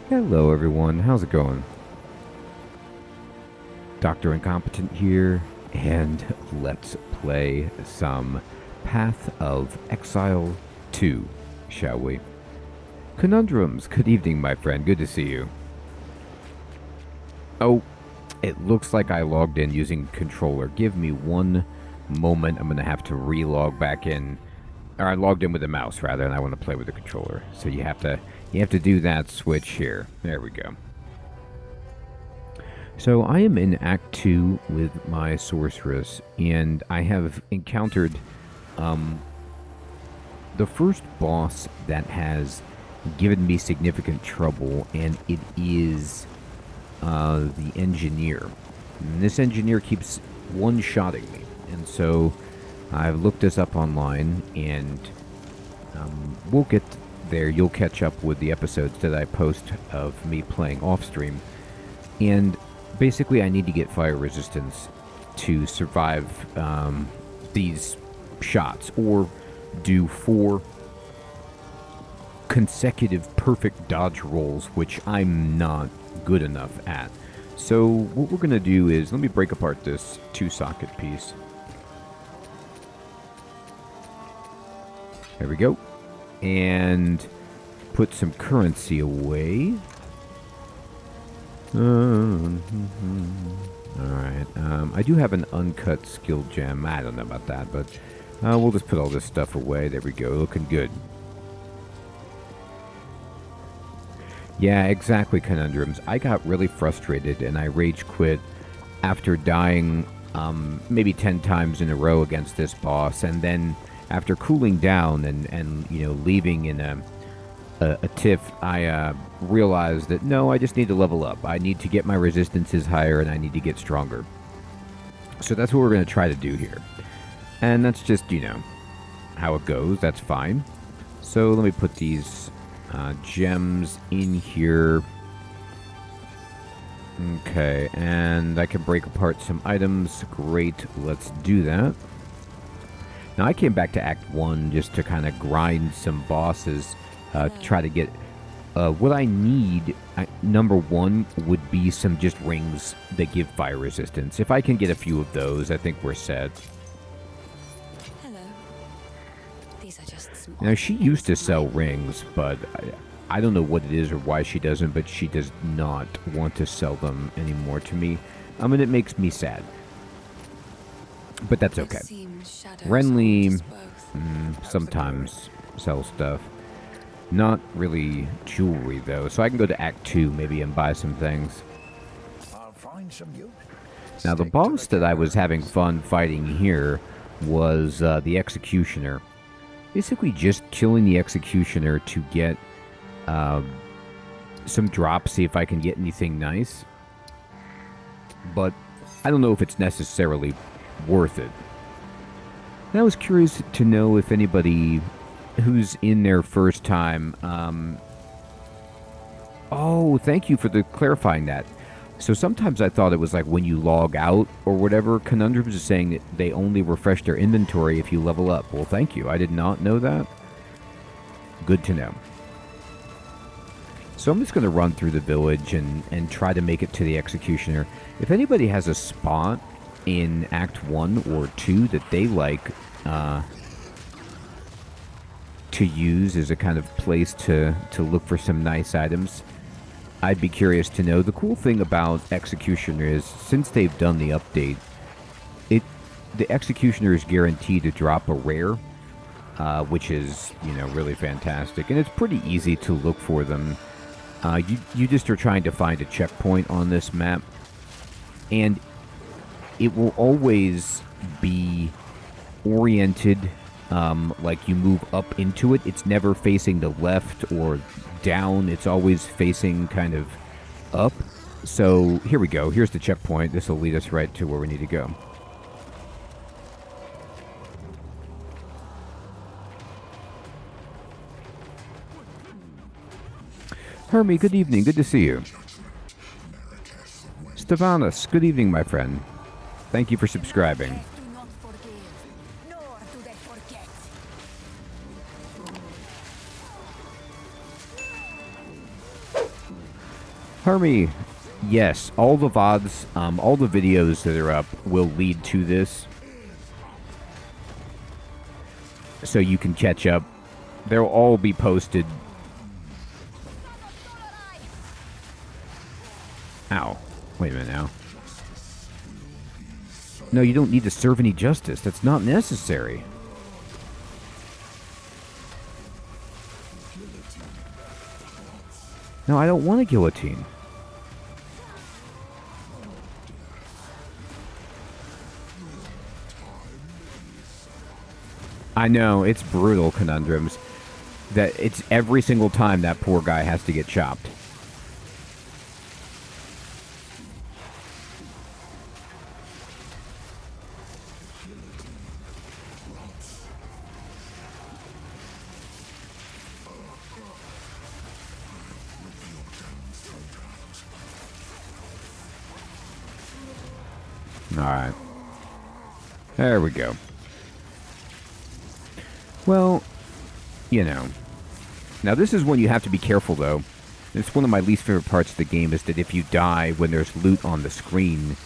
Hello everyone, how's it going? Dr. Incompetent here, and let's play some Path of Exile 2, shall we? Conundrums, good evening my friend, good to see you. Oh, it looks like I logged in using controller. Give me one moment, I'm going to have to re-log back in. Or I logged in with the mouse rather, and I want to play with the controller. So you have to do that switch here. There we go. So I am in Act 2 with my Sorceress, and I have encountered the first boss that has given me significant trouble, and it is the engineer. And this engineer keeps one-shotting me, and so I've looked this up online, and we'll get there. You'll catch up with the episodes that I post of me playing off-stream. And basically, I need to get fire resistance to survive these shots, or do 4 consecutive perfect dodge rolls, which I'm not good enough at. So what we're going to do is, let me break apart this 2-socket piece. There we go. And put some currency away. Alright. I do have an uncut skill gem. I don't know about that, but we'll just put all this stuff away. There we go. Looking good. Yeah, exactly, Conundrums. I got really frustrated and I rage quit after dying maybe 10 times in a row against this boss, and then after cooling down and you know, leaving in a tiff, I realized that no, I just need to level up. I need to get my resistances higher, and I need to get stronger. So that's what we're going to try to do here. And that's just, you know, how it goes. That's fine. So let me put these gems in here. Okay, and I can break apart some items. Great, let's do that. Now, I came back to Act 1 just to kind of grind some bosses, to try to get... what I need, number 1, would be some just rings that give fire resistance. If I can get a few of those, I think we're set. Hello. These are just small. Now, she used to sell rings, but I don't know what it is or why she doesn't, but she does not want to sell them anymore to me. I mean, it makes me sad. But that's okay. Renly sometimes sells stuff. Not really jewelry, though. So I can go to Act 2 maybe and buy some things. I'll find some use. Now, the boss that I was having fun fighting here was the Executioner. Basically just killing the Executioner to get some drops, see if I can get anything nice. But I don't know if it's necessarily worth it. And I was curious to know if anybody who's in their first time... Oh, thank you for clarifying that. So sometimes I thought it was like when you log out or whatever. Conundrums is saying that they only refresh their inventory if you level up. Well, thank you. I did not know that. Good to know. So I'm just going to run through the village and try to make it to the Executioner. If anybody has a spot in Act 1 or 2 that they like to use as a kind of place to look for some nice items, I'd be curious to know. The cool thing about Executioner is, since they've done the update, the Executioner is guaranteed to drop a rare, which is, you know, really fantastic. And it's pretty easy to look for them. You just are trying to find a checkpoint on this map, and it will always be oriented like you move up into it. It's never facing the left or down. It's always facing kind of up. So here we go. Here's the checkpoint. This will lead us right to where we need to go. Hermie, good evening. Good to see you. Stevanos, good evening, my friend. Thank you for subscribing. Do not forgive, nor do they forget. Hermie, yes, all the VODs, all the videos that are up will lead to this. So you can catch up. They'll all be posted. Ow. Wait a minute now. No, you don't need to serve any justice. That's not necessary. No, I don't want a guillotine. I know, it's brutal, Conundrums. That it's every single time that poor guy has to get chopped. Alright. There we go. Well, you know. Now this is when you have to be careful, though. It's one of my least favorite parts of the game is that if you die when there's loot on the screen,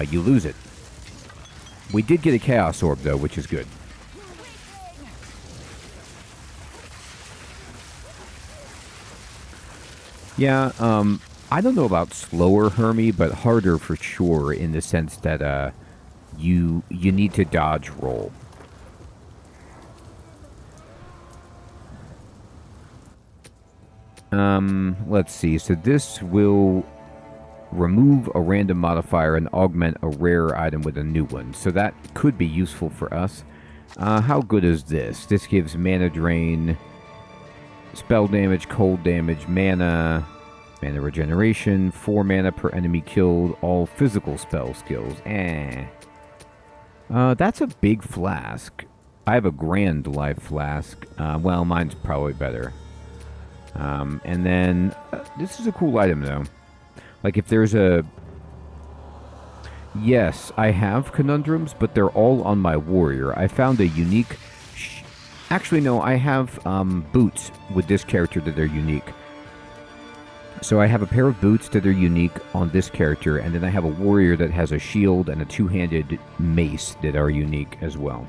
you lose it. We did get a Chaos Orb, though, which is good. Yeah, I don't know about slower Hermie, but harder for sure in the sense that you need to dodge roll. Let's see. So this will remove a random modifier and augment a rare item with a new one. So that could be useful for us. How good is this? This gives mana drain, spell damage, cold damage, mana regeneration, 4 mana per enemy killed, all physical spell skills. That's a big flask. I have a grand life flask. Well, mine's probably better. And then, this is a cool item, though. Like, if there's a... Yes, I have Conundrums, but they're all on my warrior. I found a unique... Actually, no, I have boots with this character that are unique. So I have a pair of boots that are unique on this character, and then I have a warrior that has a shield and a two-handed mace that are unique as well.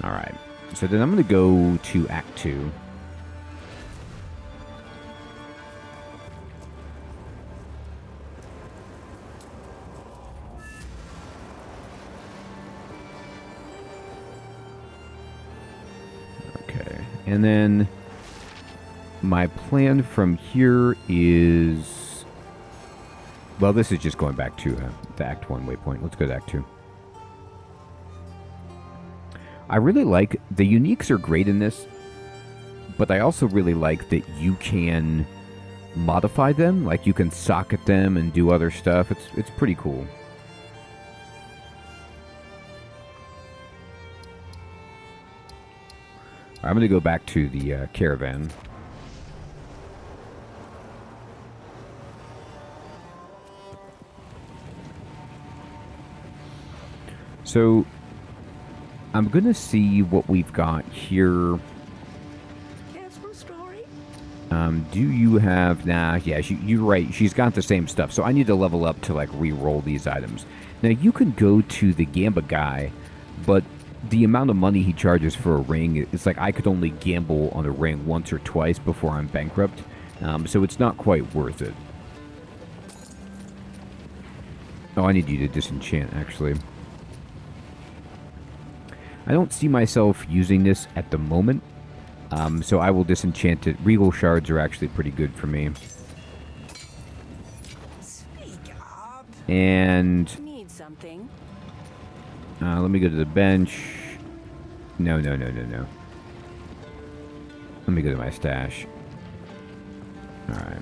Alright, so then I'm going to go to Act 2. And then my plan from here is... Well, this is just going back to the Act 1 waypoint. Let's go to Act 2. I really like... The uniques are great in this, but I also really like that you can modify them. Like, you can socket them and do other stuff. It's pretty cool. I'm going to go back to the caravan. So, I'm going to see what we've got here. Do you have... Nah, yeah, you're right. She's got the same stuff. So I need to level up to, like, re-roll these items. Now, you can go to the Gamba guy, but... The amount of money he charges for a ring, it's like I could only gamble on a ring once or twice before I'm bankrupt. So it's not quite worth it. Oh, I need you to disenchant, actually. I don't see myself using this at the moment. So I will disenchant it. Regal shards are actually pretty good for me. And... Need something. let me go to the bench. No. Let me go to my stash. Alright.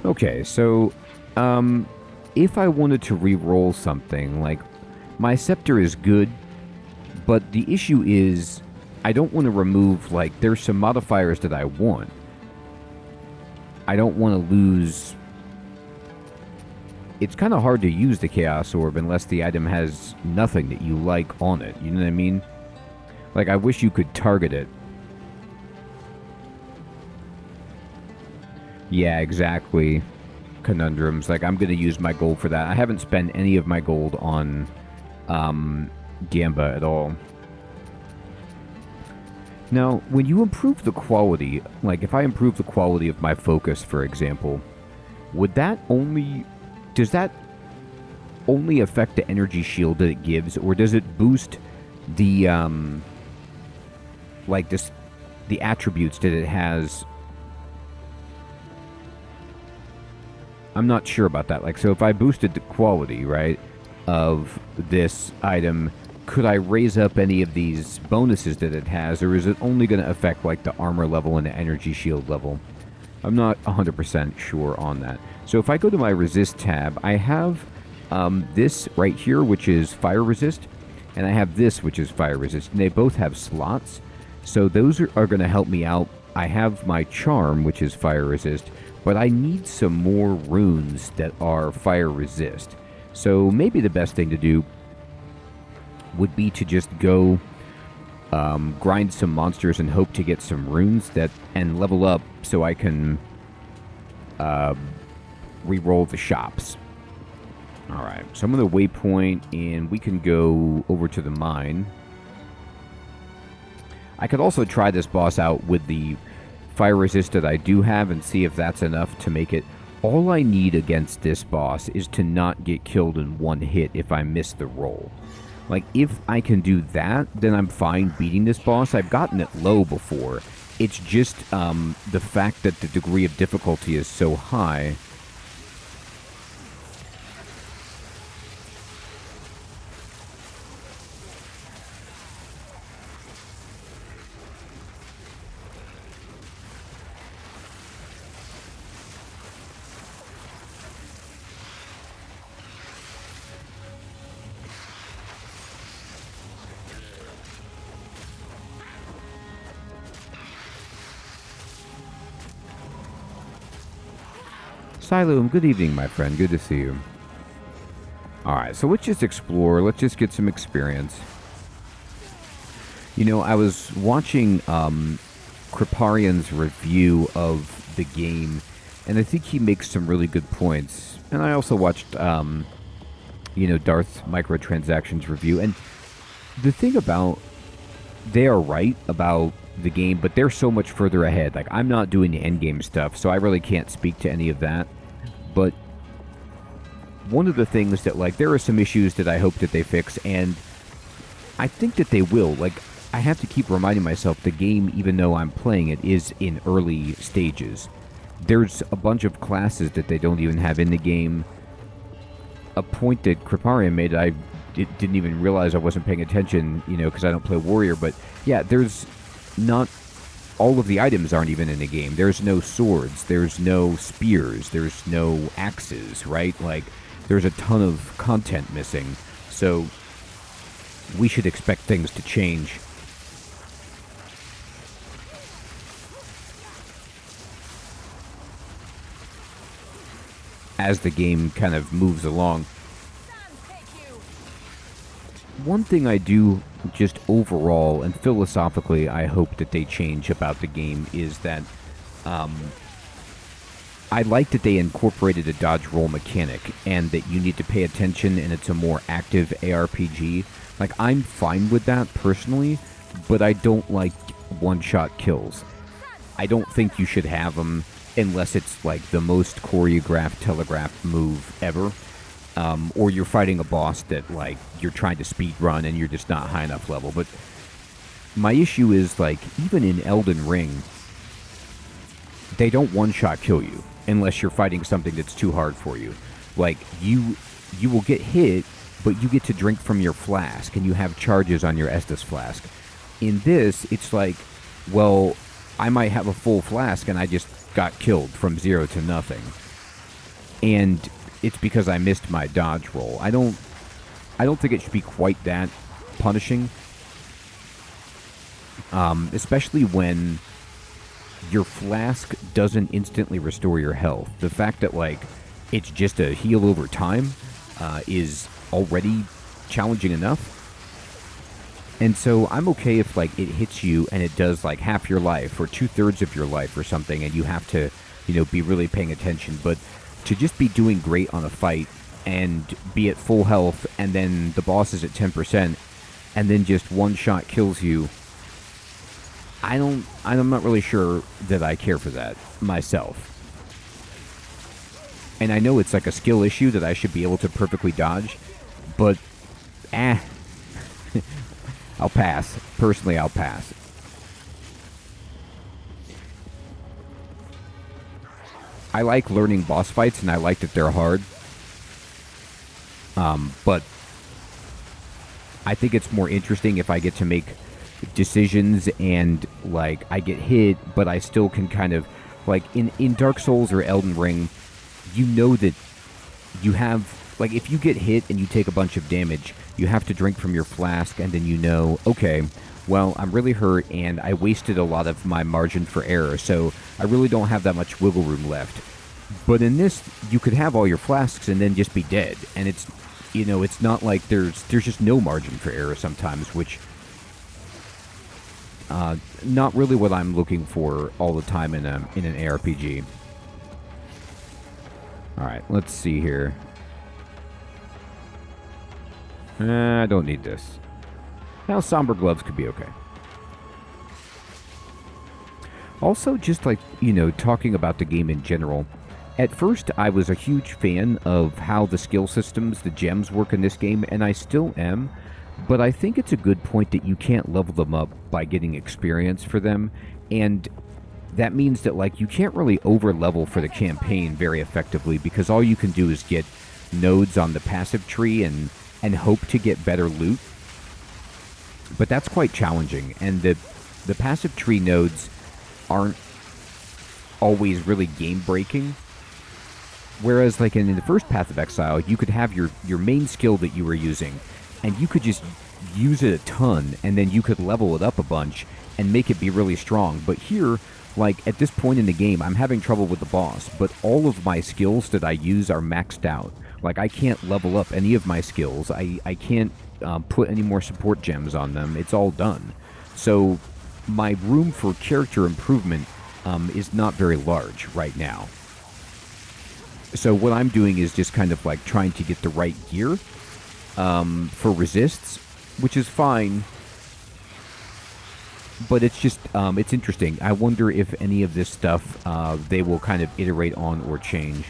Okay, so, if I wanted to re-roll something, like, my scepter is good, but the issue is, I don't want to remove, like, there's some modifiers that I want. I don't want to lose... It's kind of hard to use the Chaos Orb unless the item has nothing that you like on it. You know what I mean? Like, I wish you could target it. Yeah, exactly. Conundrums. Like, I'm going to use my gold for that. I haven't spent any of my gold on Gamba at all. Now, when you improve the quality, like if I improve the quality of my focus, for example, would that only... Does that only affect the energy shield that it gives, or does it boost the, like this, the attributes that it has? I'm not sure about that. Like, so if I boosted the quality, right, of this item, could I raise up any of these bonuses that it has, or is it only going to affect, like, the armor level and the energy shield level? I'm not 100% sure on that. So if I go to my resist tab, I have this right here, which is fire resist, and I have this, which is fire resist, and they both have slots. So those are going to help me out. I have my charm, which is fire resist, but I need some more runes that are fire resist. So maybe the best thing to do would be to just go grind some monsters and hope to get some runes that and level up so I can re-roll the shops. Alright, so I'm going to waypoint and we can go over to the mine. I could also try this boss out with the fire resist that I do have and see if that's enough to make it. All I need against this boss is to not get killed in one hit if I miss the roll. Like, if I can do that, then I'm fine beating this boss. I've gotten it low before. It's just the fact that the degree of difficulty is so high. Siloom, good evening, my friend. Good to see you. Alright, so let's just explore. Let's just get some experience. You know, I was watching Kriparian's review of the game, and I think he makes some really good points. And I also watched, you know, Darth's Microtransactions review. And the thing about... They are right about the game, but they're so much further ahead. Like, I'm not doing the endgame stuff, so I really can't speak to any of that. But one of the things that, like, there are some issues that I hope that they fix, and I think that they will. Like, I have to keep reminding myself the game, even though I'm playing it, is in early stages. There's a bunch of classes that they don't even have in the game. A point that Kriparian made, I didn't even realize I wasn't paying attention, you know, because I don't play Warrior, but yeah, there's not... All of the items aren't even in the game. There's no swords, there's no spears, there's no axes, right? Like, there's a ton of content missing. So, we should expect things to change. As the game kind of moves along. One thing I do just overall and philosophically I hope that they change about the game is that I like that they incorporated a dodge roll mechanic and that you need to pay attention and it's a more active ARPG. Like, I'm fine with that personally, but I don't like one-shot kills. I don't think you should have them unless it's like the most choreographed, telegraphed move ever. Or you're fighting a boss that, like, you're trying to speed run and you're just not high enough level. But my issue is, like, even in Elden Ring, they don't one-shot kill you unless you're fighting something that's too hard for you. Like, you will get hit, but you get to drink from your flask and you have charges on your Estus flask. In this, it's like, well, I might have a full flask and I just got killed from 0 to nothing. And it's because I missed my dodge roll. I don't think it should be quite that punishing. Especially when your flask doesn't instantly restore your health. The fact that, like, it's just a heal over time is already challenging enough. And so I'm okay if like it hits you and it does like half your life or 2/3 of your life or something, and you have to, be really paying attention. But to just be doing great on a fight and be at full health, and then the boss is at 10%, and then just one shot kills you, I'm not really sure that I care for that myself. And I know it's like a skill issue that I should be able to perfectly dodge, but I'll pass. Personally, I'll pass. I like learning boss fights, and I like that they're hard. But I think it's more interesting if I get to make decisions and, like, I get hit, but I still can kind of, like, in Dark Souls or Elden Ring, you know that you have, like, if you get hit and you take a bunch of damage, you have to drink from your flask, and then you know, okay, well, I'm really hurt, and I wasted a lot of my margin for error, so I really don't have that much wiggle room left. But in this, you could have all your flasks and then just be dead, and it's, it's not like there's just no margin for error sometimes, which, not really what I'm looking for all the time in an ARPG. All right, let's see here. I don't need this. Now, somber gloves could be okay. Also, just like, talking about the game in general, at first I was a huge fan of how the skill systems, the gems work in this game, and I still am, but I think it's a good point that you can't level them up by getting experience for them, and that means that, like, you can't really over-level for the campaign very effectively, because all you can do is get nodes on the passive tree and hope to get better loot. But that's quite challenging, and the passive tree nodes aren't always really game-breaking. Whereas, like, in the first Path of Exile, you could have your main skill that you were using, and you could just use it a ton, and then you could level it up a bunch and make it be really strong. But here, like, at this point in the game, I'm having trouble with the boss, but all of my skills that I use are maxed out. Like, I can't level up any of my skills. I can't put any more support gems on them. It's all done. So my room for character improvement is not very large right now. So what I'm doing is just kind of like trying to get the right gear for resists, which is fine. But it's just, it's interesting. I wonder if any of this stuff they will kind of iterate on or change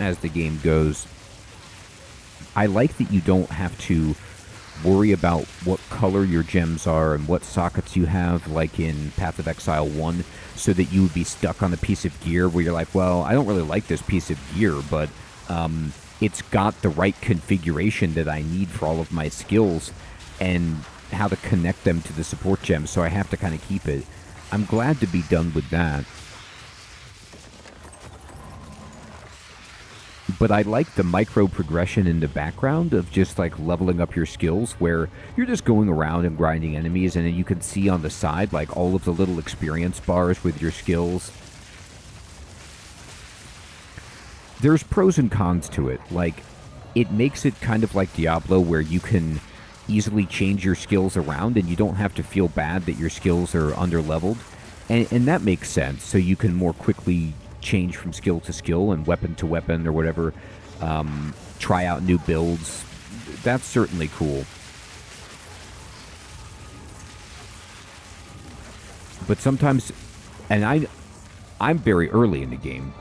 as the game goes. I like that you don't have to worry about what color your gems are and what sockets you have, like in Path of Exile 1, so that you would be stuck on a piece of gear where you're like, well, I don't really like this piece of gear, but it's got the right configuration that I need for all of my skills and how to connect them to the support gems, so I have to kind of keep it. I'm glad to be done with that. But I like the micro progression in the background of just like leveling up your skills, where you're just going around and grinding enemies, and then you can see on the side like all of the little experience bars with your skills. There's pros and cons to it. Like, it makes it kind of like Diablo, where you can easily change your skills around and you don't have to feel bad that your skills are under-leveled. And that makes sense, so you can more quickly change from skill to skill and weapon to weapon or whatever, try out new builds. That's certainly cool. But sometimes, and I'm very early in the game,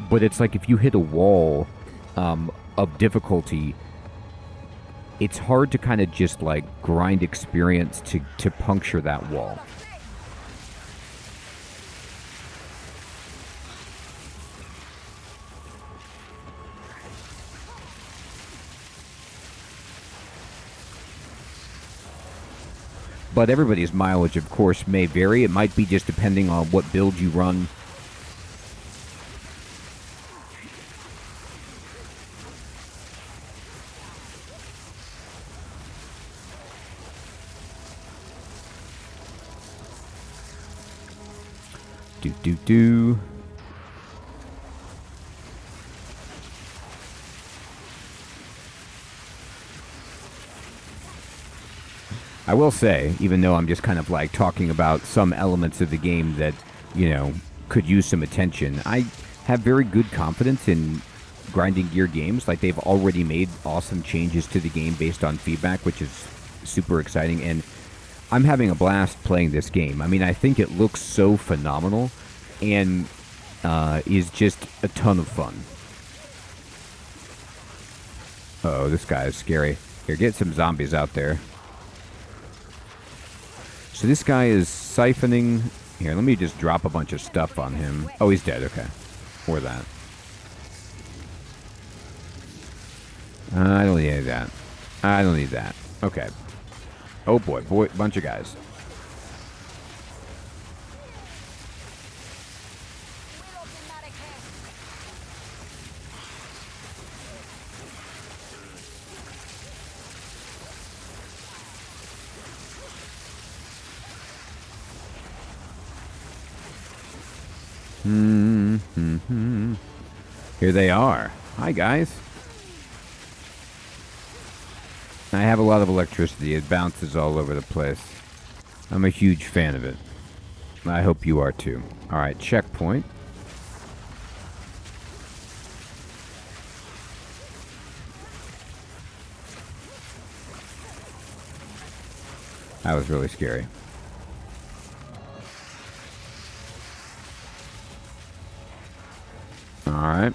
but it's like if you hit a wall of difficulty, it's hard to kind of just like grind experience to puncture that wall. But everybody's mileage, of course, may vary. It might be just depending on what build you run. Do. I will say, even though I'm just kind of like talking about some elements of the game that, you know, could use some attention, I have very good confidence in grinding gear games. Like, they've already made awesome changes to the game based on feedback, which is super exciting. And I'm having a blast playing this game. I mean, I think it looks so phenomenal and is just a ton of fun. Uh-oh, this guy is scary. Here, get some zombies out there. So this guy is siphoning... Here, let me just drop a bunch of stuff on him. Oh, he's dead, okay. Or that. I don't need any of that. I don't need that. Okay. Oh boy, bunch of guys. Here they are. Hi, guys. I have a lot of electricity. It bounces all over the place. I'm a huge fan of it. I hope you are too. All right, checkpoint. That was really scary. All right.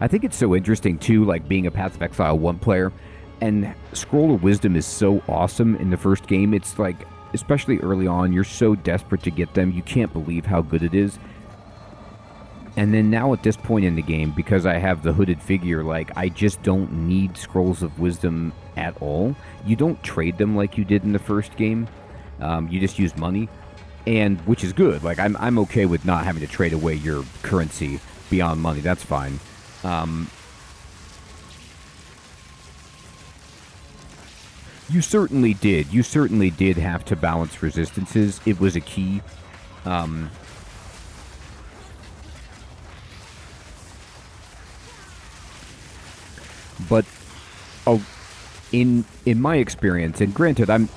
I think it's so interesting, too, like being a Path of Exile 1 player. And Scroll of Wisdom is so awesome in the first game. It's like, especially early on, you're so desperate to get them. You can't believe how good it is. And then now at this point in the game, because I have the hooded figure, like, I just don't need Scrolls of Wisdom at all. You don't trade them like you did in the first game. You just use money, and which is good. Like, I'm okay with not having to trade away your currency beyond money. That's fine. You certainly did. You certainly did have to balance resistances. It was a key. But in my experience, and granted, I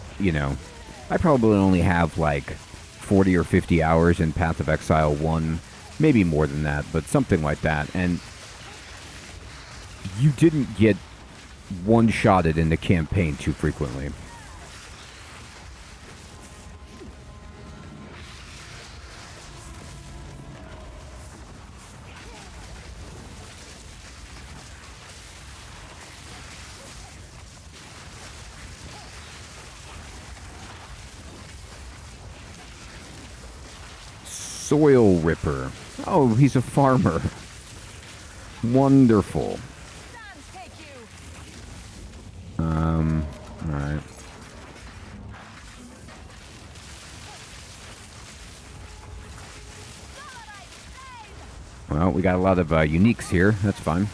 probably only have like 40 or 50 hours in Path of Exile 1, maybe more than that, but something like that. And you didn't get one-shotted in the campaign too frequently. Soil Ripper. Oh, he's a farmer. Wonderful. Alright. Well, we got a lot of uniques here. That's fine.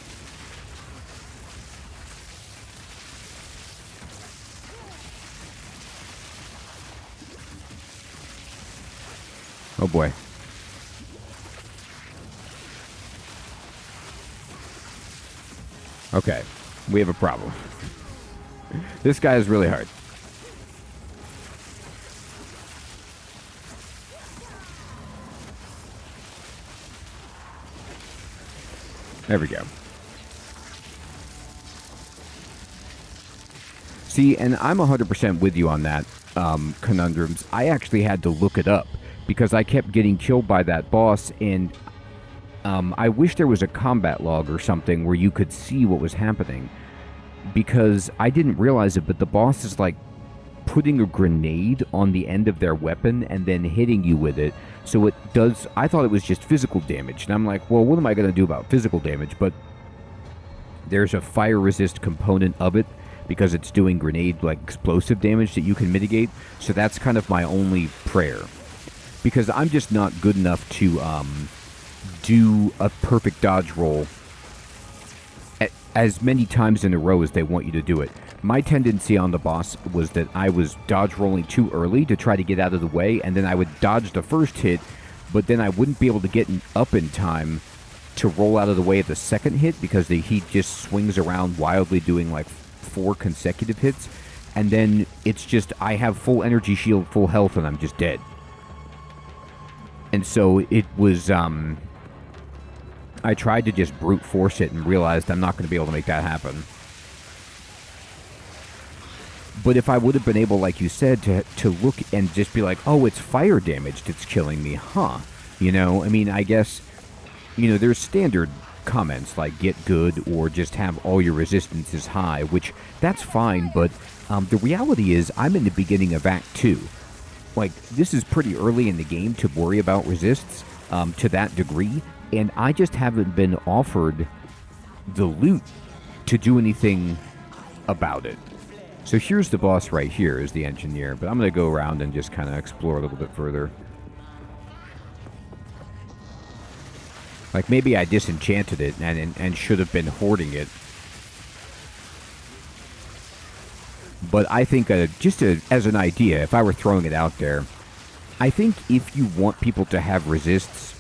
Oh boy. Okay, we have a problem. This guy is really hard. There we go. See, and I'm 100% with you on that, conundrums. I actually had to look it up because I kept getting killed by that boss, and I wish there was a combat log or something where you could see what was happening, because I didn't realize it, but the boss is like putting a grenade on the end of their weapon and then hitting you with it. So it does, I thought it was just physical damage, and I'm like, well, what am I going to do about physical damage? But there's a fire resist component of it because it's doing grenade, like explosive damage that you can mitigate. So that's kind of my only prayer, because I'm just not good enough to do a perfect dodge roll as many times in a row as they want you to do it. My tendency on the boss was that I was dodge rolling too early to try to get out of the way, and then I would dodge the first hit, but then I wouldn't be able to get up in time to roll out of the way at the second hit because he just swings around wildly doing like 4 consecutive hits. And then it's just, I have full energy shield, full health, and I'm just dead. And so it was, I tried to just brute force it and realized I'm not going to be able to make that happen. But if I would have been able, like you said, to look and just be like, oh, it's fire damage that's killing me, huh? You know, I mean, I guess, you know, there's standard comments like get good or just have all your resistances high, which that's fine, but the reality is I'm in the beginning of Act 2. Like, this is pretty early in the game to worry about resists to that degree, and I just haven't been offered the loot to do anything about it. So here's the boss right here, is the engineer, but I'm going to go around and just kind of explore a little bit further. Like, maybe I disenchanted it and should have been hoarding it. But I think, as an idea, if I were throwing it out there, I think if you want people to have resists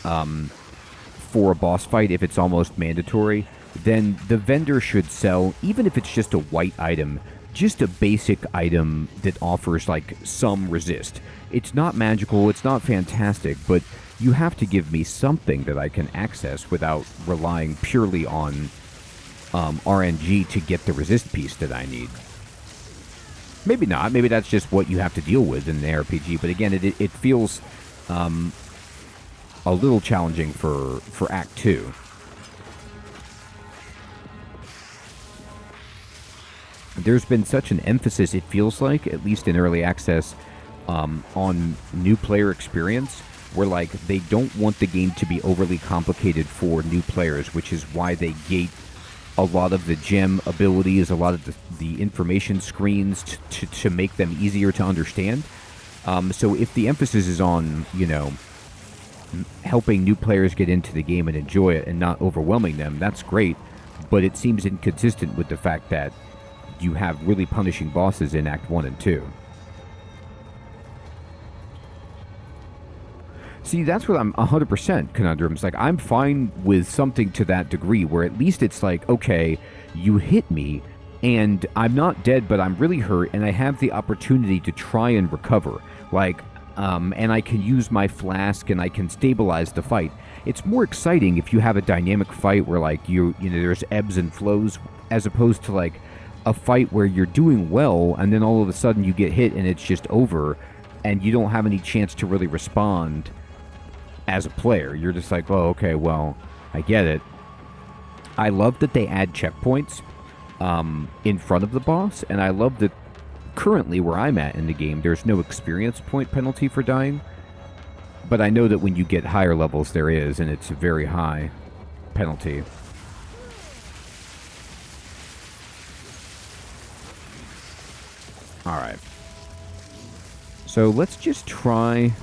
for a boss fight, if it's almost mandatory, then the vendor should sell, even if it's just a white item, just a basic item that offers, like, some resist. It's not magical, it's not fantastic, but you have to give me something that I can access without relying purely on RNG to get the resist piece that I need. Maybe not. Maybe that's just what you have to deal with in the RPG. But again, it feels a little challenging for Act 2. There's been such an emphasis, it feels like, at least in early access, on new player experience, where, like, they don't want the game to be overly complicated for new players, which is why they gate a lot of the gem abilities, a lot of the information screens to make them easier to understand. So if the emphasis is on, you know, helping new players get into the game and enjoy it and not overwhelming them, that's great, but it seems inconsistent with the fact that you have really punishing bosses in Act 1 and 2. See, that's what I'm 100% conundrums. Like, I'm fine with something to that degree where at least it's like, okay, you hit me and I'm not dead, but I'm really hurt and I have the opportunity to try and recover. Like, and I can use my flask and I can stabilize the fight. It's more exciting if you have a dynamic fight where, like, you know, there's ebbs and flows, as opposed to, like, a fight where you're doing well and then all of a sudden you get hit and it's just over and you don't have any chance to really respond as a player. You're just like, oh, okay, well, I get it. I love that they add checkpoints in front of the boss, and I love that currently where I'm at in the game, there's no experience point penalty for dying, but I know that when you get higher levels there is, and it's a very high penalty. Alright. So let's just try...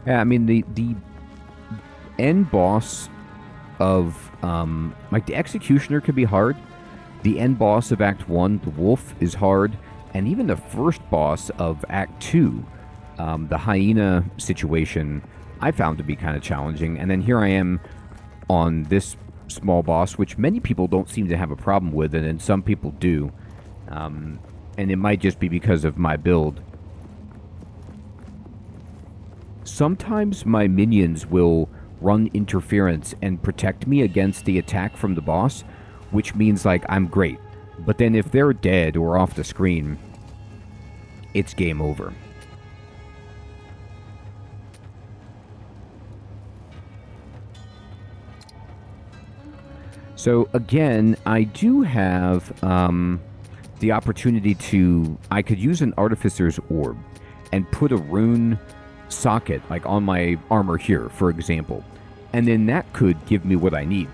Yeah, I mean, the end boss of, like, the Executioner could be hard. The end boss of Act 1, the Wolf, is hard. And even the first boss of Act 2, the Hyena situation, I found to be kind of challenging. And then here I am on this small boss, which many people don't seem to have a problem with, and then some people do. And it might just be because of my build. Sometimes my minions will run interference and protect me against the attack from the boss, which means, like, I'm great. But then if they're dead or off the screen, it's game over. So again, I do have the opportunity to... I could use an Artificer's Orb and put a rune socket, like, on my armor here, for example. And then that could give me what I need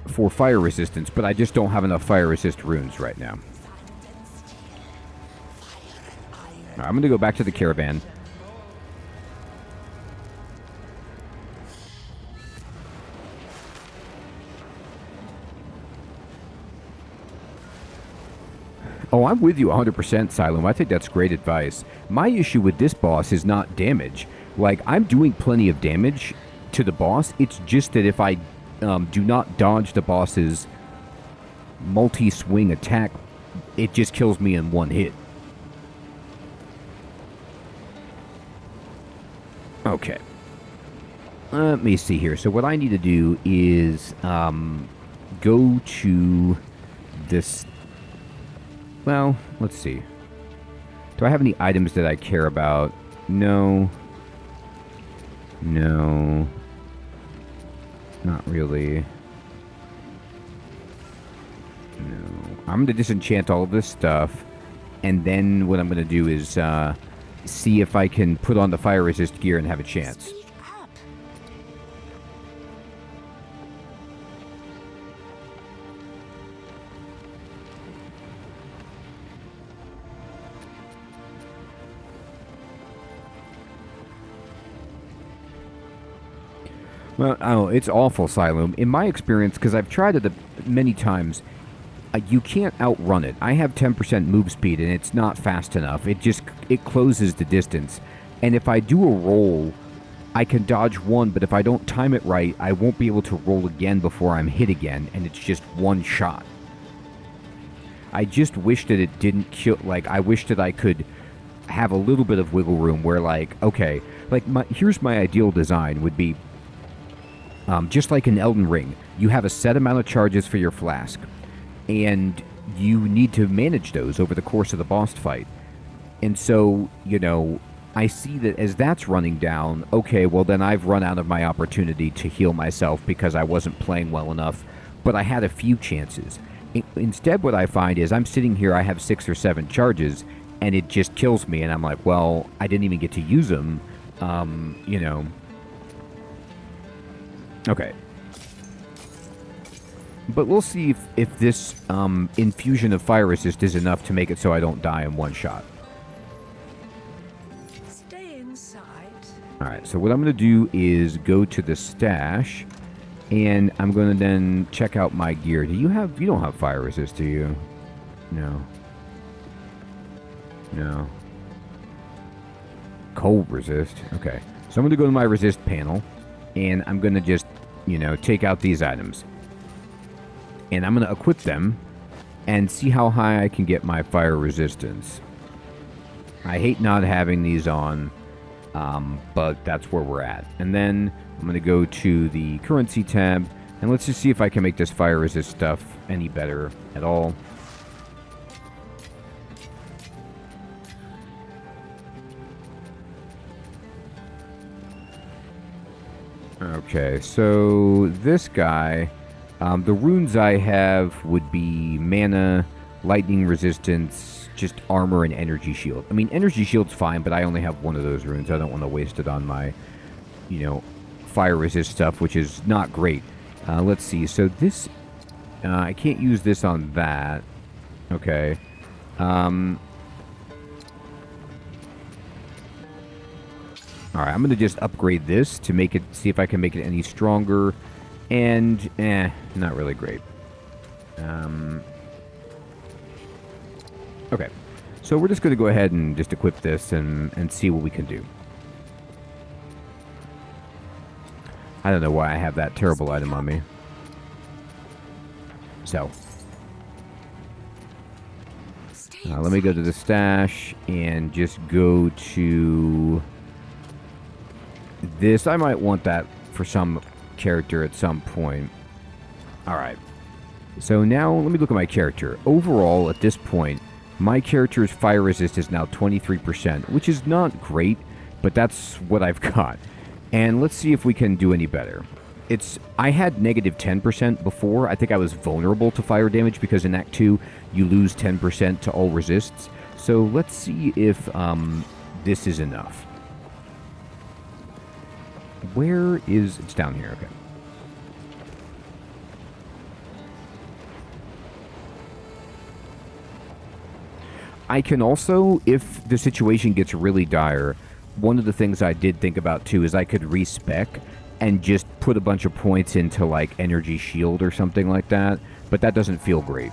for fire resistance, but I just don't have enough fire resist runes right now. Right, I'm going to go back to the caravan. Oh, I'm with you 100%, Silum. I think that's great advice. My issue with this boss is not damage. Like, I'm doing plenty of damage to the boss. It's just that if I do not dodge the boss's multi-swing attack, it just kills me in one hit. Okay. Let me see here. So what I need to do is go to this... Well, let's see. Do I have any items that I care about? No. No. Not really. No. I'm going to disenchant all of this stuff. And then what I'm going to do is see if I can put on the fire resist gear and have a chance. Speak up. Well, oh, it's awful, Silum. In my experience, because I've tried it many times, you can't outrun it. I have 10% move speed, and it's not fast enough. It closes the distance. And if I do a roll, I can dodge one, but if I don't time it right, I won't be able to roll again before I'm hit again, and it's just one shot. I just wish that it didn't kill... Like, I wish that I could have a little bit of wiggle room where, like, okay, like, here's my ideal design would be... just like in Elden Ring, you have a set amount of charges for your flask, and you need to manage those over the course of the boss fight. And so, you know, I see that as that's running down, okay, well then I've run out of my opportunity to heal myself because I wasn't playing well enough, but I had a few chances. Instead, what I find is I'm sitting here, I have 6 or 7 charges, and it just kills me, and I'm like, well, I didn't even get to use them, you know... Okay. But we'll see if this infusion of fire resist is enough to make it so I don't die in one shot. Stay inside. Alright, so what I'm going to do is go to the stash, and I'm going to then check out my gear. You don't have fire resist, do you? No. No. Cold resist. Okay. So I'm going to go to my resist panel. And I'm going to just, you know, take out these items. And I'm going to equip them and see how high I can get my fire resistance. I hate not having these on, but that's where we're at. And then I'm going to go to the currency tab, and let's just see if I can make this fire resist stuff any better at all. Okay, so this guy, the runes I have would be mana, lightning resistance, just armor, and energy shield. I mean, energy shield's fine, but I only have one of those runes. I don't want to waste it on my, you know, fire resist stuff, which is not great. Let's see, so this, I can't use this on that. Okay. Alright, I'm going to just upgrade this to make it, see if I can make it any stronger. And, not really great. Okay. So we're just going to go ahead and just equip this and see what we can do. I don't know why I have that terrible item on me. So. Let me go to the stash and just go to... this. I might want that for some character at some point. Alright. So now, let me look at my character. Overall, at this point, my character's fire resist is now 23%, which is not great, but that's what I've got. And let's see if we can do any better. I had negative 10% before. I think I was vulnerable to fire damage because in Act 2, you lose 10% to all resists. So let's see if this is enough. Where is... it's down here, okay. I can also, if the situation gets really dire, one of the things I did think about too is I could respec and just put a bunch of points into like energy shield or something like that, but that doesn't feel great.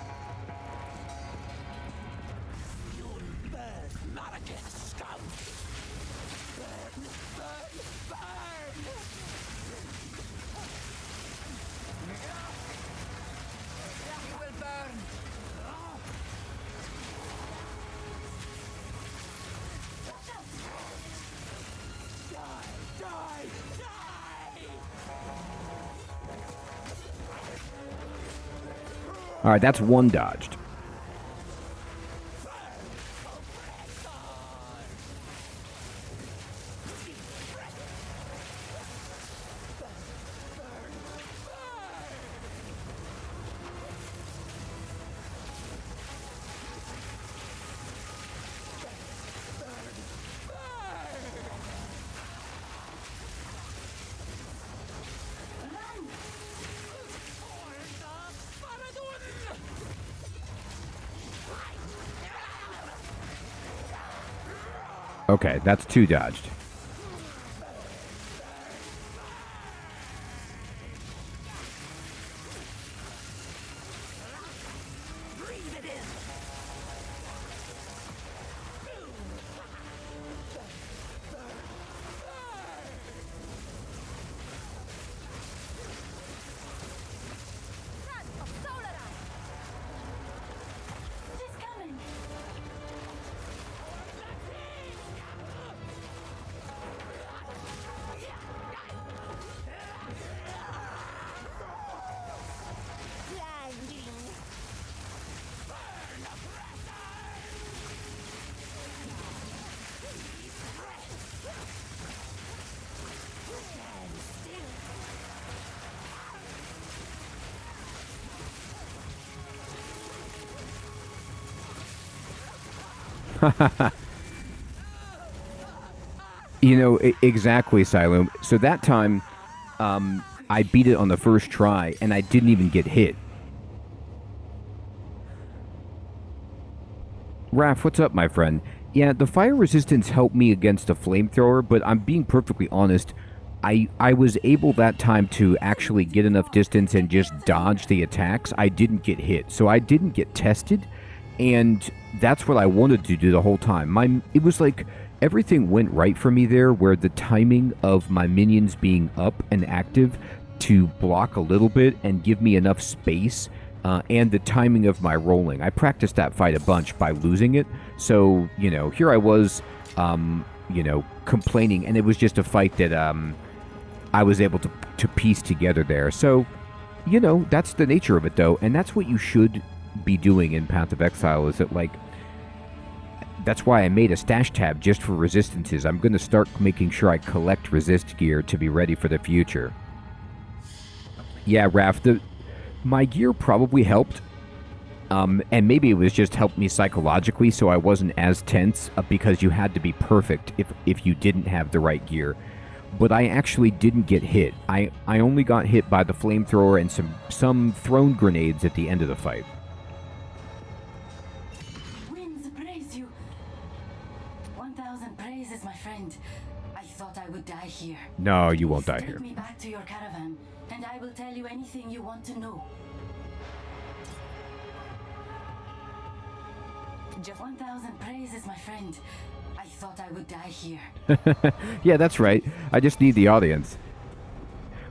All right, that's one dodged. Okay, that's two dodged. Path of Exile. She's coming. Blinding. You know, exactly, Siloam. So that time, I beat it on the first try, and I didn't even get hit. Raph, what's up, my friend? Yeah, the fire resistance helped me against a flamethrower, but I'm being perfectly honest. I was able that time to actually get enough distance and just dodge the attacks. I didn't get hit, so I didn't get tested, and that's what I wanted to do the whole time. It was like everything went right for me there, where the timing of my minions being up and active to block a little bit and give me enough space, and the timing of my rolling. I practiced that fight a bunch by losing it, so, you know, here I was, you know, complaining, and it was just a fight that I was able to piece together there. So, you know, that's the nature of it, though, and that's what you should be doing in Path of Exile, is that, like, that's why I made a stash tab just for resistances. I'm going to start making sure I collect resist gear to be ready for the future. Yeah, Raph, my gear probably helped, and maybe it was just helped me psychologically so I wasn't as tense, because you had to be perfect if you didn't have the right gear. But I actually didn't get hit. I only got hit by the flamethrower and some thrown grenades at the end of the fight. Winds praise you. 1,000 praises, my friend. I thought I would die here. No, you won't die Take here. me back to your caravan, and I will tell you anything you want to know. Just 1,000 praises, my friend. I thought I would die here. Yeah, that's right. I just need the audience.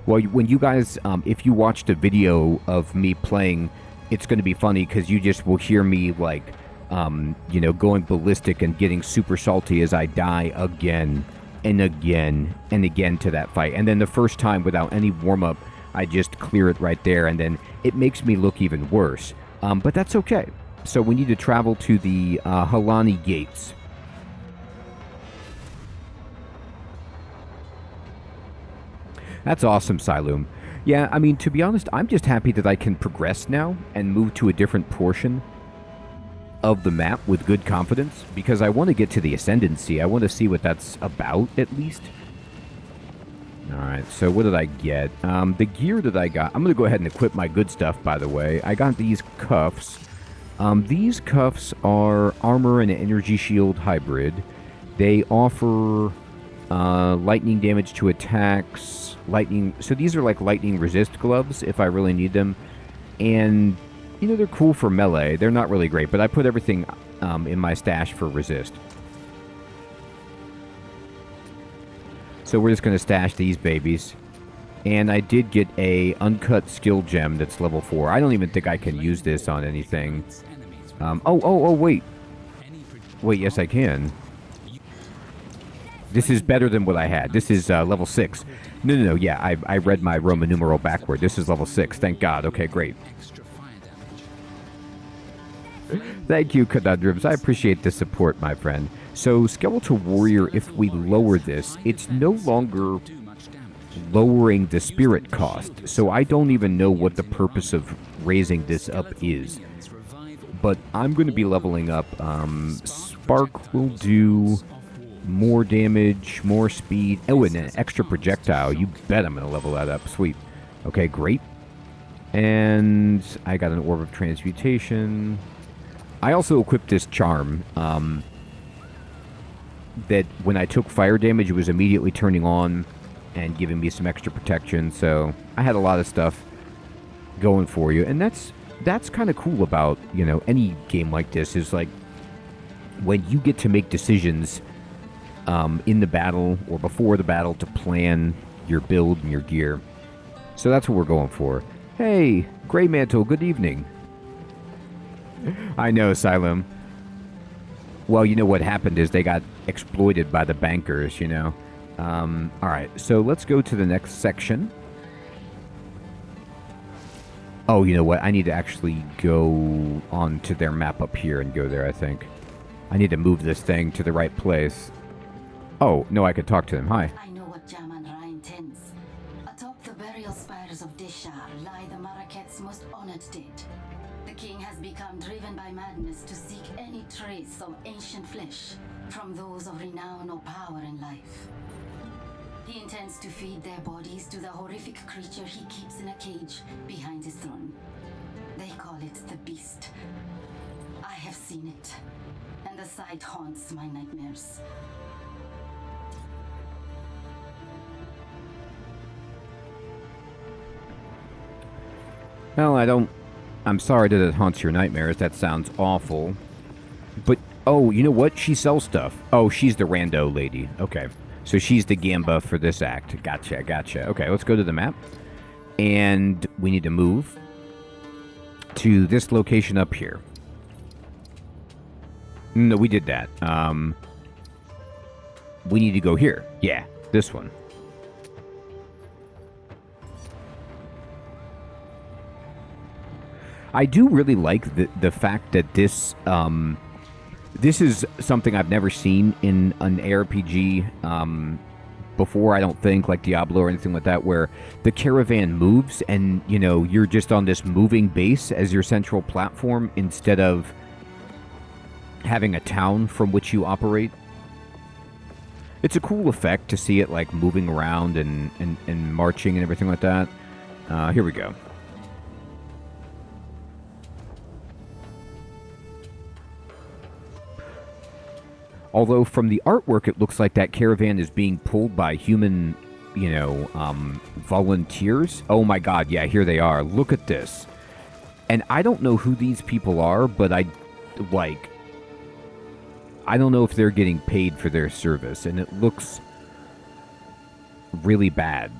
Well, when you guys, if you watched a video of me playing, it's going to be funny because you just will hear me, like, you know, going ballistic and getting super salty as I die again and again and again to that fight. And then the first time, without any warm-up, I just clear it right there, and then it makes me look even worse. But that's okay. So we need to travel to the Halani Gates. That's awesome, Siloom. Yeah, I mean, to be honest, I'm just happy that I can progress now and move to a different portion of the map with good confidence, because I want to get to the Ascendancy. I want to see what that's about, at least. Alright, so what did I get? The gear that I got... I'm going to go ahead and equip my good stuff, by the way. I got these cuffs. These cuffs are armor and energy shield hybrid. They offer lightning damage to attacks, lightning... So these are like lightning resist gloves, if I really need them. And, you know, they're cool for melee. They're not really great, but I put everything in my stash for resist. So we're just going to stash these babies. And I did get a uncut skill gem that's level 4. I don't even think I can use this on anything. Wait. Wait, yes I can. This is better than what I had. This is level 6. No, yeah, I read my Roman numeral backward. This is level 6, thank God. Okay, great. Thank you, Conundrums. I appreciate the support, my friend. So, Skeletal Warrior, if we lower this, it's no longer lowering the spirit cost. So I don't even know what the purpose of raising this up is. But I'm going to be leveling up. Spark will do more damage, more speed. Oh, and an extra projectile. You bet I'm going to level that up. Sweet. Okay, great. And I got an Orb of Transmutation. I also equipped this charm. That when I took fire damage, it was immediately turning on and giving me some extra protection. So I had a lot of stuff going for you. And that's kind of cool about, you know, any game like this is like when you get to make decisions in the battle or before the battle to plan your build and your gear. So that's what we're going for. Hey, Grey Mantle, good evening. I know, Asylum. Well, you know what happened is they got exploited by the bankers, you know. Alright, so let's go to the next section. Oh, you know what? I need to actually go onto their map up here and go there, I think. I need to move this thing to the right place. Oh, no, I could talk to them. Hi. I know what Jaman Ra intends. Atop the burial spires of Deshar lie the Maraket's most honored dead. The king has become driven by madness to seek any trace of ancient flesh from those of renown or power in life. He intends to feed their bodies to the horrific creature he keeps in a cage behind his throne. They call it the Beast. I have seen it, and the sight haunts my nightmares. Well, I'm sorry that it haunts your nightmares. That sounds awful. But, oh, you know what? She sells stuff. Oh, she's the rando lady. Okay. So she's the Gamba for this act. Gotcha, gotcha. Okay, let's go to the map. And we need to move to this location up here. No, we did that. We need to go here. Yeah, this one. I do really like the fact that this this is something I've never seen in an ARPG before, I don't think, like Diablo or anything like that, where the caravan moves and, you know, you're just on this moving base as your central platform instead of having a town from which you operate. It's a cool effect to see it, like, moving around and marching and everything like that. Here we go. Although from the artwork, it looks like that caravan is being pulled by human, you know, volunteers. Oh my god, yeah, here they are. Look at this. And I don't know who these people are, but I don't know if they're getting paid for their service, and it looks really bad.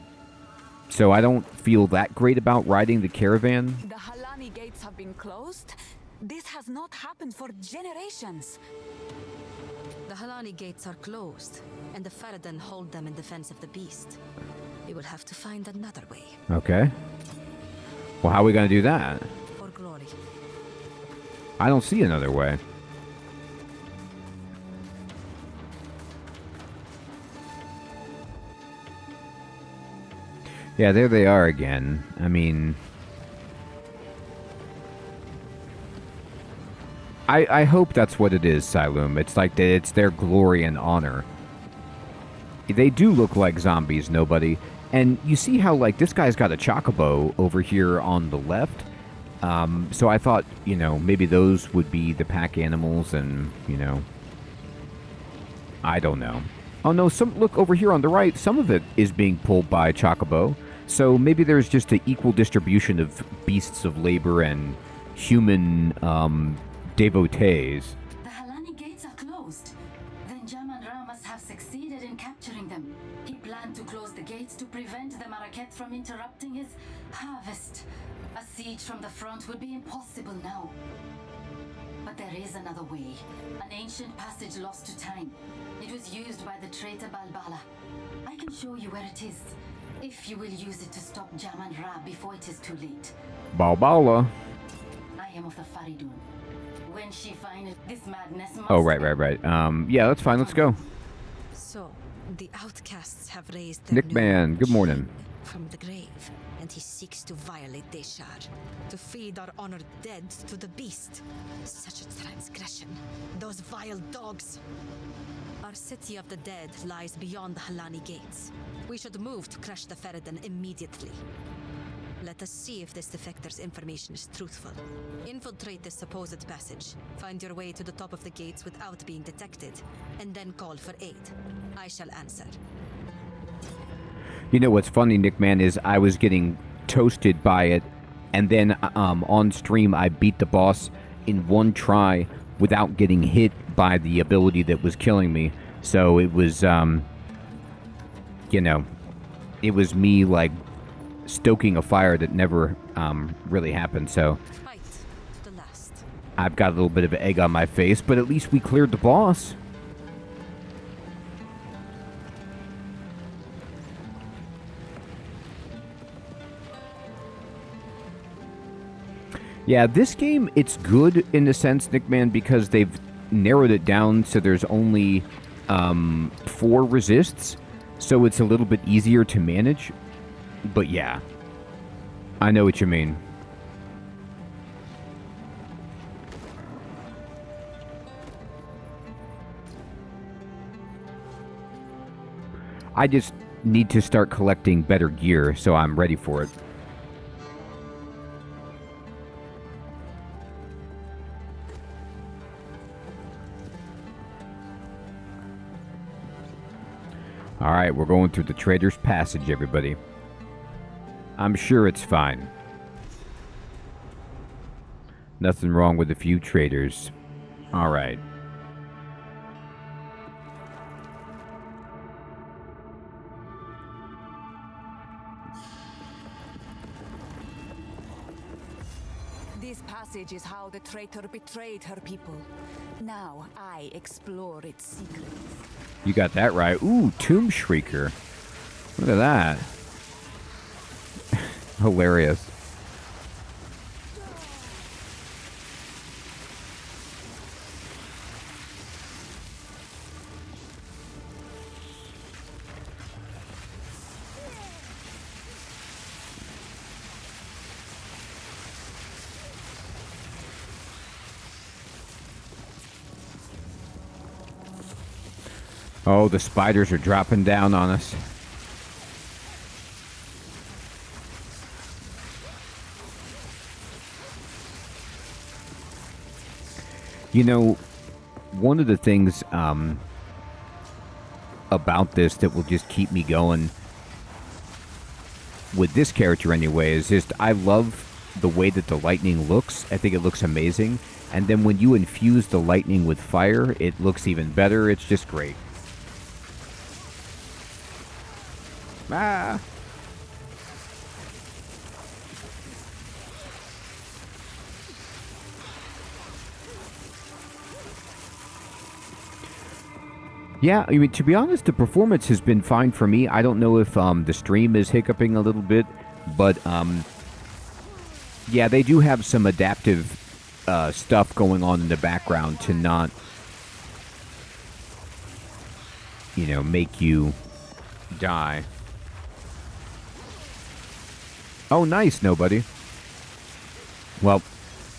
So I don't feel that great about riding the caravan. The Halani gates have been closed? This has not happened for generations. The Halani gates are closed, and the Faradan hold them in defense of the beast. We will have to find another way. Okay. Well, how are we going to do that? For glory. I don't see another way. Yeah, there they are again. I mean, I hope that's what it is, Silum. It's like it's their glory and honor. They do look like zombies, nobody. And you see how, like, this guy's got a chocobo over here on the left. So I thought, you know, maybe those would be the pack animals and, you know, I don't know. Oh, no, look over here on the right. Some of it is being pulled by chocobo. So maybe there's just an equal distribution of beasts of labor and human devotees. The Halani gates are closed. Then Jaman Ra must have succeeded in capturing them. He planned to close the gates to prevent the Maraket from interrupting his harvest. A siege from the front would be impossible now. But there is another way. An ancient passage lost to time. It was used by the traitor Balbala. I can show you where it is, if you will use it to stop Jaman Ra before it is too late. Balbala. I am of the Faridun. When she finds this madness must Oh, right. Yeah, that's fine. Let's go. So, the outcasts have raised their Nick new Man, good morning. king from the grave, and he seeks to violate Deshar, to feed our honored dead to the beast. Such a transgression. Those vile dogs. Our city of the dead lies beyond the Halani gates. We should move to crush the Feridan immediately. Let us see if this defector's information is truthful. Infiltrate this supposed passage, find your way to the top of the gates without being detected, and then call for aid. I shall answer. You know what's funny, Nick Man, is I was getting toasted by it, and then on stream I beat the boss in one try without getting hit by the ability that was killing me. So it was, you know, it was me, like, stoking a fire that never really happened. So Fight to the last. I've got a little bit of egg on my face, but at least we cleared the boss. Yeah, this game, it's good in the sense, Nick Man, because they've narrowed it down so there's only 4 resists, so it's a little bit easier to manage. But yeah, I know what you mean. I just need to start collecting better gear so I'm ready for it. Alright, we're going through the Trader's Passage, everybody. I'm sure it's fine. Nothing wrong with a few traders. Alright. This passage is how the traitor betrayed her people. Now I explore its secrets. You got that right. Ooh, Tomb Shrieker. Look at that. Hilarious. Oh, the spiders are dropping down on us. You know, one of the things about this that will just keep me going with this character anyway is just I love the way that the lightning looks. I think it looks amazing. And then when you infuse the lightning with fire, it looks even better. It's just great. Ah! Yeah, I mean, to be honest, the performance has been fine for me. I don't know if the stream is hiccuping a little bit, but yeah, they do have some adaptive stuff going on in the background to not, you know, make you die. Oh, nice, nobody. Well,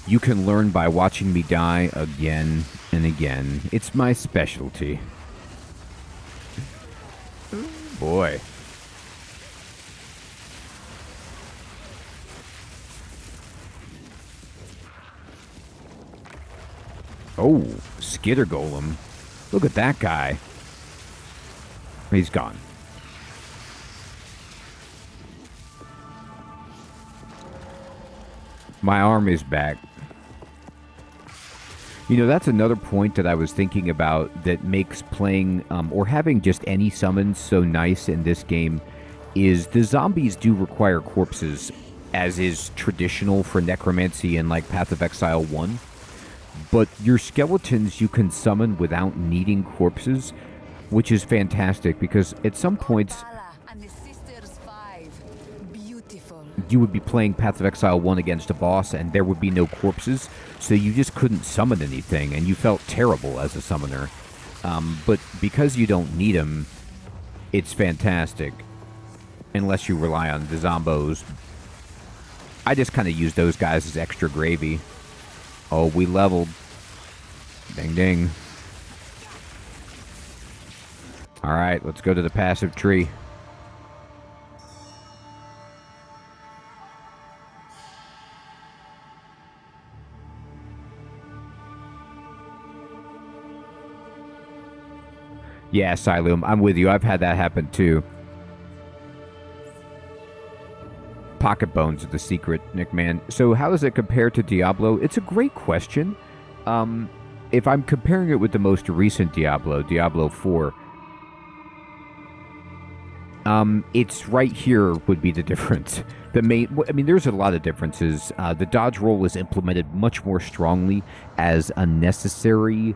you can learn by watching me die again and again. It's my specialty. Boy. Oh, Skitter Golem. Look at that guy. He's gone. My arm is back. You know, that's another point that I was thinking about that makes playing, or having just any summons so nice in this game, is the zombies do require corpses, as is traditional for Necromancy in, like, Path of Exile 1. But your skeletons you can summon without needing corpses, which is fantastic, because at some points... you would be playing Path of Exile 1 against a boss, and there would be no corpses, so you just couldn't summon anything, and you felt terrible as a summoner. But because you don't need them, it's fantastic. Unless you rely on the zombos. I just kind of use those guys as extra gravy. Oh, we leveled. Ding ding. Alright, let's go to the passive tree. Yeah, Siloom, I'm with you. I've had that happen too. Pocket bones are the secret, Nick Man. So how does it compare to Diablo? It's a great question. If I'm comparing it with the most recent Diablo, Diablo 4, it's right here would be the difference. I mean, there's a lot of differences. The dodge roll is implemented much more strongly as a necessary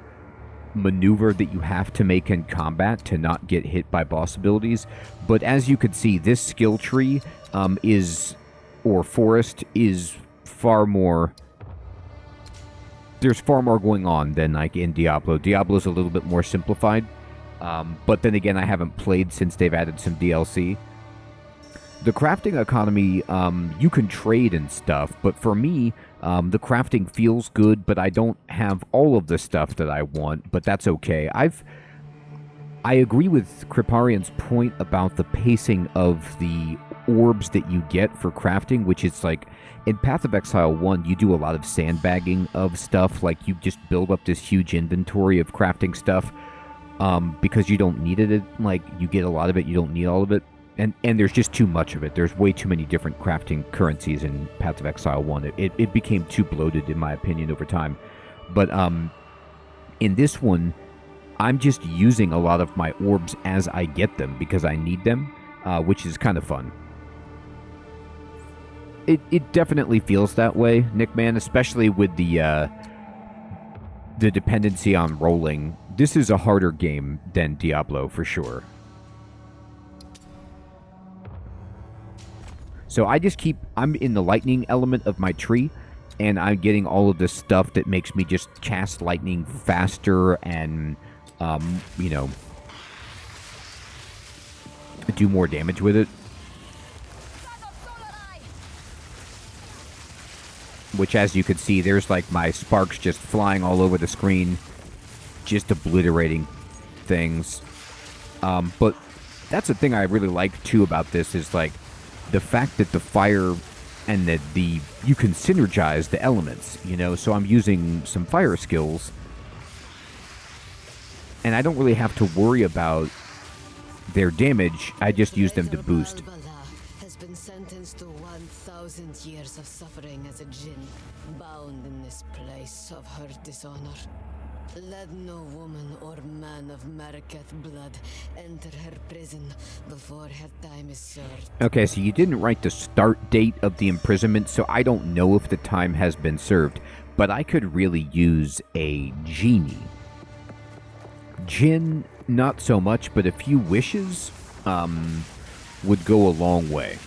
maneuver that you have to make in combat to not get hit by boss abilities. But as you can see, this skill tree or forest is far more... There's far more going on than like in Diablo. Diablo's a little bit more simplified. But then again, I haven't played since they've added some DLC. The crafting economy, you can trade and stuff, but for me, the crafting feels good, but I don't have all of the stuff that I want, but that's okay. I agree with Kriparian's point about the pacing of the orbs that you get for crafting, which is like, in Path of Exile 1, you do a lot of sandbagging of stuff, like you just build up this huge inventory of crafting stuff, because you don't need it, like, you get a lot of it, you don't need all of it. And there's just too much of it. There's way too many different crafting currencies in Path of Exile 1. It became too bloated, in my opinion, over time. But in this one, I'm just using a lot of my orbs as I get them because I need them, which is kind of fun. It definitely feels that way, Nick Man, especially with the dependency on rolling. This is a harder game than Diablo, for sure. So I'm in the lightning element of my tree, and I'm getting all of this stuff that makes me just cast lightning faster and, you know, do more damage with it. Which, as you can see, there's like my sparks just flying all over the screen, just obliterating things. But that's the thing I really like, too, about this is, like, the fact that the fire and that you can synergize the elements, you know, so I'm using some fire skills, and I don't really have to worry about their damage. I just use them to boost. Has been sentenced to 1,000 years of suffering as a djinn, bound in this place of her dishonor. Let no woman or man of Mariketh blood enter her prison before her time is served. Okay, so you didn't write the start date of the imprisonment, so I don't know if the time has been served, but I could really use a genie. Jinn, not so much, but a few wishes would go a long way.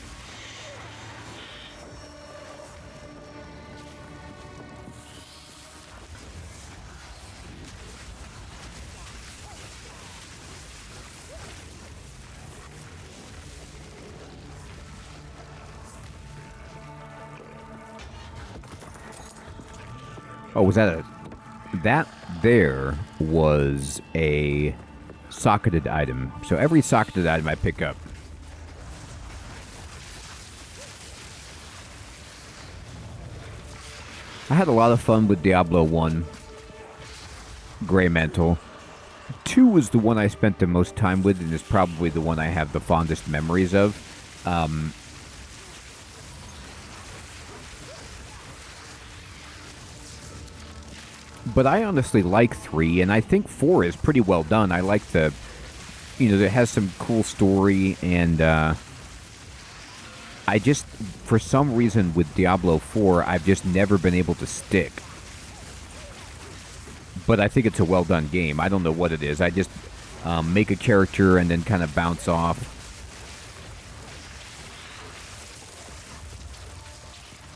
Oh, was that that there was a socketed item. So every socketed item I pick up. I had a lot of fun with Diablo 1, Grey Mantle. 2 was the one I spent the most time with, and is probably the one I have the fondest memories of. But I honestly like 3, and I think 4 is pretty well done. I like the, you know, it has some cool story, and I just, for some reason with Diablo 4, I've just never been able to stick. But I think it's a well done game. I don't know what it is. I just make a character and then kind of bounce off.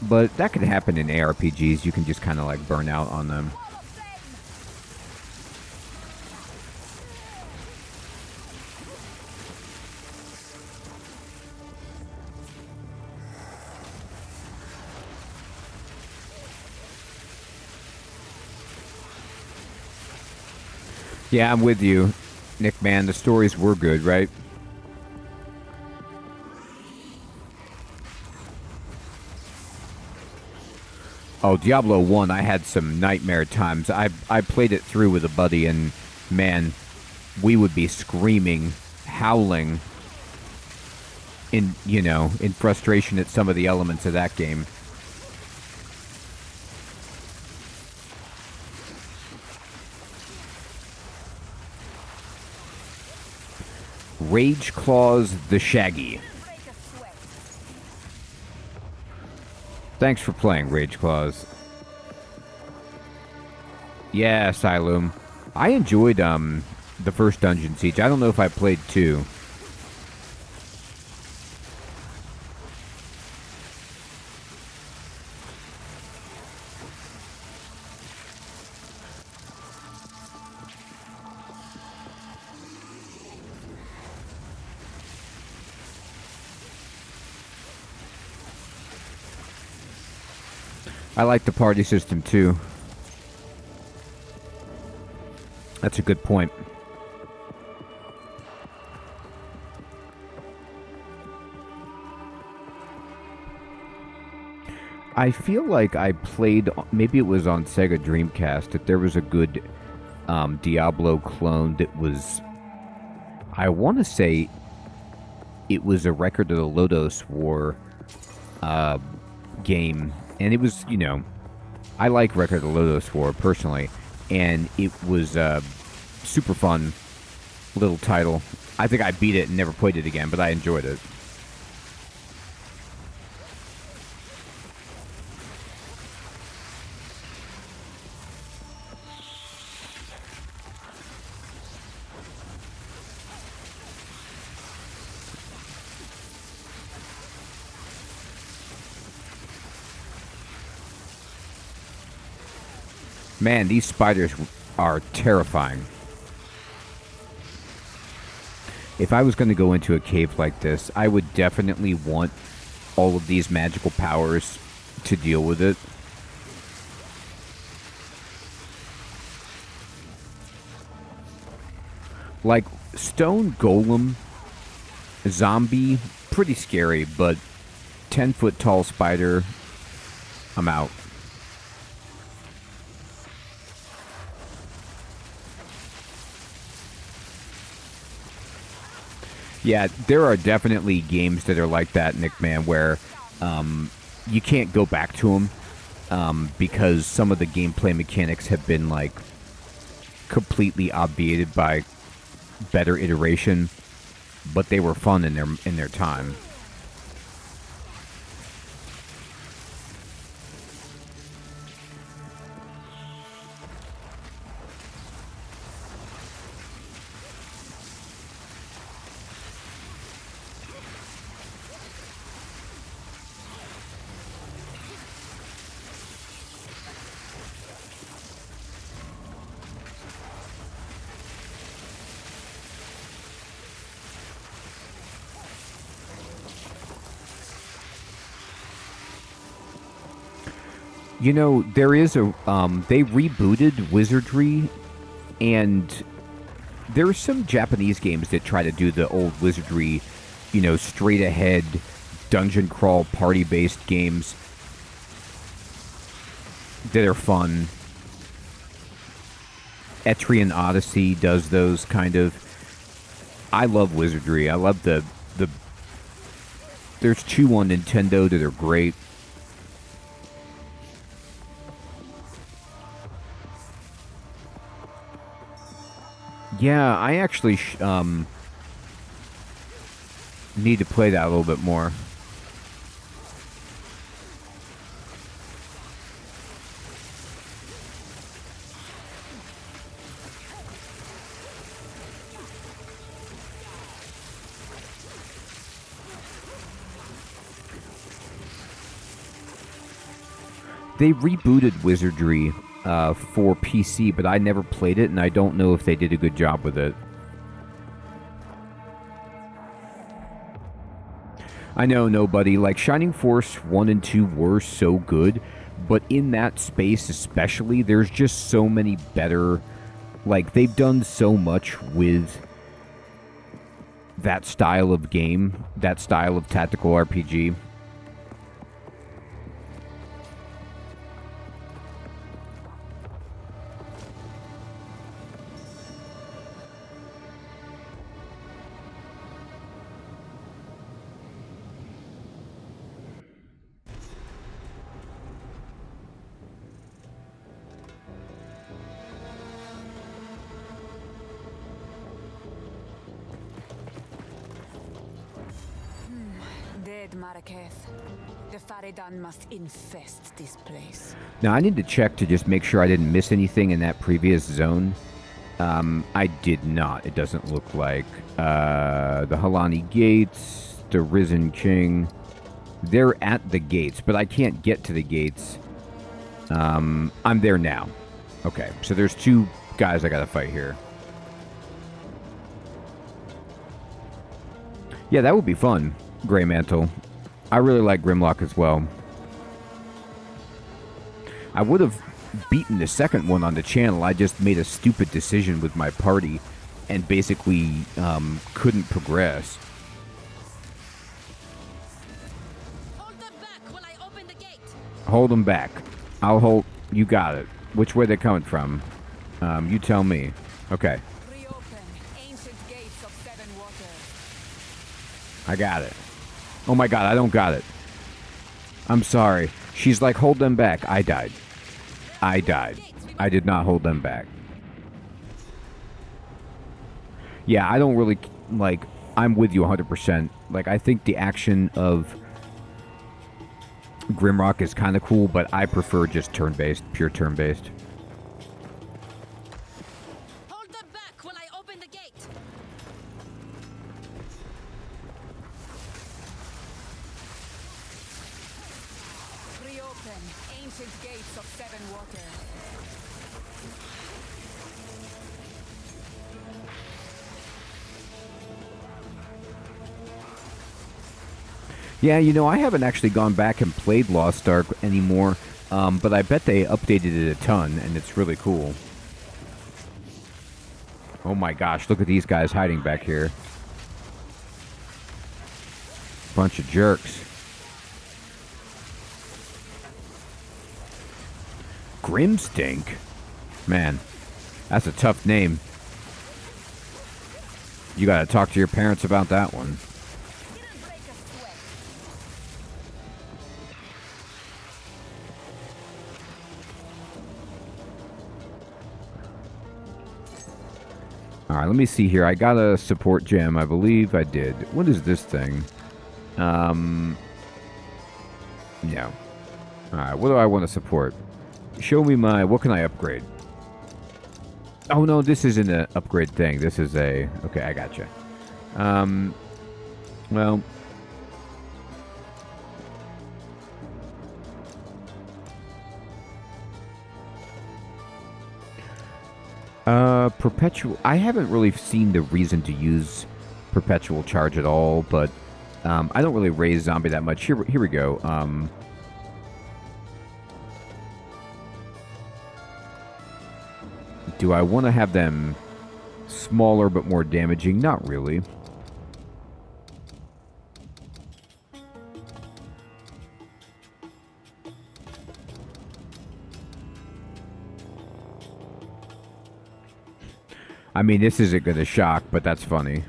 But that can happen in ARPGs. You can just kind of like burn out on them. Yeah, I'm with you, Nick, man. The stories were good, right? Oh, Diablo 1, I had some nightmare times. I played it through with a buddy, and man, we would be screaming, howling in frustration at some of the elements of that game. Rage Claws the Shaggy. Thanks for playing, Rage Claws. Yeah, Asylum. I enjoyed the first Dungeon Siege. I don't know if I played 2. I like the party system too. That's a good point. I feel like I played, maybe it was on Sega Dreamcast, that there was a good Diablo clone that was, I want to say it was a Record of the Lodoss War game. And it was, I like Record of the Lodoss War personally. And it was a super fun little title. I think I beat it and never played it again, but I enjoyed it. Man, these spiders are terrifying. If I was going to go into a cave like this, I would definitely want all of these magical powers to deal with it. Like, stone golem, zombie, pretty scary, but 10-foot tall spider, I'm out. Yeah, there are definitely games that are like that, Nick, man, where you can't go back to them because some of the gameplay mechanics have been, like, completely obviated by better iteration, but they were fun in their time. There is a, they rebooted Wizardry, and there are some Japanese games that try to do the old Wizardry, straight ahead, dungeon crawl, party-based games that are fun. Etrian Odyssey does those kind of. I love Wizardry. I love the there's 2 on Nintendo that are great. Yeah, I actually need to play that a little bit more. They rebooted Wizardry for PC, but I never played it, and I don't know if they did a good job with it. I know, nobody. Like, Shining Force 1 and 2 were so good, but in that space especially, there's just so many better... Like, they've done so much with that style of game, that style of tactical RPG. Dead Maraketh. The Faridan must infest this place. Now, I need to check to just make sure I didn't miss anything in that previous zone. I did not. It doesn't look like. The Halani Gates, the Risen King. They're at the gates, but I can't get to the gates. I'm there now. Okay, so there's two guys I gotta fight here. Yeah, that would be fun, Grey Mantle. I really like Grimlock as well. I would have beaten the second one on the channel. I just made a stupid decision with my party and basically couldn't progress. Hold them back while I open the gate. Hold them back. I'll hold... You got it. Which way they coming from? You tell me. Okay. Reopen ancient gates of seven waters. I got it. Oh my god, I don't got it. I'm sorry. She's like, hold them back. I died. I died. I did not hold them back. Yeah, I don't really... Like, I'm with you 100%. Like, I think the action of Grimrock is kind of cool, but I prefer just turn-based. Pure turn-based. Hold them back while I open the gate. Reopen ancient gates of seven waters. Yeah, you know, I haven't actually gone back and played Lost Ark anymore, but I bet they updated it a ton, and it's really cool. Oh my gosh, look at these guys hiding back here. Bunch of jerks. Grimstink? Man, that's a tough name. You gotta talk to your parents about that one. Alright, let me see here. I got a support gem. I believe I did. What is this thing? No. Alright, what do I want to support? Show me my... What can I upgrade? Oh, no, this isn't an upgrade thing. This is a... Okay, I gotcha. Well... Perpetual... I haven't really seen the reason to use Perpetual Charge at all, but I don't really raise zombie that much. Here we go. Do I want to have them smaller but more damaging? Not really. I mean, this isn't going to shock, but that's funny.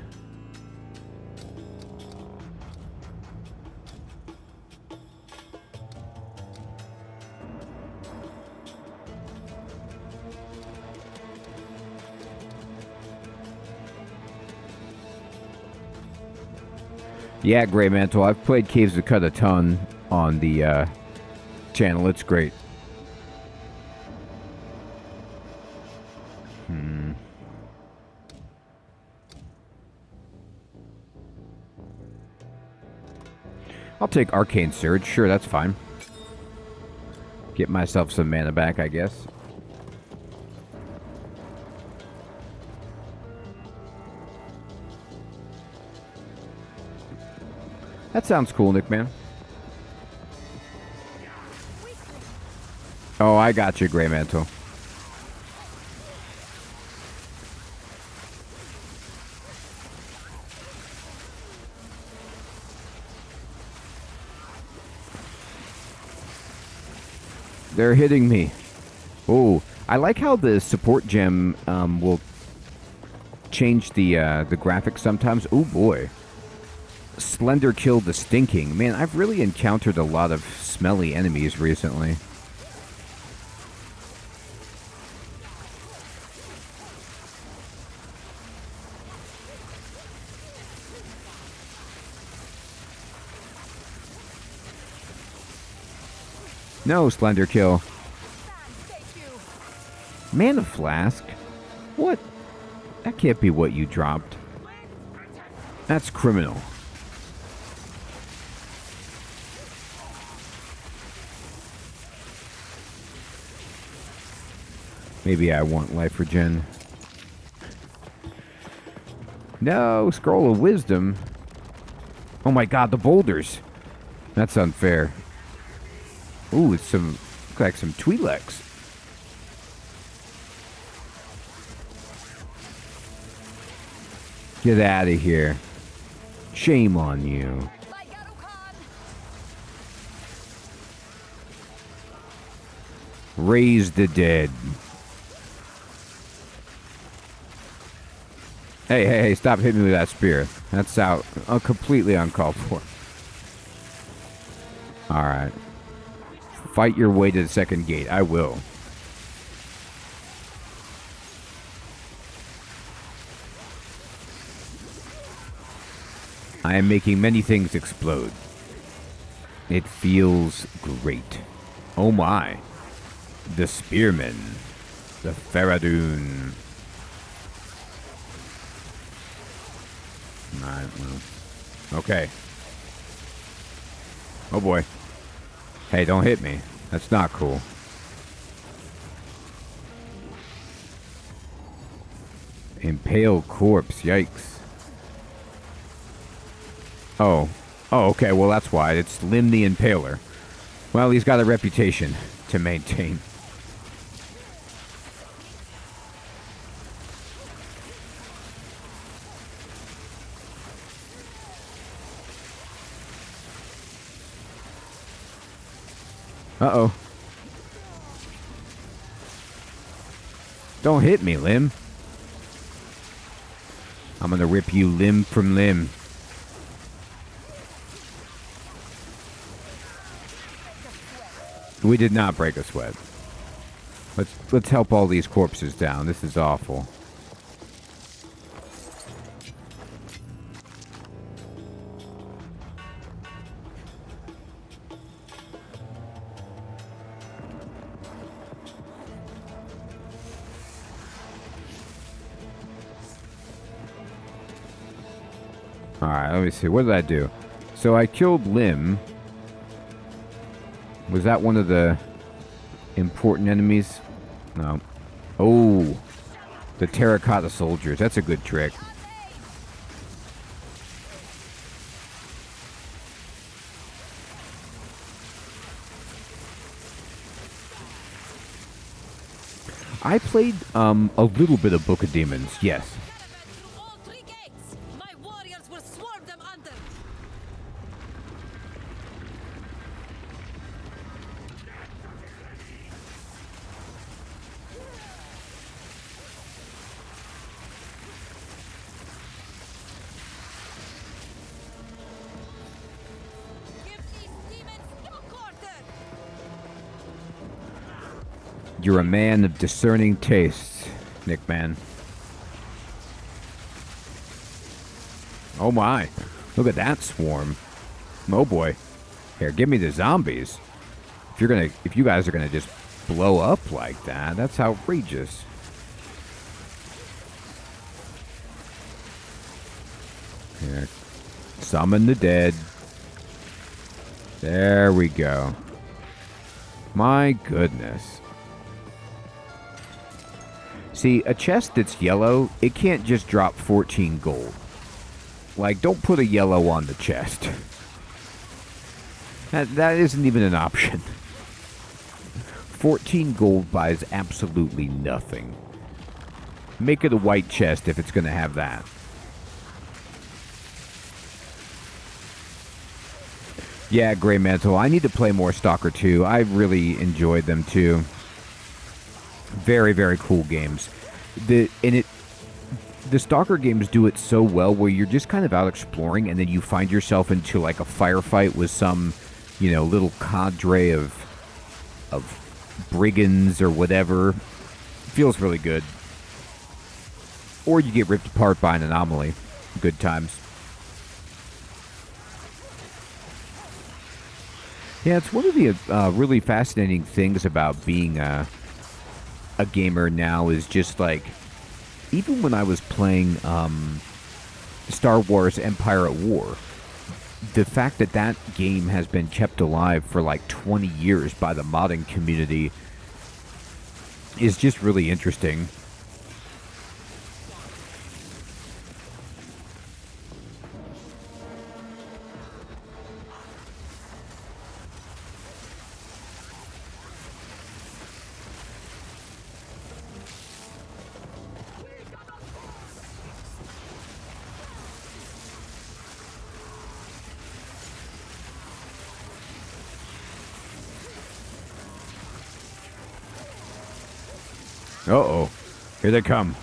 Yeah, Grey Mantle. I've played Caves of Cut a ton on the channel. It's great. I'll take Arcane Surge. Sure, that's fine. Get myself some mana back, I guess. That sounds cool, Nick Man. Oh, I got you, Grey Mantle. They're hitting me. Oh, I like how the support gem will change the graphics sometimes. Oh boy. Slender killed the stinking. Man, I've really encountered a lot of smelly enemies recently. No, Slender kill. Mana Flask? What? That can't be what you dropped. That's criminal. Maybe I want life regen. No, Scroll of Wisdom. Oh my god, the boulders. That's unfair. Ooh, it's some, look like some Twi'leks. Get out of here. Shame on you. Raise the dead. Hey, hey, hey, stop hitting me with that spear. That's out. Completely uncalled for. Alright. Fight your way to the second gate. I will. I am making many things explode. It feels great. Oh my. The Spearman. The Faradun. Alright, well. Okay. Oh boy. Hey, don't hit me. That's not cool. Impale corpse. Yikes. Oh. Oh, okay. Well, that's why. It's Lim the Impaler. Well, he's got a reputation to maintain. Uh-oh. Don't hit me, Lim. I'm gonna rip you limb from limb. We did not break a sweat. Let's help all these corpses down. This is awful. Alright, let me see. What did I do? So I killed Lim. Was that one of the important enemies? No. Oh, the terracotta soldiers. That's a good trick. I played a little bit of Book of Demons, yes. You're a man of discerning tastes, Nick Man. Oh my. Look at that swarm. Oh boy. Here, give me the zombies. If you guys are gonna just blow up like that, that's outrageous. Here. Summon the dead. There we go. My goodness. See, a chest that's yellow, it can't just drop 14 gold. Like, don't put a yellow on the chest. That isn't even an option. 14 gold buys absolutely nothing. Make it a white chest if it's going to have that. Yeah, Grey Mantle. I need to play more Stalker 2. I really enjoyed them too. Very, very cool games. The Stalker games do it so well where you're just kind of out exploring and then you find yourself into like a firefight with some, little cadre of brigands or whatever. Feels really good. Or you get ripped apart by an anomaly. Good times. Yeah, it's one of the really fascinating things about being a gamer now is just like, even when I was playing Star Wars Empire at War, the fact that that game has been kept alive for like 20 years by the modding community is just really interesting. Uh-oh. Here they come.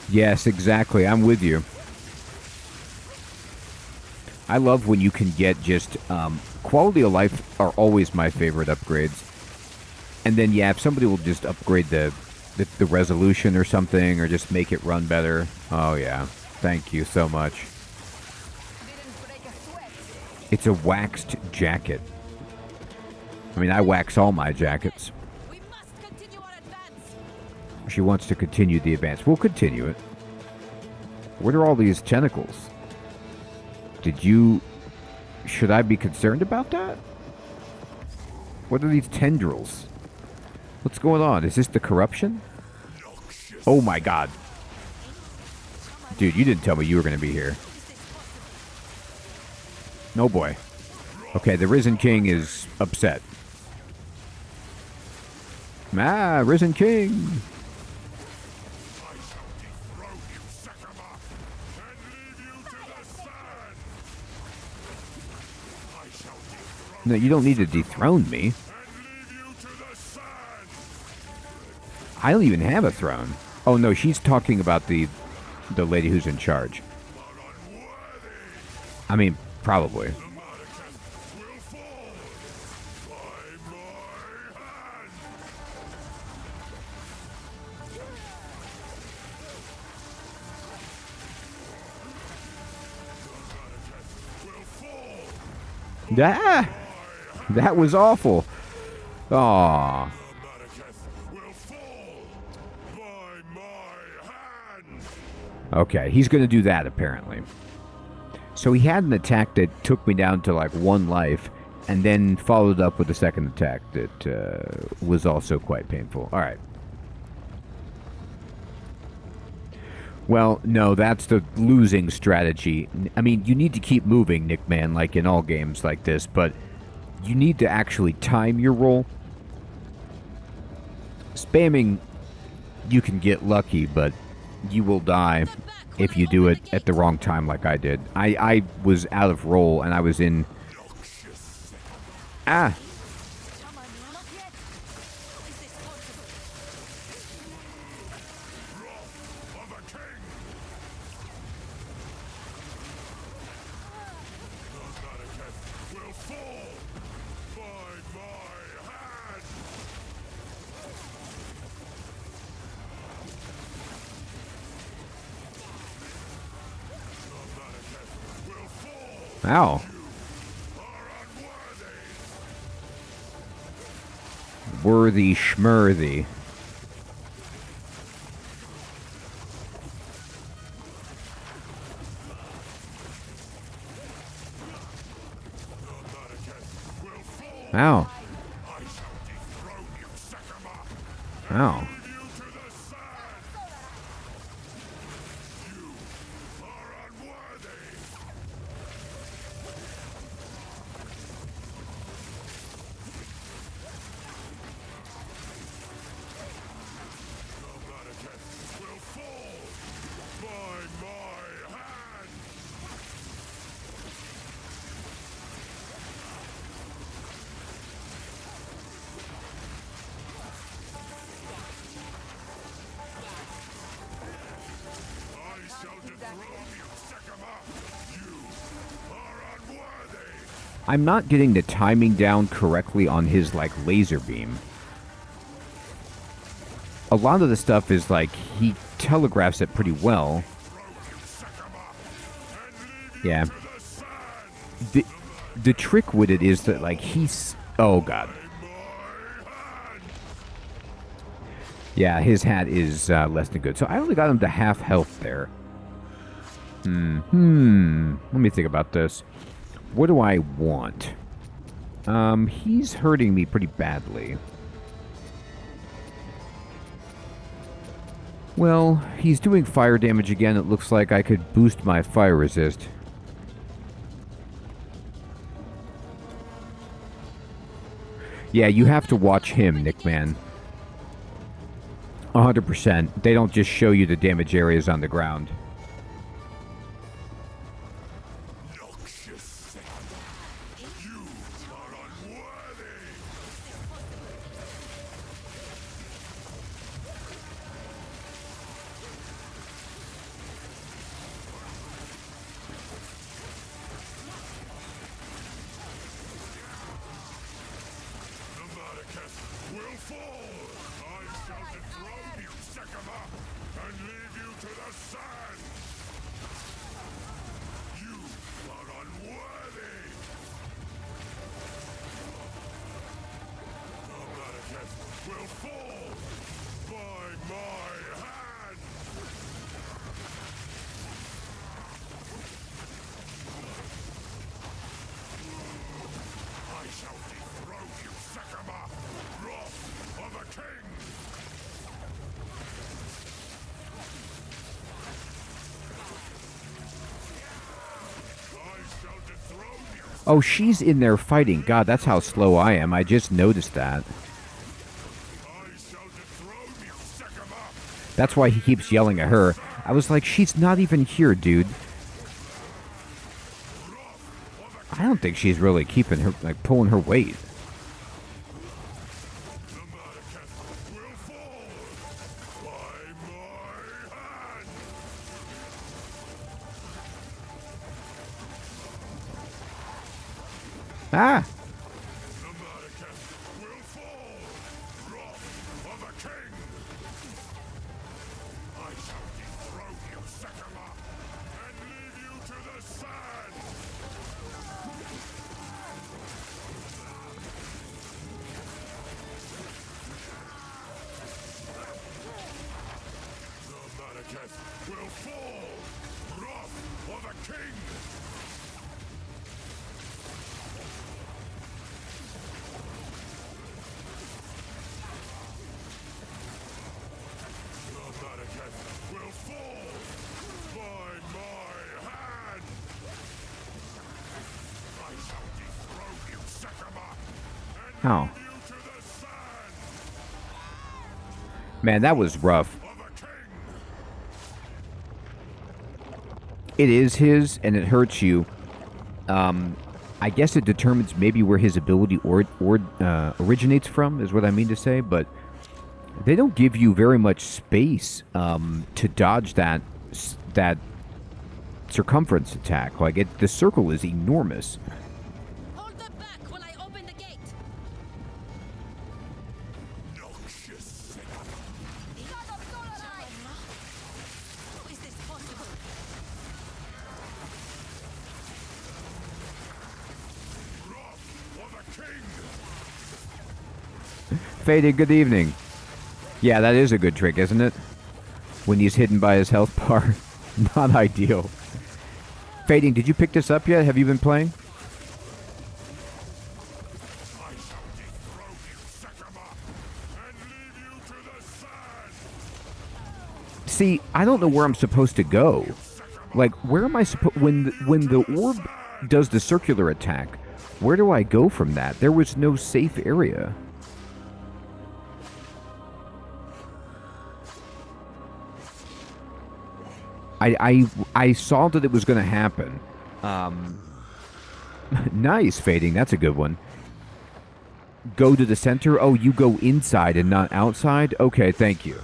Yes, exactly. I'm with you. I love when you can get just quality of life are always my favorite upgrades. And then, yeah, if somebody will just upgrade the resolution or something or just make it run better. Oh, yeah. Thank you so much. It's a waxed jacket. I mean, I wax all my jackets. We must continue our advance. She wants to continue the advance. We'll continue it. What are all these tentacles? Should I be concerned about that? What are these tendrils? What's going on? Is this the corruption? Oh my god. Dude, you didn't tell me you were going to be here. No boy. Okay, the Risen King is upset. Ah, Risen King. No, you don't need to dethrone me. I don't even have a throne. Oh no, she's talking about the lady who's in charge. I mean, probably. Ah! That was awful. Aww. Okay, he's going to do that apparently. So he had an attack that took me down to like 1 life, and then followed up with a second attack that was also quite painful. All right. Well, no, that's the losing strategy. I mean, you need to keep moving, Nickman, like in all games like this, but you need to actually time your roll. Spamming, you can get lucky, but you will die if you do it at the wrong time like I did. I was out of roll, and I was in... Ah! Ow. Worthy schmurthy. Ow. Ow. I'm not getting the timing down correctly on his, like, laser beam. A lot of the stuff is, like, he telegraphs it pretty well. Yeah. The trick with it is that, like, he's... Oh, God. Yeah, his hat is less than good. So I only got him to half health there. Let me think about this. What do I want? He's hurting me pretty badly. Well, he's doing fire damage again. It looks like I could boost my fire resist. Yeah, you have to watch him, Nickman. 100%. They don't just show you the damage areas on the ground. Oh, she's in there fighting. God, that's how slow I am. I just noticed that. That's why he keeps yelling at her. I was like, she's not even here, dude. I don't think she's really keeping her, like, pulling her weight. Ah! Oh. Man, that was rough. It is his, and it hurts you. I guess it determines maybe where his ability originates from, is what I mean to say, but they don't give you very much space to dodge that circumference attack. Like, the circle is enormous. Hold them back while I open the gate. How is this possible? Faded, good evening. Yeah, that is a good trick, isn't it? When he's hidden by his health bar. Not ideal. Fading, did you pick this up yet? Have you been playing? See, I don't know where I'm supposed to go. Like, where am I supposed... When the orb does the circular attack, where do I go from that? There was no safe area. I saw that it was going to happen. Nice, Fading. That's a good one. Go to the center? Oh, you go inside and not outside? Okay, thank you.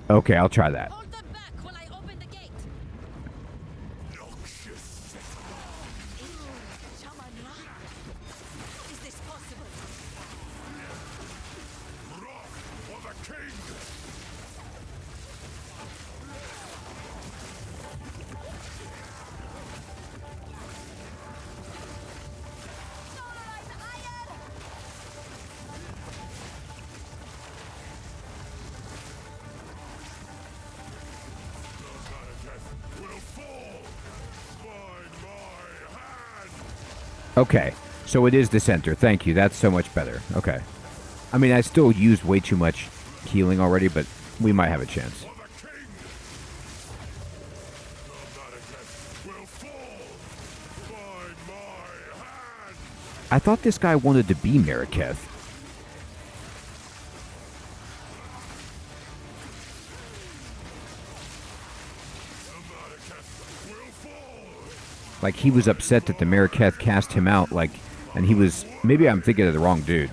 Okay, I'll try that. Hold them back while I open the gate. Shaman Ra? Is this possible? For the king! Okay, so it is the center. Thank you. That's so much better. Okay. I mean, I still used way too much healing already, but we might have a chance. I thought this guy wanted to be Mariketh. Like, he was upset that the Mariketh cast him out, like, and he was... Maybe I'm thinking of the wrong dude.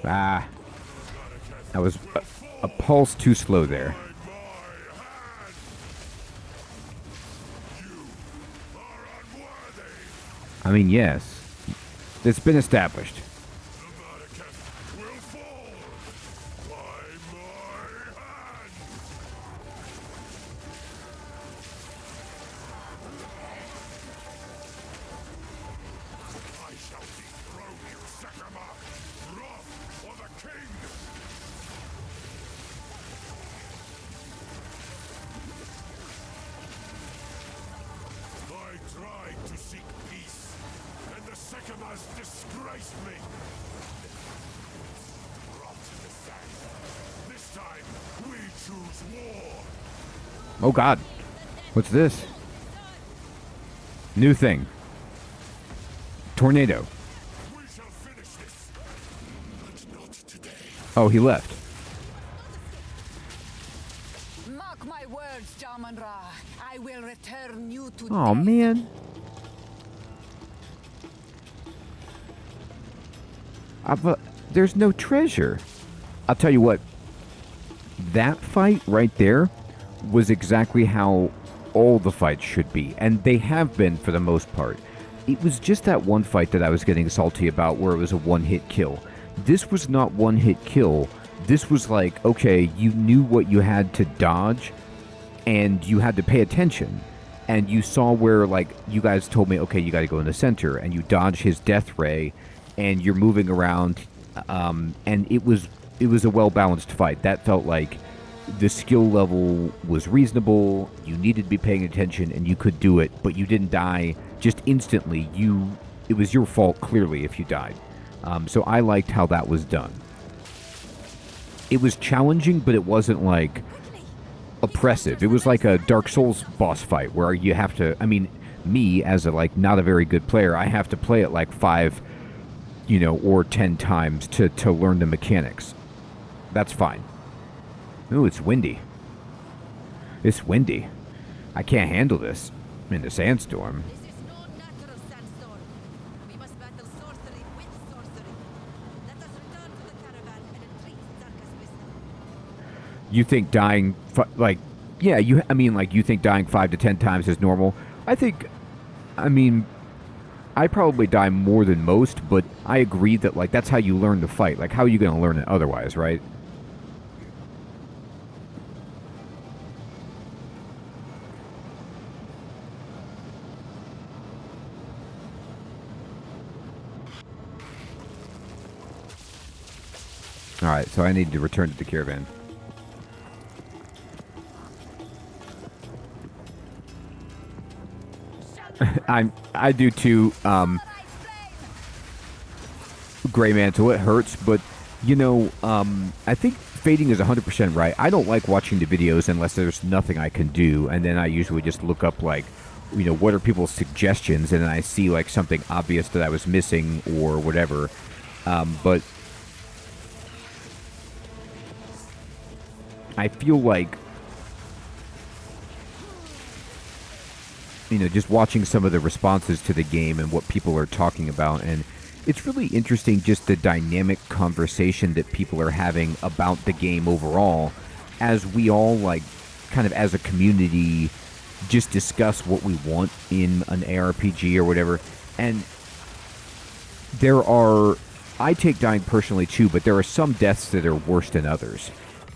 Ah, I was a pulse too slow there. I mean, yes, it's been established. Oh God, what's this? New thing. Tornado. Oh, he left. Mark my words, Shaman Ra. I will return you to Oh death. man. There's no treasure. I'll tell you what. That fight right there was exactly how all the fights should be, and they have been for the most part. It was just that one fight that I was getting salty about where it was a one-hit kill. This was not one-hit kill. This was like, okay, you knew what you had to dodge, and you had to pay attention. And you saw where, like, you guys told me, okay, you got to go in the center, and you dodge his death ray, and you're moving around, and it was a well-balanced fight. That felt like the skill level was reasonable, you needed to be paying attention, and you could do it, but you didn't die just instantly. It was your fault, clearly, if you died. So I liked how that was done. It was challenging, but it wasn't, like, oppressive. It was like a Dark Souls boss fight, where you have to, I mean, me, as a, like, not a very good player, I have to play it, like, 5, or 10 times to learn the mechanics. That's fine. Ooh, it's windy. It's windy. I can't handle this in the sandstorm. This is no natural sandstorm. We must battle sorcery with sorcery. Let us return to the caravan and entreat Zarka's wisdom. You think dying, you think dying 5 to 10 times is normal? I probably die more than most, but I agree that, like, that's how you learn to fight. Like, how are you going to learn it otherwise, right? Alright, so I need to return to the caravan. I do too, Gray Mantle, it hurts, but, I think Fading is 100% right. I don't like watching the videos unless there's nothing I can do, and then I usually just look up, like, what are people's suggestions, and then I see, like, something obvious that I was missing or whatever, but I feel like, just watching some of the responses to the game and what people are talking about, and it's really interesting just the dynamic conversation that people are having about the game overall, as we all, like, kind of as a community, just discuss what we want in an ARPG or whatever, and I take dying personally too, but there are some deaths that are worse than others,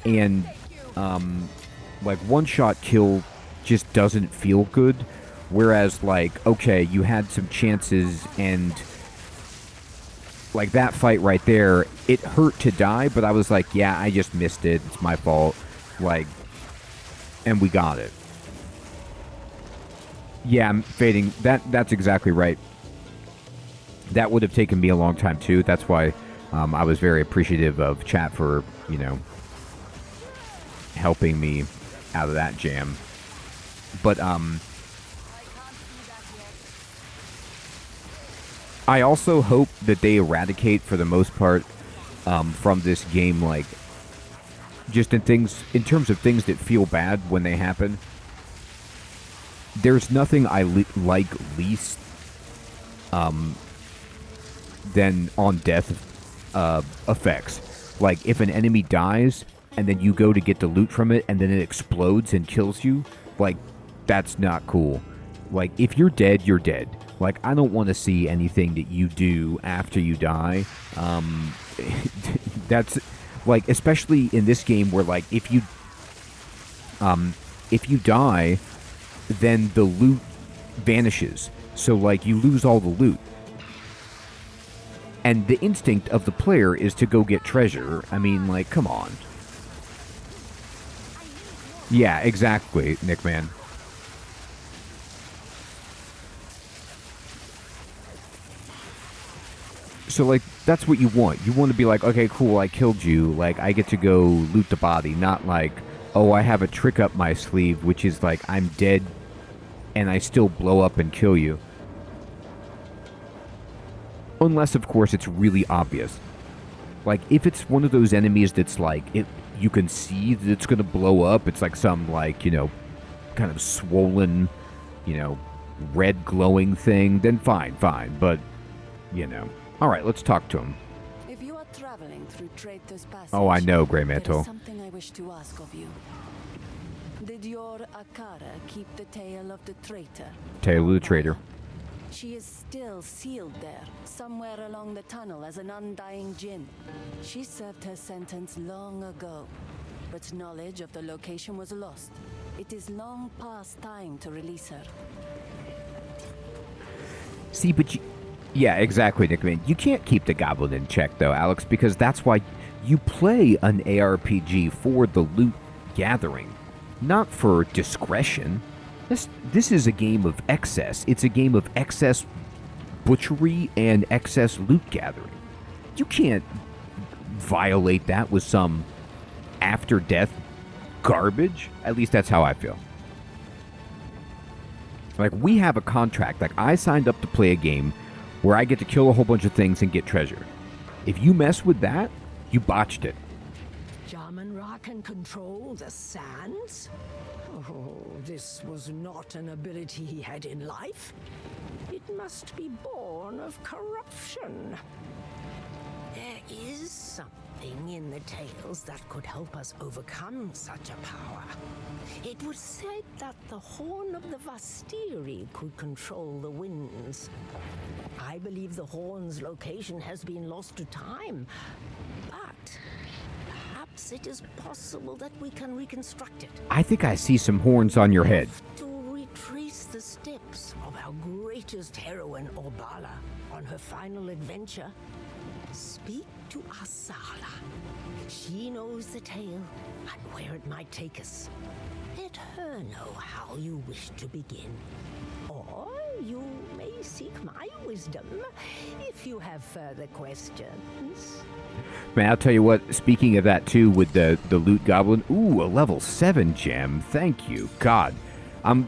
and, like, one-shot kill just doesn't feel good. Whereas, like, okay, you had some chances, and, like, that fight right there, it hurt to die, but I was like, yeah, I just missed it. It's my fault. Like, and we got it. Yeah, I'm Fading. That's exactly right. That would have taken me a long time, too. That's why I was very appreciative of chat for, helping me out of that jam. But, I also hope that they eradicate, for the most part, from this game, like, just in terms of things that feel bad when they happen. There's nothing I like least than on death effects. Like, if an enemy dies, and then you go to get the loot from it, and then it explodes and kills you, like, that's not cool. Like, if you're dead, you're dead. Like, I don't want to see anything that you do after you die. That's, like, especially in this game where, like, if you die, then the loot vanishes. So, like, you lose all the loot. And the instinct of the player is to go get treasure. I mean, like, come on. Yeah, exactly, Nickman. So, like, that's what you want. You want to be like, okay, cool, I killed you. Like, I get to go loot the body. Not like, oh, I have a trick up my sleeve, which is like, I'm dead, and I still blow up and kill you. Unless, of course, it's really obvious. Like, if it's one of those enemies that's like, you can see that it's going to blow up. It's like some, like, kind of swollen, red glowing thing. Then fine. But, All right, let's talk to him. If you are traveling through Traitor's Passage, Oh, I know, Grey there Mantle. is something I wish to ask of you. Did your Akara keep the tale of the traitor? Tale of the traitor. She is still sealed there, somewhere along the tunnel as an undying djinn. She served her sentence long ago, but knowledge of the location was lost. It is long past time to release her. See, but yeah, exactly, Nickman. You can't keep the goblin in check, though, Alex, because that's why you play an ARPG for the loot gathering, not for discretion. This is a game of excess. It's a game of excess butchery and excess loot gathering. You can't violate that with some after-death garbage. At least that's how I feel. Like, we have a contract. Like, I signed up to play a game where I get to kill a whole bunch of things and get treasure. If you mess with that, you botched it. Jaman Ra can control the sands? Oh, this was not an ability he had in life, it must be born of corruption. There is something in the tales that could help us overcome such a power. It was said that the horn of the Vastiri could control the winds. I believe the horn's location has been lost to time, but perhaps it is possible that we can reconstruct it. I think I see some horns on your head. To retrace the steps of our greatest heroine, Orbala, on her final adventure. Speak to Asala. She knows the tale and where it might take us. Let her know how you wish to begin. Or you may seek my wisdom if you have further questions. Man, I'll tell you what, speaking of that too, with the loot goblin, ooh, a level 7 gem, thank you, God.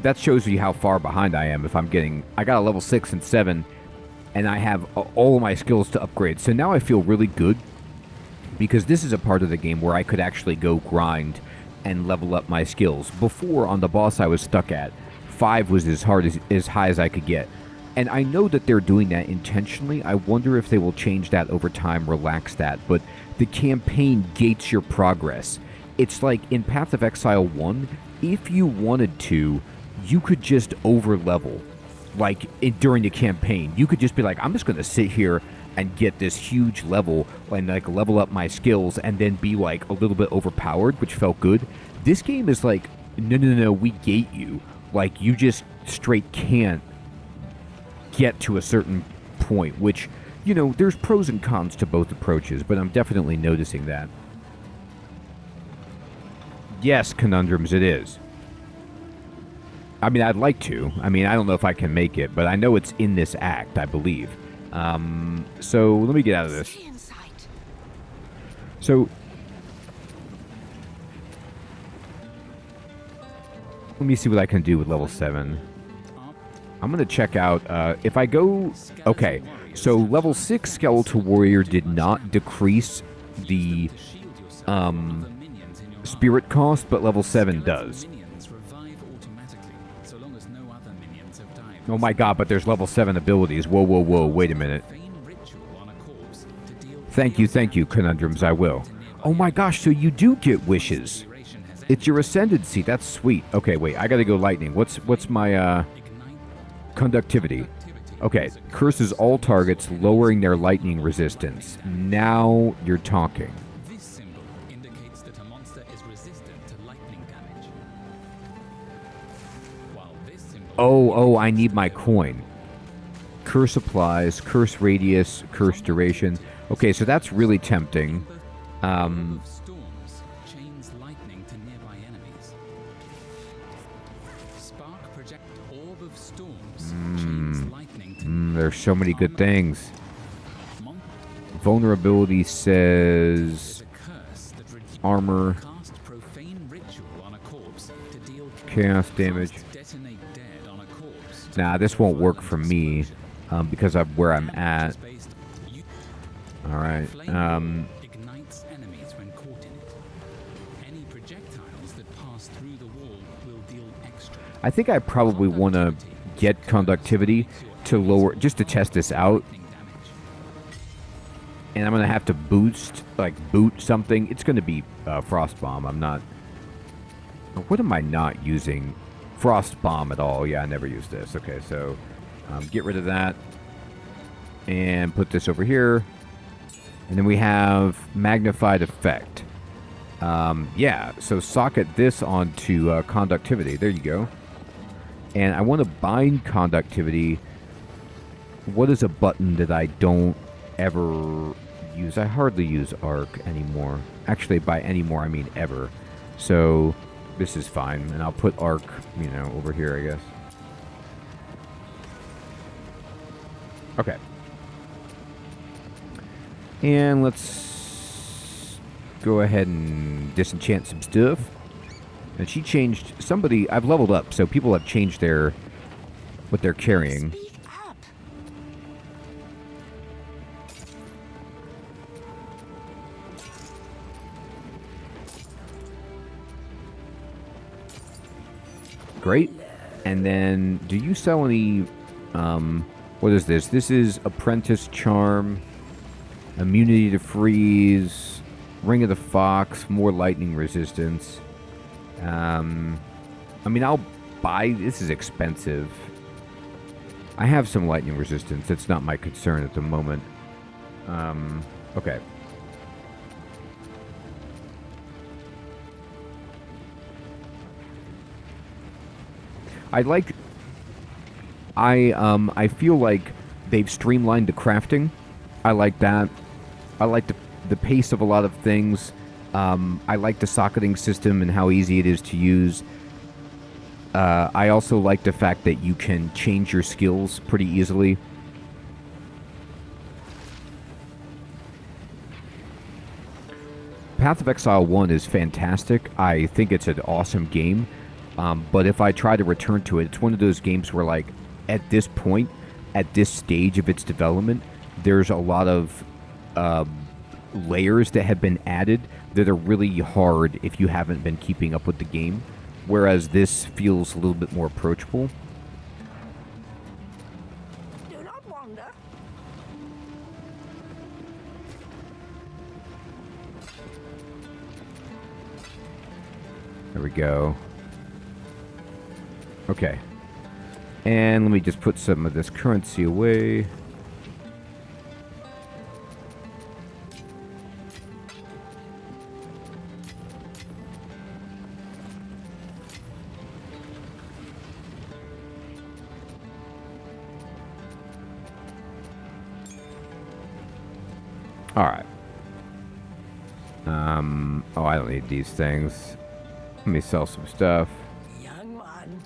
That shows you how far behind I am if I'm getting, I got a level 6 and 7, and I have all of my skills to upgrade, so now I feel really good, because this is a part of the game where I could actually go grind and level up my skills. Before, on the boss I was stuck at, 5 was as high as I could get. And I know that they're doing that intentionally. I wonder if they will change that over time, relax that. But the campaign gates your progress. It's like in Path of Exile 1, if you wanted to, you could just over-level. Like, during the campaign. You could just be like, I'm just going to sit here and get this huge level and, like, level up my skills and then be, like, a little bit overpowered, which felt good. This game is like, no, we gate you. Like, you just straight can't get to a certain point, which, you know, there's pros and cons to both approaches, but I'm definitely noticing that. Yes, Conundrums, it is. I mean, I'd like to. I mean, I don't know if I can make it, but I know it's in this act, I believe. So, let me get out of this. So, let me see what I can do with level 7. I'm going to check out, if I go... Okay, so level 6 Skeletal Warrior did not decrease the spirit cost, but level 7 does. Oh my god, but there's level 7 abilities. Whoa, wait a minute. Thank you, Conundrums, I will. Oh my gosh, so you do get wishes. It's your ascendancy, that's sweet. Okay, wait, I gotta go lightning. What's my, conductivity? Okay, curses all targets, lowering their lightning resistance. Now you're talking. This symbol indicates that a monster is resistant to lightning damage. While this symbol... Oh, I need my coin. Curse applies, curse radius, curse duration. Okay, so that's really tempting. Storms chains lightning to nearby enemies. Spark project orb of storms chains lightning to There's so many good things. Vulnerability says armor, cast profane ritual on a corpse to deal chaos damage. detonate dead on a corpse. Nah, this won't work for me because of where I'm at. Alright. Ignites enemies when caught in it. Any projectiles that pass through the wall will deal extra. I think I probably want to get conductivity to lower, just to test this out. And I'm going to have to boot something. It's going to be Frost Bomb. I'm not... What am I not using? Frost Bomb at all. Yeah, I never use this. Okay, so get rid of that. And put this over here. And then we have Magnified Effect. Yeah, so socket this onto conductivity. There you go. And I want to bind conductivity. What is a button that I don't ever use? I hardly use arc anymore. Actually, by anymore, I mean ever. So this is fine. And I'll put arc, you know, over here, I guess. Okay. And let's go ahead and disenchant some stuff. And she changed... Somebody... I've leveled up, so people have changed their... what they're carrying. Speak up. Great. And then, do you sell any, what is this? This is Apprentice Charm, Immunity to Freeze, Ring of the Fox, more lightning resistance. I mean, I'll buy, this is expensive. I have some lightning resistance. It's not my concern at the moment. Okay. I feel like they've streamlined the crafting. I like that. I like the pace of a lot of things. I like the socketing system and how easy it is to use. I also like the fact that you can change your skills pretty easily. Path of Exile 1 is fantastic. I think it's an awesome game. But if I try to return to it, it's one of those games where, like, at this point, at this stage of its development, there's a lot of layers that have been added that are really hard if you haven't been keeping up with the game. Whereas this feels a little bit more approachable. Do not wander. There we go. Okay. And let me just put some of this currency away. Alright. Oh, I don't need these things. Let me sell some stuff. Young one.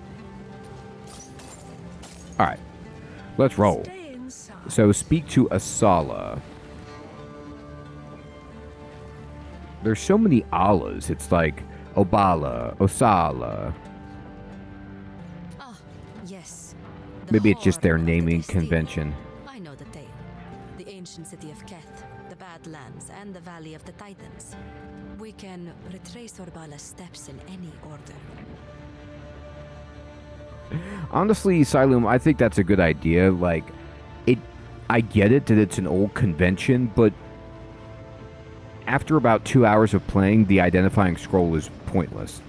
Alright. Let's roll. Stay inside. So, speak to Asala. There's so many Allahs. It's like Obala, Osala. Ah, yes. Maybe it's just their horror of the naming Destiny. convention. I know the tale. The ancient city of Keth, the Badlands, and the Valley of the Titans. We can retrace Orbala's steps in any order. Honestly, Silum, I think that's a good idea. Like, I get it that it's an old convention, but after about 2 hours of playing, the identifying scroll is pointless.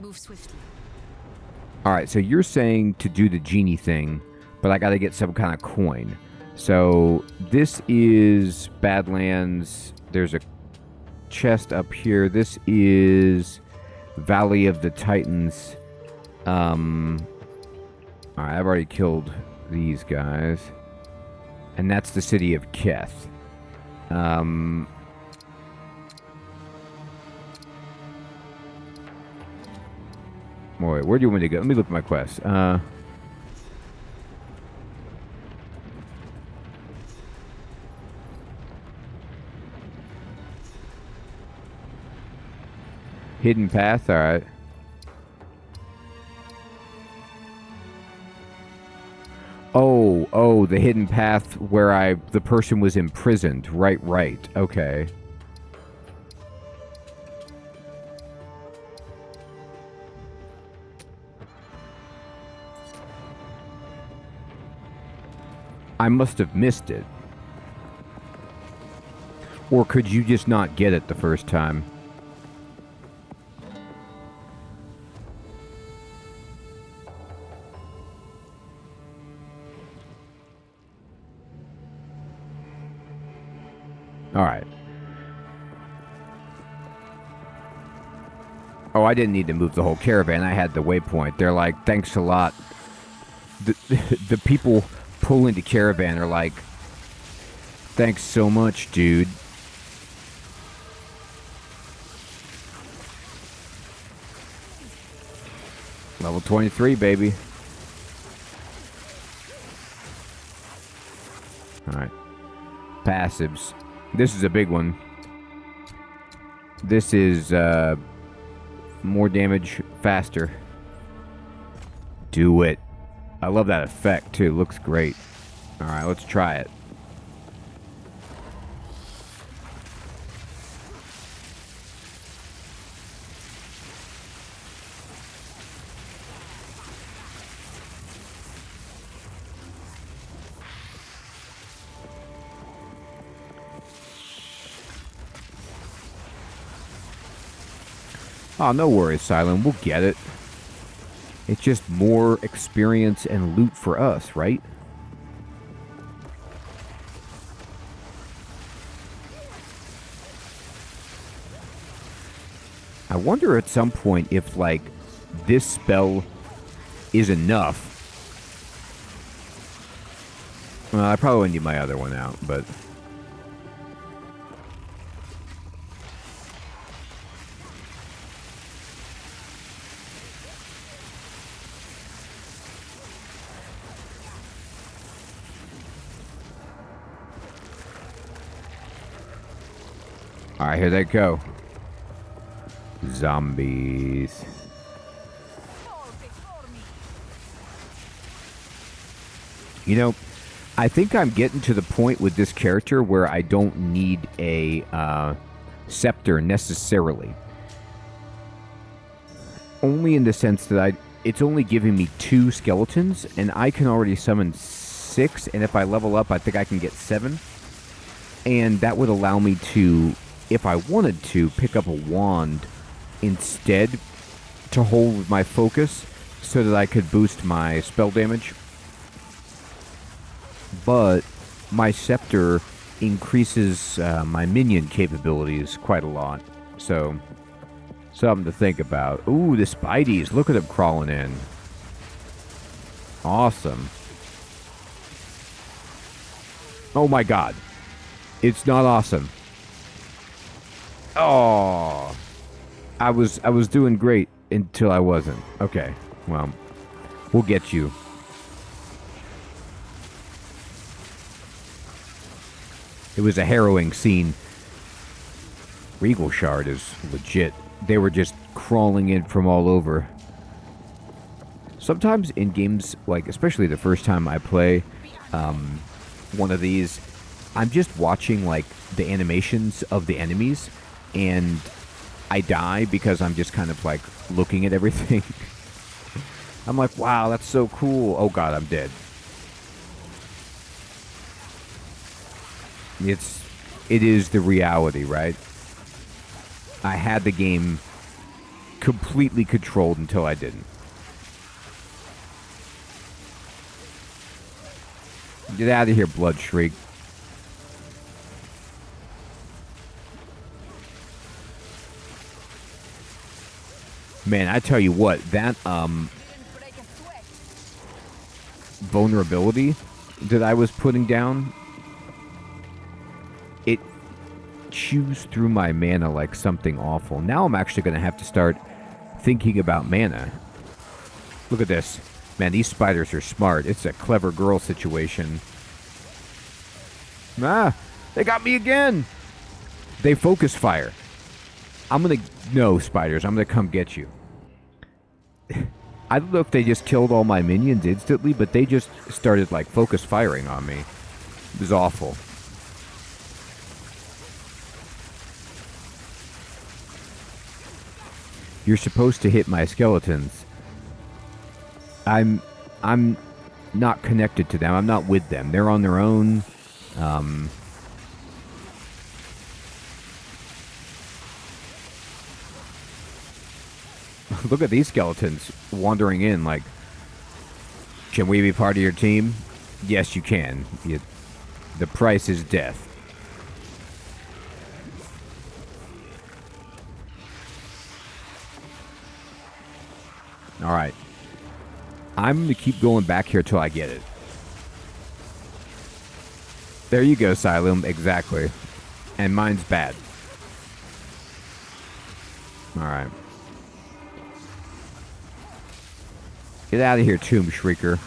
Move swiftly. Alright, so you're saying to do the genie thing, but I gotta get some kind of coin. So, this is Badlands. There's a chest up here. This is Valley of the Titans. Alright, I've already killed these guys. And that's the city of Keth. Wait, where do you want me to go? Let me look at my quest. Hidden path, alright. Oh, the hidden path where the person was imprisoned. Right, okay. I must have missed it. Or could you just not get it the first time? Alright. Oh, I didn't need to move the whole caravan. I had the waypoint. They're like, thanks a lot. The people pulling the caravan are like, thanks so much, dude. Level 23, baby. Alright. Passives. This is a big one. This is, more damage faster. Do it. I love that effect, too. Looks great. Alright, let's try it. Oh, no worries, Silent. We'll get it. It's just more experience and loot for us, right? I wonder at some point if, like, this spell is enough. Well, I probably need my other one out, but... Alright, here they go. Zombies. You know, I think I'm getting to the point with this character where I don't need a scepter necessarily. Only in the sense that it's only giving me 2 skeletons, and I can already summon 6, and if I level up, I think I can get 7. And that would allow me to, if I wanted to, pick up a wand instead to hold my focus so that I could boost my spell damage. But my scepter increases my minion capabilities quite a lot. So, something to think about. Ooh, the Spideys. Look at them crawling in. Awesome. Oh my god. It's not awesome. Oh. I was doing great until I wasn't. Okay. Well, we'll get you. It was a harrowing scene. Regal Shard is legit. They were just crawling in from all over. Sometimes in games, like especially the first time I play one of these, I'm just watching like the animations of the enemies, and I die because I'm just kind of like looking at everything. I'm like, wow, that's so cool. Oh god, I'm dead. It is the reality, right? I had the game completely controlled until I didn't. Get out of here, Blood Shriek. Man, I tell you what, that vulnerability that I was putting down, it chews through my mana like something awful. Now I'm actually going to have to start thinking about mana. Look at this. Man, these spiders are smart. It's a clever girl situation. Ah, they got me again. They focus fire. I'm going to... No, spiders, I'm going to come get you. I don't know if they just killed all my minions instantly, but they just started, like, focus firing on me. It was awful. You're supposed to hit my skeletons. I'm not connected to them. I'm not with them. They're on their own. Look at these skeletons wandering in like, can we be part of your team? Yes, you can. The price is death. Alright. I'm going to keep going back here till I get it. There you go, Silum. Exactly. And mine's bad. Alright. Get out of here, Tomb Shrieker.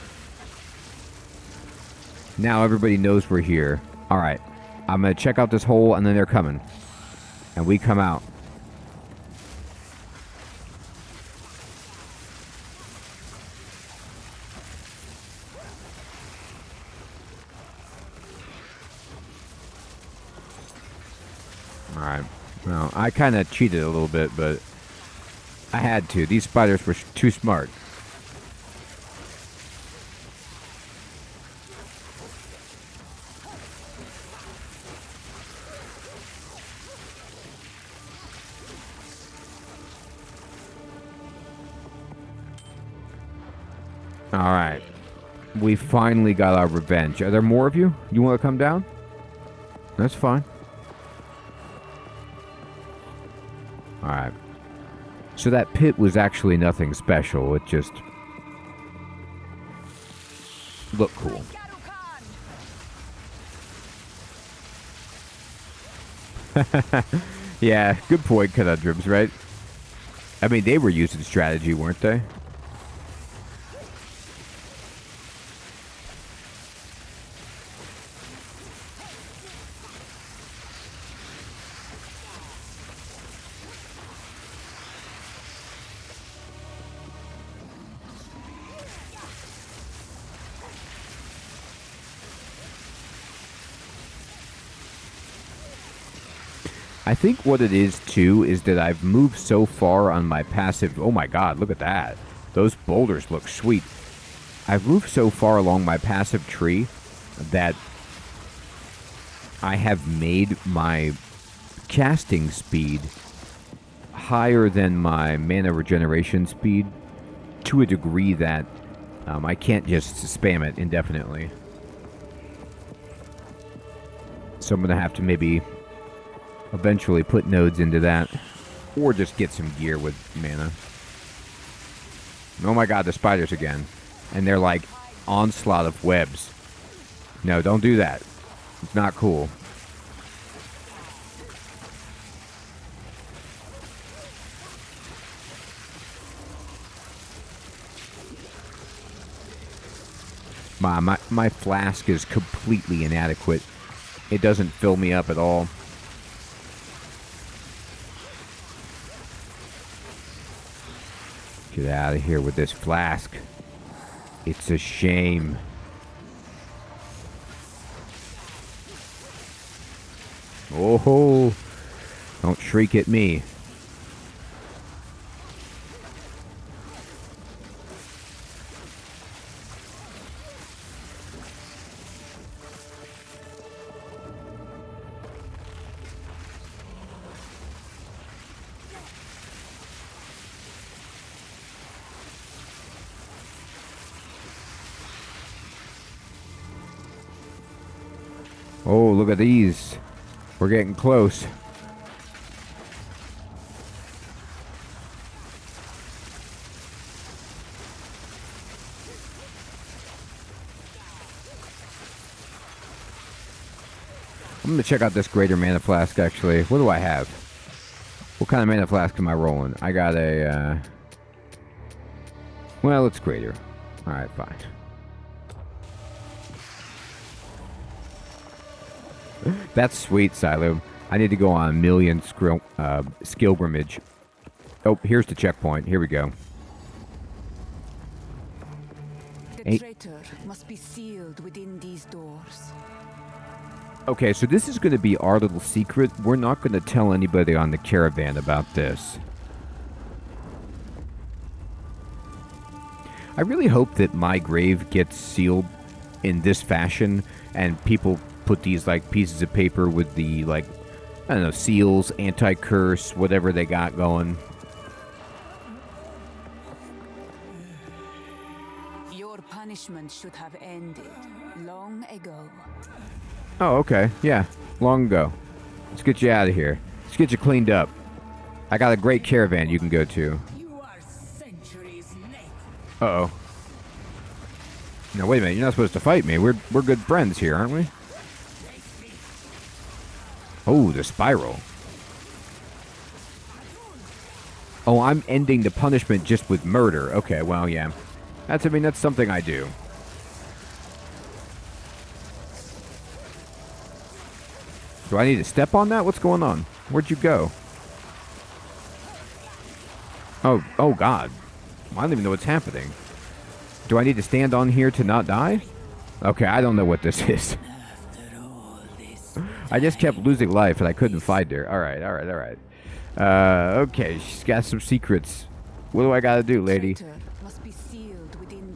Now everybody knows we're here. Alright. I'm going to check out this hole, and then they're coming. And we come out. Alright. Well, I kind of cheated a little bit, but I had to. These spiders were too smart. Alright. We finally got our revenge. Are there more of you? You want to come down? That's fine. Alright. So that pit was actually nothing special. It just looked cool. Yeah, good point, Conundrums, right? I mean, they were using strategy, weren't they? I think what it is, too, is that I've moved so far on my passive... Oh my god, look at that. Those boulders look sweet. I've moved so far along my passive tree that I have made my casting speed higher than my mana regeneration speed to a degree that I can't just spam it indefinitely. So I'm going to have to maybe eventually put nodes into that, or just get some gear with mana. Oh my god, the spiders again. And they're like onslaught of webs. No, don't do that. It's not cool. My flask is completely inadequate. It doesn't fill me up at all. Get out of here with this flask. It's a shame. Oh, don't shriek at me. Oh, look at these. We're getting close. I'm going to check out this greater mana flask, actually. What do I have? What kind of mana flask am I rolling? I got a, well, it's greater. Alright, fine. That's sweet, Silo. I need to go on a million Skilgrimage. Oh, here's the checkpoint. Here we go. The traitor must be sealed within these doors. Okay, so this is going to be our little secret. We're not going to tell anybody on the caravan about this. I really hope that my grave gets sealed in this fashion, and people put these, like, pieces of paper with the, like, I don't know, seals, anti-curse, whatever they got going. Your punishment should have ended long ago. Oh, okay. Yeah, long ago. Let's get you out of here. Let's get you cleaned up. I got a great caravan you can go to. Uh-oh. No, wait a minute. You're not supposed to fight me. We're good friends here, aren't we? Oh, the spiral. Oh, I'm ending the punishment just with murder. Okay, well, yeah. I mean, that's something I do. Do I need to step on that? What's going on? Where'd you go? Oh God. I don't even know what's happening. Do I need to stand on here to not die? Okay, I don't know what this is. I just kept losing life and I couldn't find her. Alright. Okay, she's got some secrets. What do I gotta do, lady?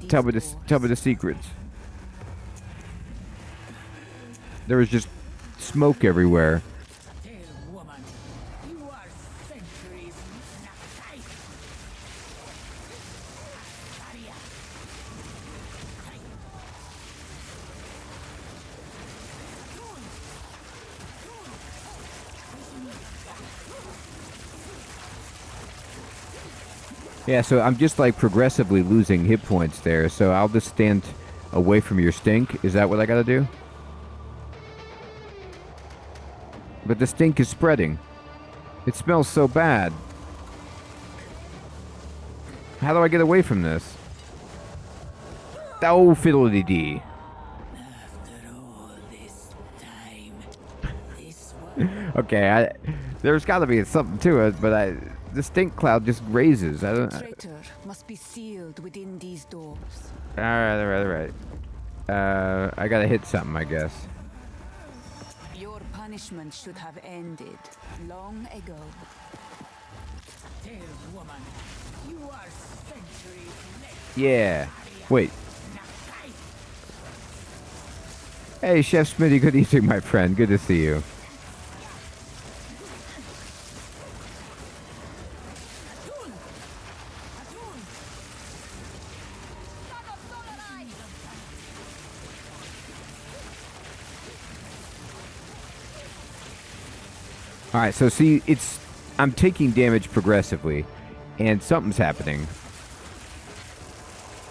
Tell me the secrets. There was just smoke everywhere. Yeah, so I'm just like progressively losing hit points there. So I'll just stand away from your stink. Is that what I gotta do? But the stink is spreading. It smells so bad. How do I get away from this? Oh, fiddly dee. Okay, there's got to be something to it, but the stink cloud just raises. I don't. The traitor must be sealed within these doors. All right. I gotta hit something, I guess. Your punishment should have ended long ago. Dear woman, you are centuries late. Yeah. Wait. Hey, Chef Smitty. Good evening, my friend. Good to see you. Alright, so see, I'm taking damage progressively, and something's happening.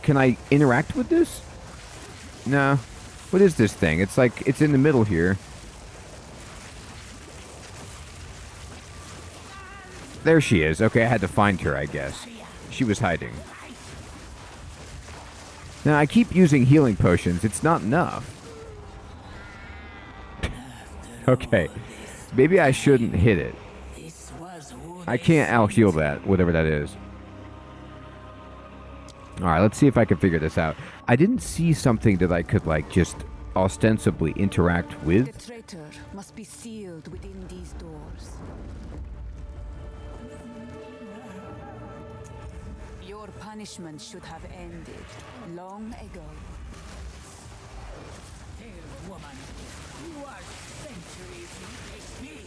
Can I interact with this? No. What is this thing? It's like, it's in the middle here. There she is. Okay, I had to find her, I guess. She was hiding. Now, I keep using healing potions. It's not enough. Okay. Maybe I shouldn't hit it. I can't out-heal that, whatever that is. Alright, let's see if I can figure this out. I didn't see something that I could, like, just ostensibly interact with. The traitor must be sealed within these doors. Your punishment should have ended long ago. Dear woman, you are centuries late.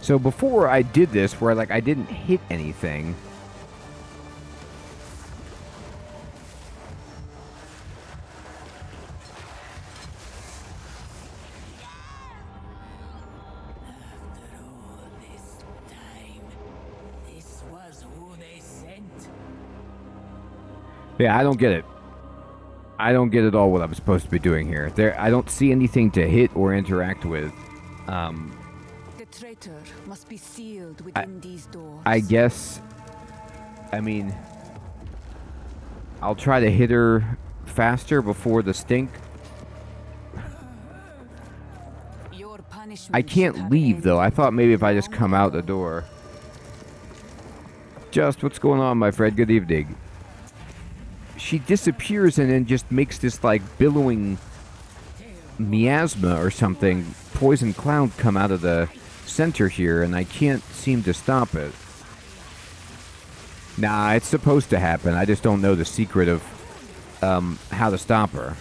So before I did this, where like I didn't hit anything. Yeah, I don't get it. I don't get at all what I'm supposed to be doing here. I don't see anything to hit or interact with. The traitor must be sealed within these doors. I guess, I mean, I'll try to hit her faster before the stink. Your punishment I should can't have leave, though. I ended thought maybe if I just long come out the ago. door. Just, what's going on, my friend? Good evening. She disappears and then just makes this, like, billowing miasma or something, poison cloud come out of the center here, and I can't seem to stop it. Nah, it's supposed to happen. I just don't know the secret of how to stop her.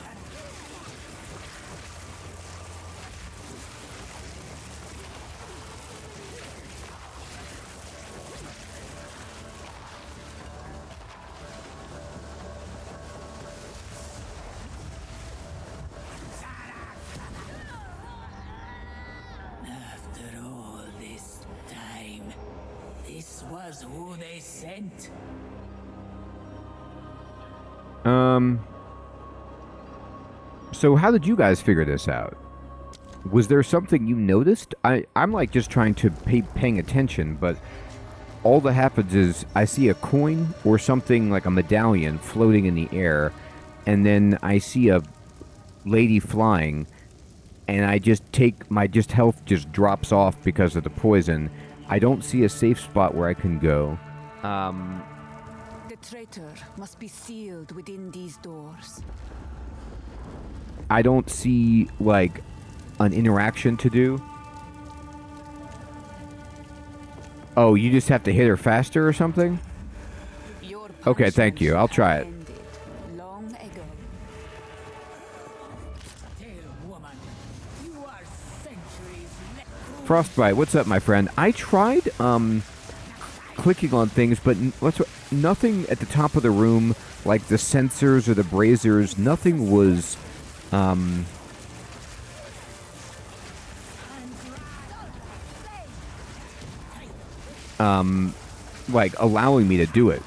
After all this time, this was who they sent. So how did you guys figure this out? Was there something you noticed? I'm like just trying to paying attention, but all that happens is I see a coin or something like a medallion floating in the air, and then I see a lady flying, and I just take my health just drops off because of the poison. I don't see a safe spot where I can go. The traitor must be sealed within these doors. I don't see like an interaction to do. Oh, you just have to hit her faster or something? Your Okay, thank punishment you. I'll should try have it. ended long ago. Dear Frostbite, what's up, my friend? I tried clicking on things, but nothing at the top of the room, like the sensors or the braziers, nothing was like allowing me to do it.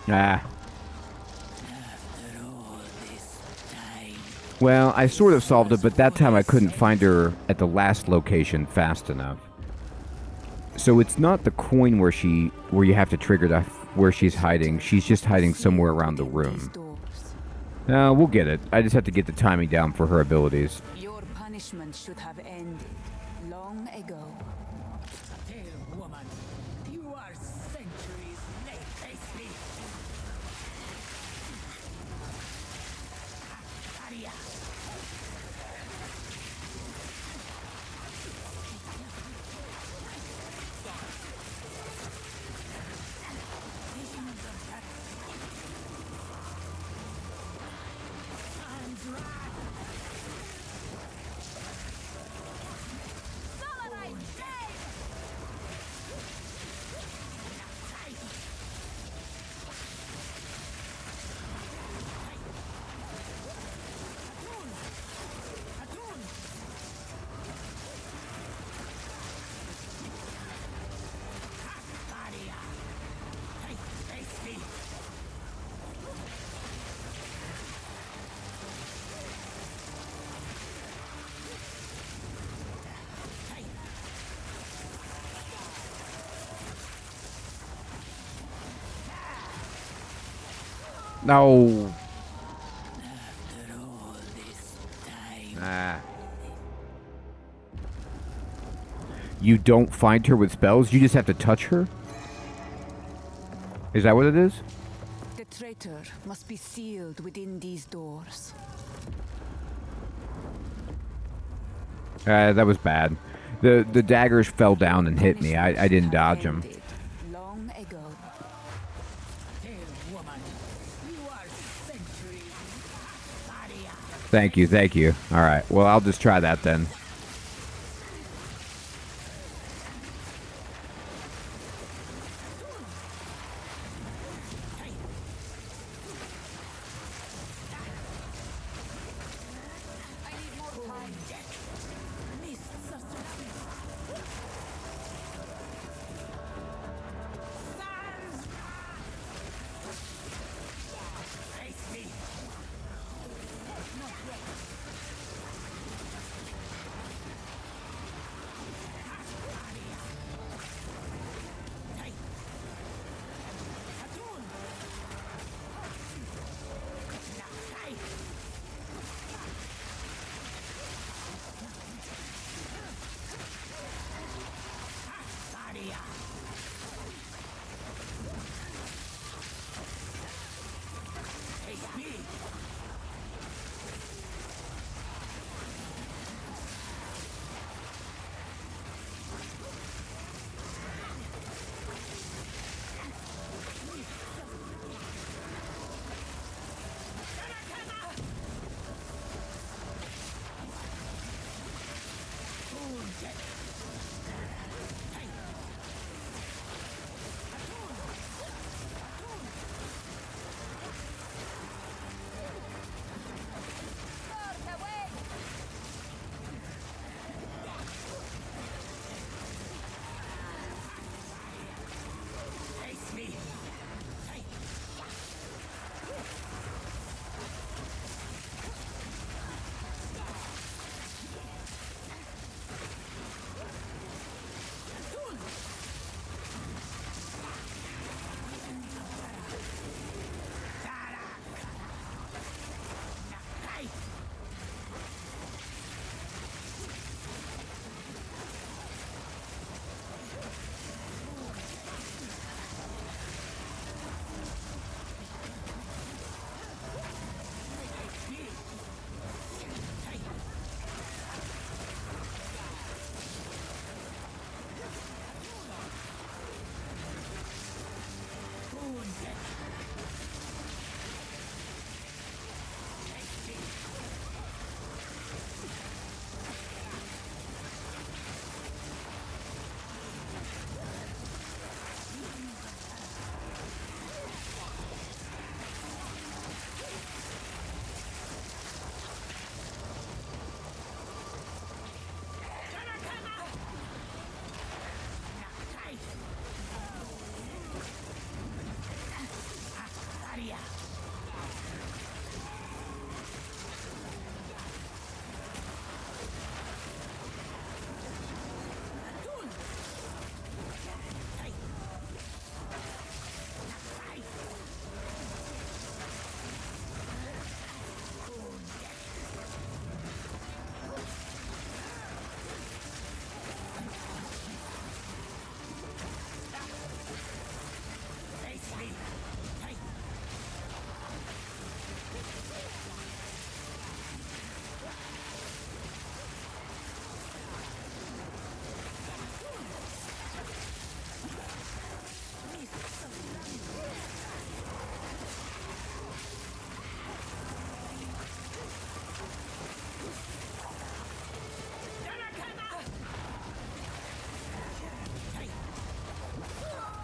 Ah. Well, I sort of solved it, but that time I couldn't find her at the last location fast enough. So it's not the coin where you have to trigger where she's hiding. She's just hiding somewhere around the room. We'll get it. I just have to get the timing down for her abilities. Your punishment should have ended long ago. Woman, you are centuries late. Face me. No. Ah. You don't find her with spells? You just have to touch her? Is that what it is? The traitor must be sealed within these doors. That was bad. The daggers fell down and hit me. I didn't dodge them. Long ago. Thank you, thank you. Alright, well, I'll just try that then.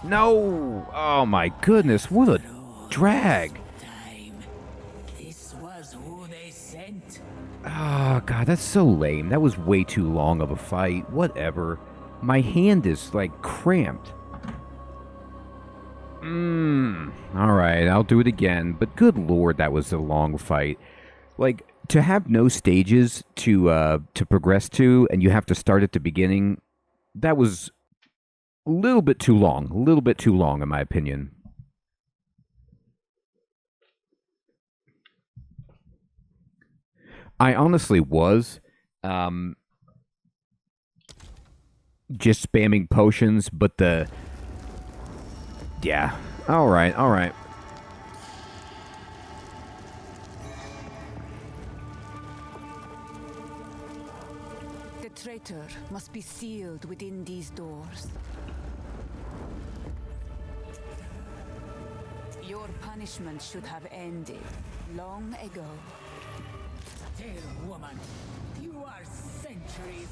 No! Oh my goodness, what a drag. This was who they sent. Oh god, that's so lame. That was way too long of a fight. Whatever. My hand is like cramped. Alright, I'll do it again. But good lord, that was a long fight. Like, to have no stages to progress to, and you have to start at the beginning, that was a little bit too long. A little bit too long, in my opinion. I honestly was just spamming potions, but yeah. Alright, alright. The traitor must be sealed within these doors. Your punishment should have ended long ago. Dear woman, you are centuries.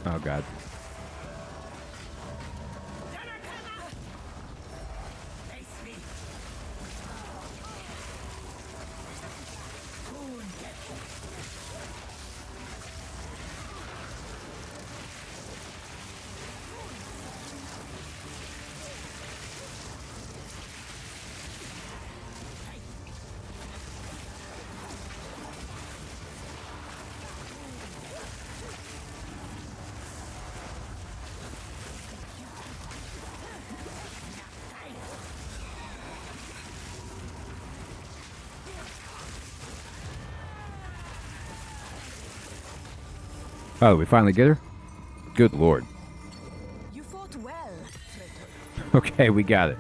Oh god. Oh, we finally get her? Good lord. You fought well, traitor. Okay, we got it.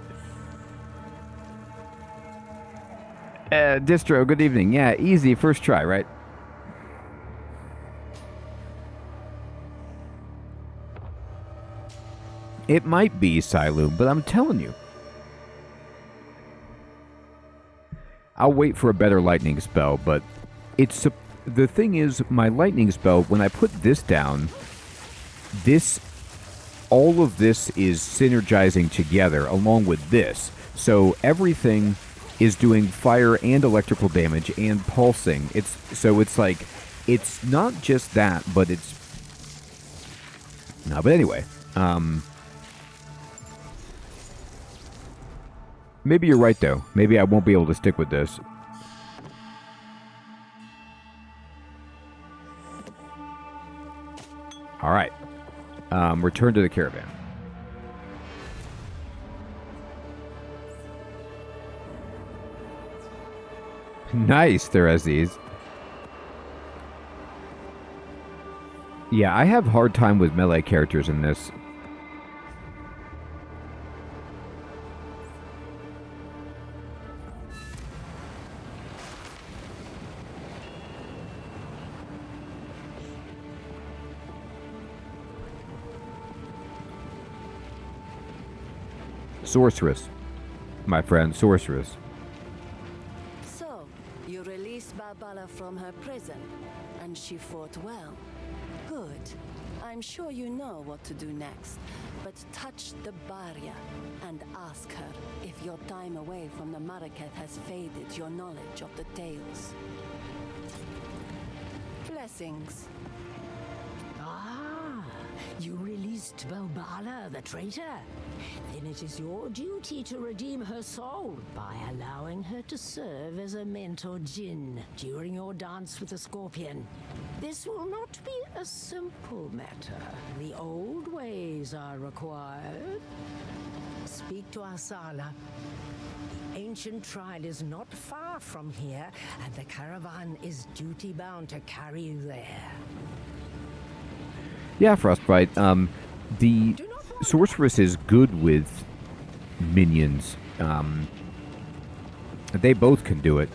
Distro, good evening. Yeah, easy, first try, right? It might be Siloom, but I'm telling you. I'll wait for a better lightning spell, but it's the thing is, my lightning spell, when I put this down, all of this is synergizing together along with this. So everything is doing fire and electrical damage and pulsing. It's like, it's not just that, but it's... No, but anyway, maybe you're right, though. Maybe I won't be able to stick with this. All right. Return to the caravan. Nice, Theraziz. Yeah, I have a hard time with melee characters in this. Sorceress. My friend, Sorceress. So, you released Barbala from her prison, and she fought well. Good. I'm sure you know what to do next, but touch the barrier and ask her if your time away from the Maraketh has faded your knowledge of the tales. Blessings. Ah, you released Balbala, the traitor? Then it is your duty to redeem her soul by allowing her to serve as a mentor djinn during your dance with the Scorpion. This will not be a simple matter. The old ways are required. Speak to Asala. The ancient trial is not far from here, and the caravan is duty-bound to carry you there. Yeah, Frostbite. The Sorceress is good with minions. They both can do it.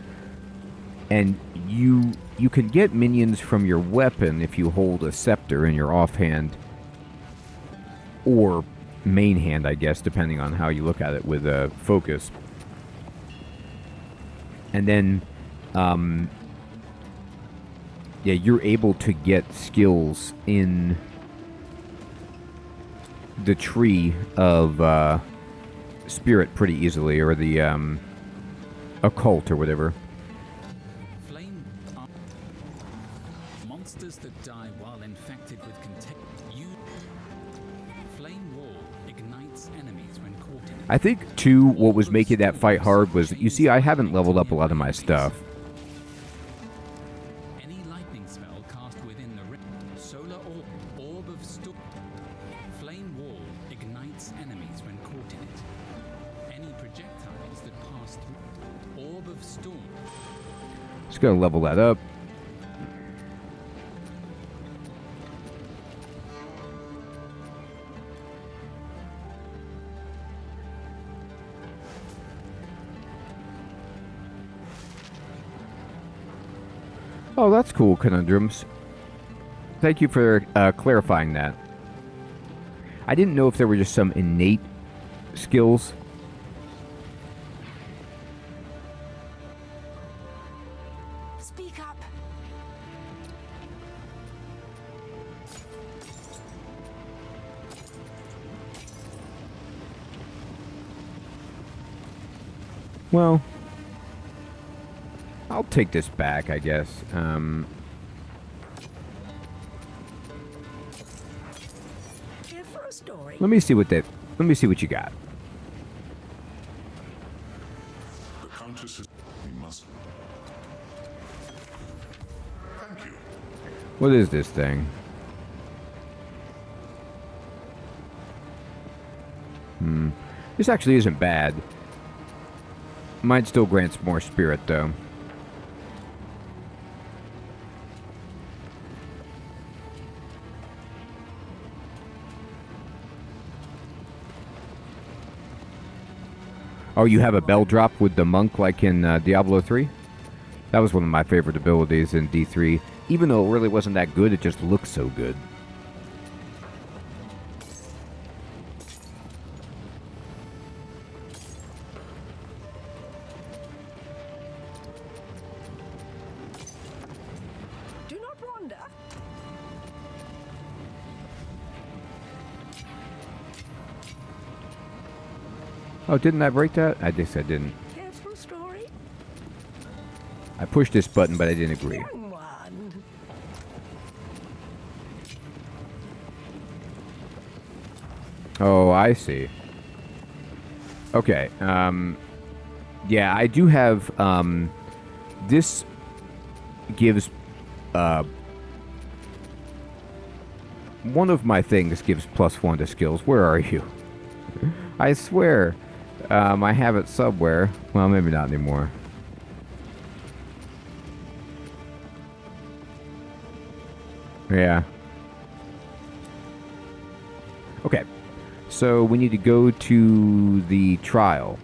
And you can get minions from your weapon if you hold a scepter in your offhand. Or main hand, I guess, depending on how you look at it with focus. And then, yeah, you're able to get skills in the tree of spirit pretty easily, or the occult or whatever. Flame are monsters that die while infected with contagion. Flame wall ignites enemies when caught in it. I think too, what was making that fight hard was, you see, I haven't leveled up a lot of my stuff. Any lightning spell cast within the solar orb of storm. Flame wall ignites enemies when caught in it. Any projectiles that pass through orb of storm. Just gonna level that up. Oh, that's cool, Conundrums. Thank you for clarifying that. I didn't know if there were just some innate skills. Speak up. Well, I'll take this back, I guess. Here for a story. Let me see what you got. The Countess is... We must... Thank you. What is this thing? This actually isn't bad. Mine still grants more spirit, though. Oh, you have a bell drop with the monk like in Diablo 3? That was one of my favorite abilities in D3. Even though it really wasn't that good, it just looked so good. Oh, didn't I break that? I guess I didn't. Careful story. I pushed this button, but I didn't agree. Young one. Oh, I see. Okay. Yeah, I do have. This gives. One of my things gives +1 to skills. Where are you? I swear. I have it somewhere. Well, maybe not anymore. Yeah. Okay. So we need to go to the trial.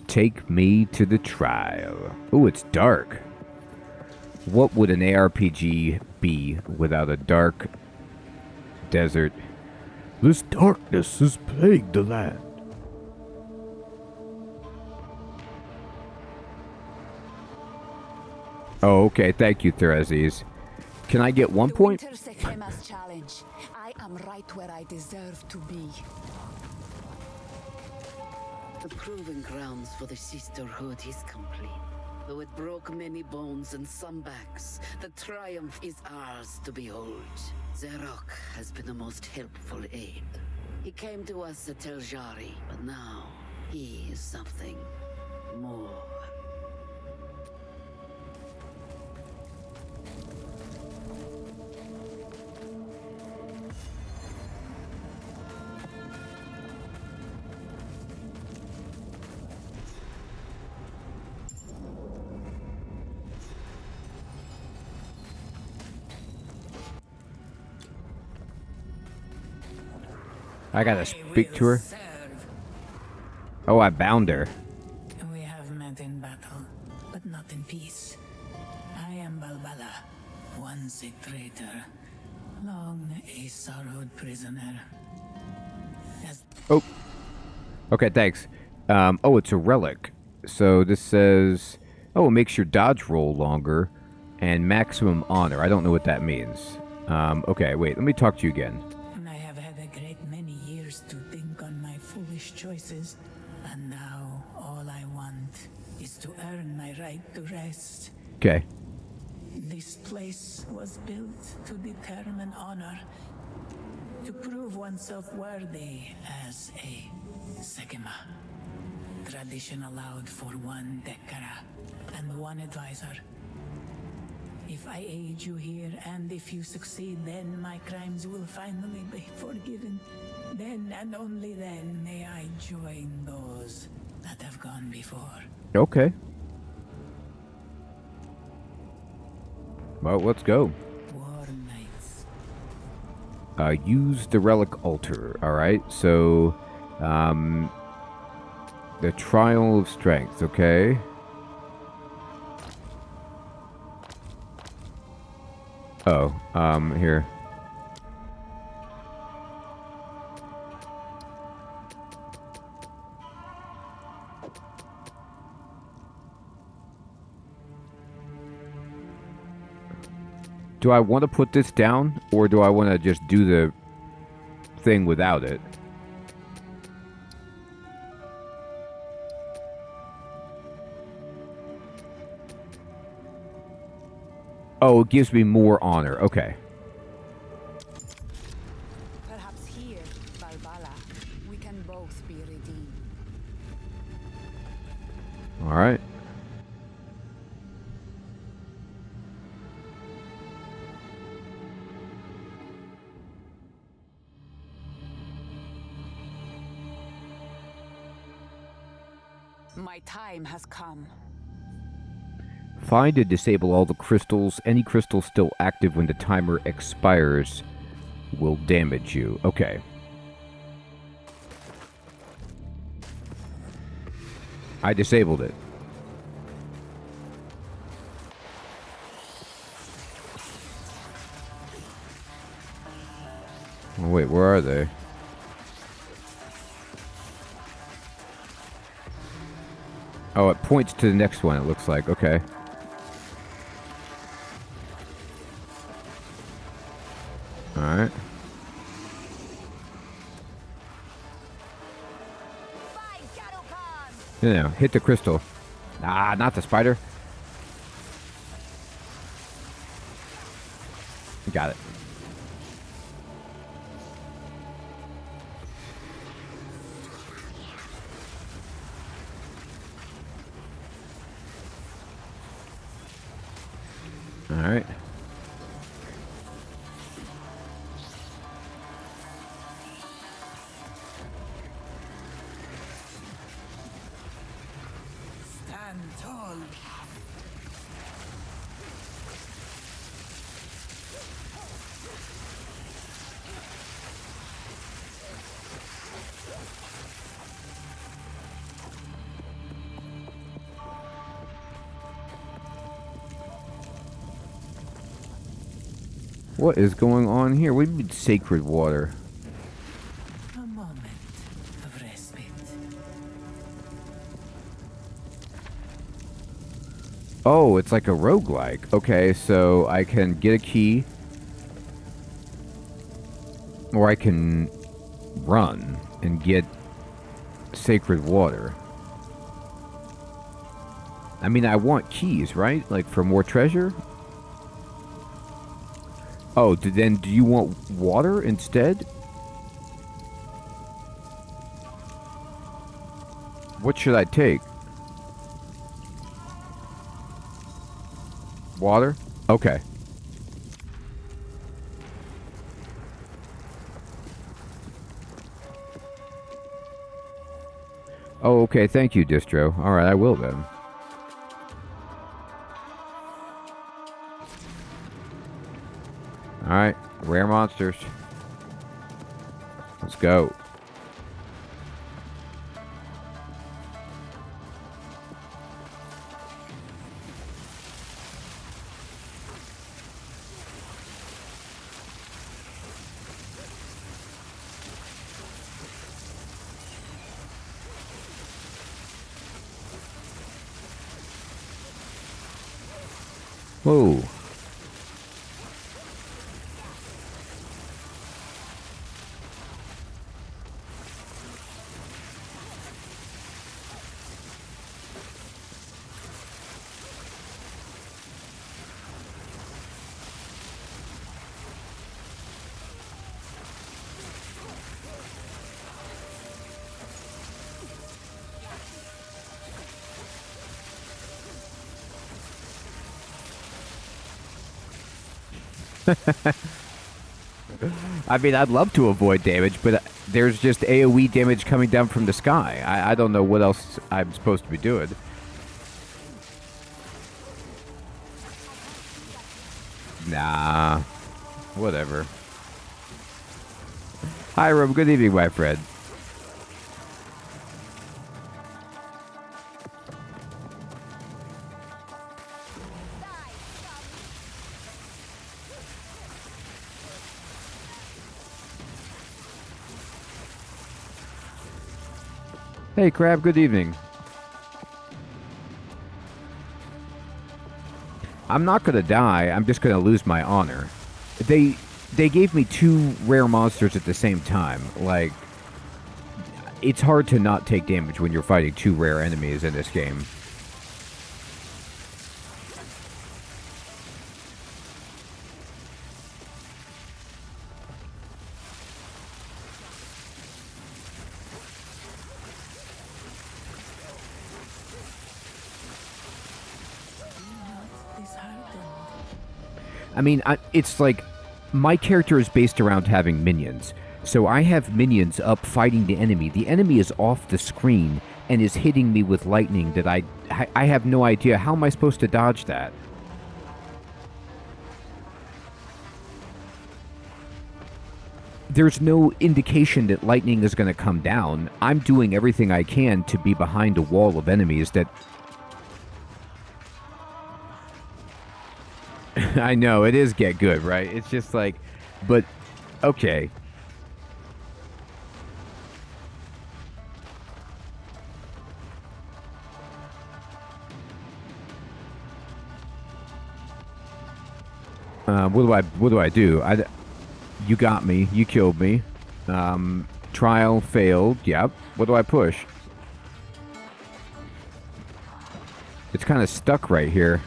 Take me to the trial. Ooh, it's dark. What would an ARPG be without a dark desert? This darkness has plagued the land. Oh, okay. Thank you, Therezes. Can I get 1 point? Winter Sekhema's challenge. I am right where I deserve to be. The proving grounds for the sisterhood is complete. Though it broke many bones and some backs, the triumph is ours to behold. Zerok has been a most helpful aid. He came to us at Tel Jari, but now he is something more. I gotta speak to her. Oh, I bound her. We have met in battle, but not in peace. I am Balbala, once a traitor, long a sorrowed prisoner. Oh. Okay, thanks. Oh, it's a relic. So this says, oh, it makes your dodge roll longer and maximum honor. I don't know what that means. Okay, wait, let me talk to you again. I have had a great many years to think on my foolish choices, and now all I want is to earn my right to rest. Okay. This place was built to determine honor, to prove oneself worthy as a Sekhema. Tradition allowed for one Dekkara and one advisor. If I aid you here, and if you succeed, then my crimes will finally be forgiven. Then and only then may I join those that have gone before. Okay. Well, let's go. War Knights. Use the relic altar. Alright, so... the trial of strength, okay? Oh, here. Do I want to put this down, or do I want to just do the thing without it? Oh, it gives me more honor. Okay. Perhaps here, Balbala, we can both be redeemed. All right. My time has come. Find and disable all the crystals. Any crystal still active when the timer expires will damage you. Okay. I disabled it. Oh, wait, where are they? Oh, it points to the next one, it looks like. Okay. Alright. No, hit the crystal. Ah, not the spider. Got it. All right. Stand tall. What is going on here? We need sacred water. A moment of respite. Oh, it's like a roguelike. Okay, so I can get a key. Or I can run and get sacred water. I mean, I want keys, right? Like for more treasure? Oh, then do you want water instead? What should I take? Water? Okay. Oh, okay. Thank you, Distro. All right, I will then. All right, rare monsters. Let's go. Whoa. I mean, I'd love to avoid damage, but there's just AoE damage coming down from the sky. I don't know what else I'm supposed to be doing. Nah. Whatever. Hi, Rob. Good evening, my friend. Hey, Crab, good evening. I'm not gonna die, I'm just gonna lose my honor. They gave me 2 rare monsters at the same time. Like, it's hard to not take damage when you're fighting 2 rare enemies in this game. I mean, it's like, my character is based around having minions. So I have minions up fighting the enemy. The enemy is off the screen and is hitting me with lightning that I have no idea. How am I supposed to dodge that? There's no indication that lightning is going to come down. I'm doing everything I can to be behind a wall of enemies that... I know, it is get good, right? It's just like, but, okay. What do I do? You got me. You killed me. Trial failed. Yep. What do I push? It's kind of stuck right here.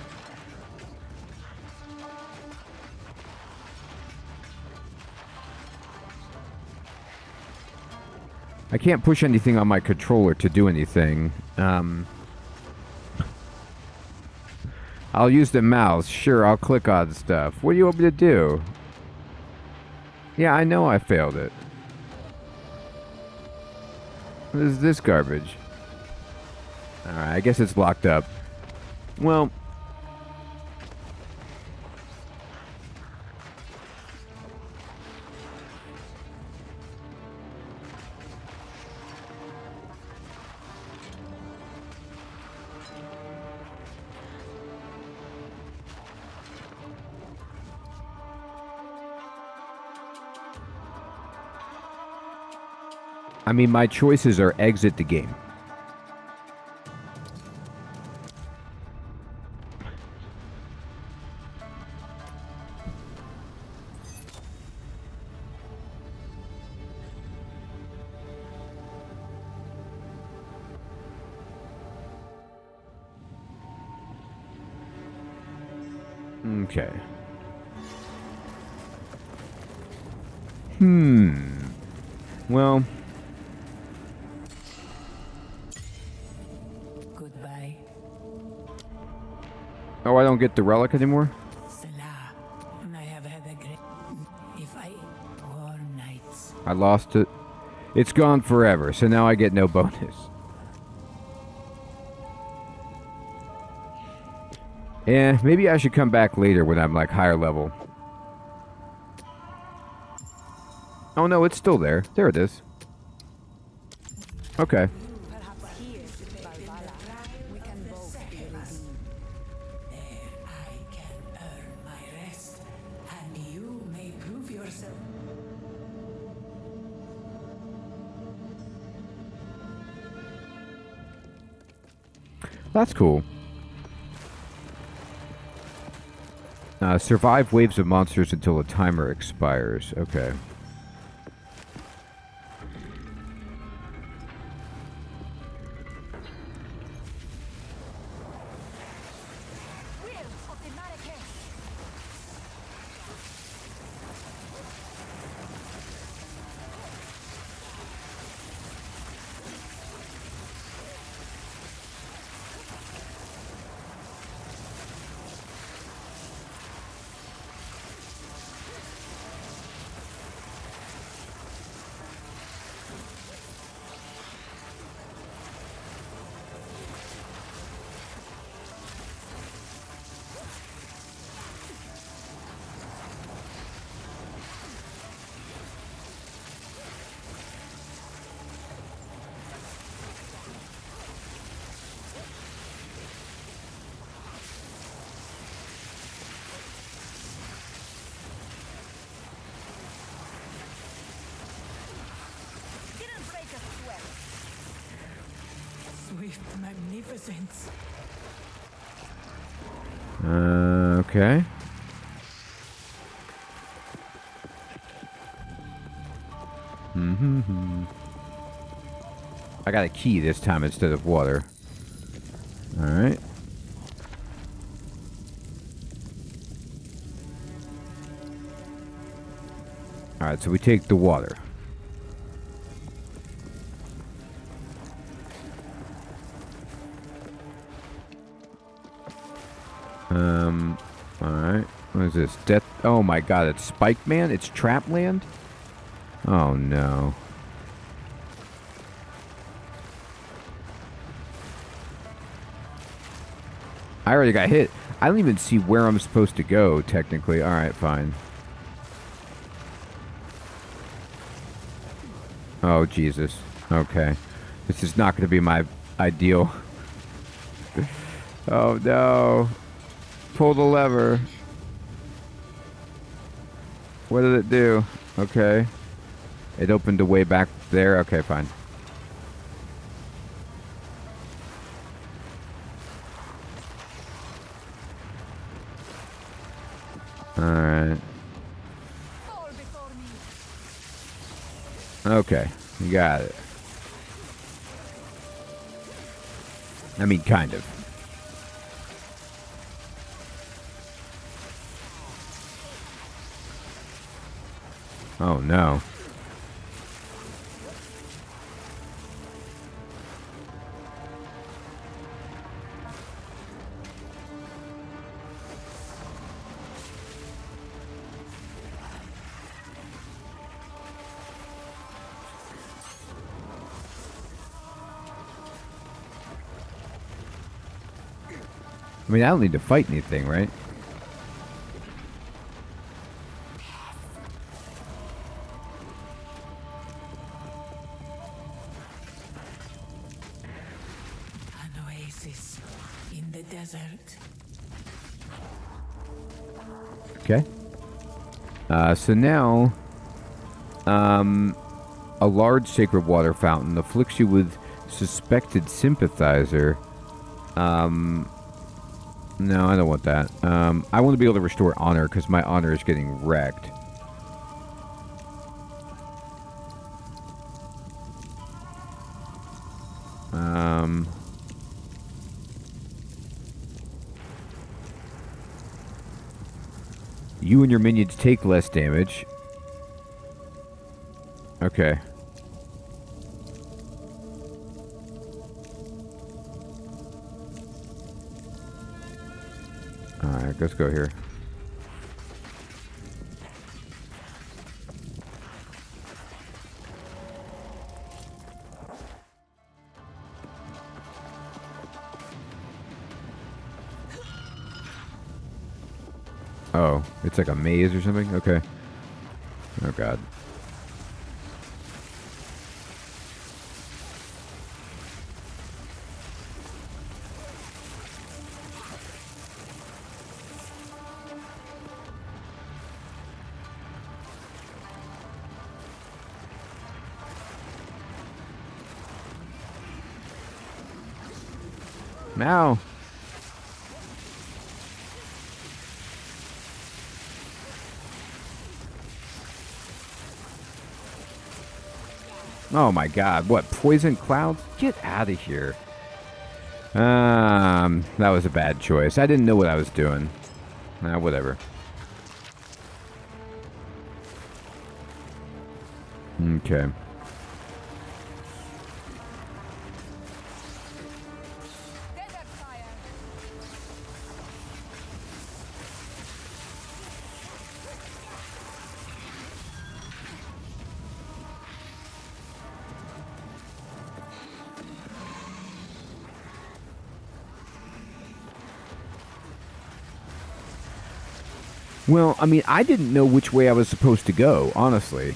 I can't push anything on my controller to do anything. I'll use the mouse. Sure, I'll click on stuff. What do you want me to do? Yeah, I know I failed it. What is this garbage? Alright, I guess it's locked up. Well... I mean, my choices are exit the game. Okay. Well... Goodbye. Oh, I don't get the relic anymore? Selah. And I have had a great... If I... War nights. I lost it. It's gone forever, so now I get no bonus. Yeah, maybe I should come back later when I'm like higher level. Oh no, it's still there. There it is. Okay. That's cool. Survive waves of monsters until the timer expires. Okay. Swift magnificence. Okay. I got a key this time instead of water. Alright. Alright, so we take the water. Alright. What is this? Death. Oh my god, it's Spike Man? It's Trap Land? Oh no. I already got hit. I don't even see where I'm supposed to go, technically. Alright, fine. Oh, Jesus. Okay. This is not going to be my ideal. Oh, no. Pull the lever. What did it do? Okay. It opened a way back there. Okay, fine. Alright. Okay, you got it. I mean, kind of. Oh no. I mean, I don't need to fight anything, right? An oasis in the desert. Okay. So now, a large sacred water fountain afflicts you with suspected sympathizer. No, I don't want that. I want to be able to restore honor because my honor is getting wrecked. You and your minions take less damage. Okay. Alright, let's go here. Oh, it's like a maze or something? Okay. Oh, God. Now. Oh my God, what, poison clouds? Get out of here. That was a bad choice. I didn't know what I was doing. Whatever. Okay. Well, I mean, I didn't know which way I was supposed to go, honestly.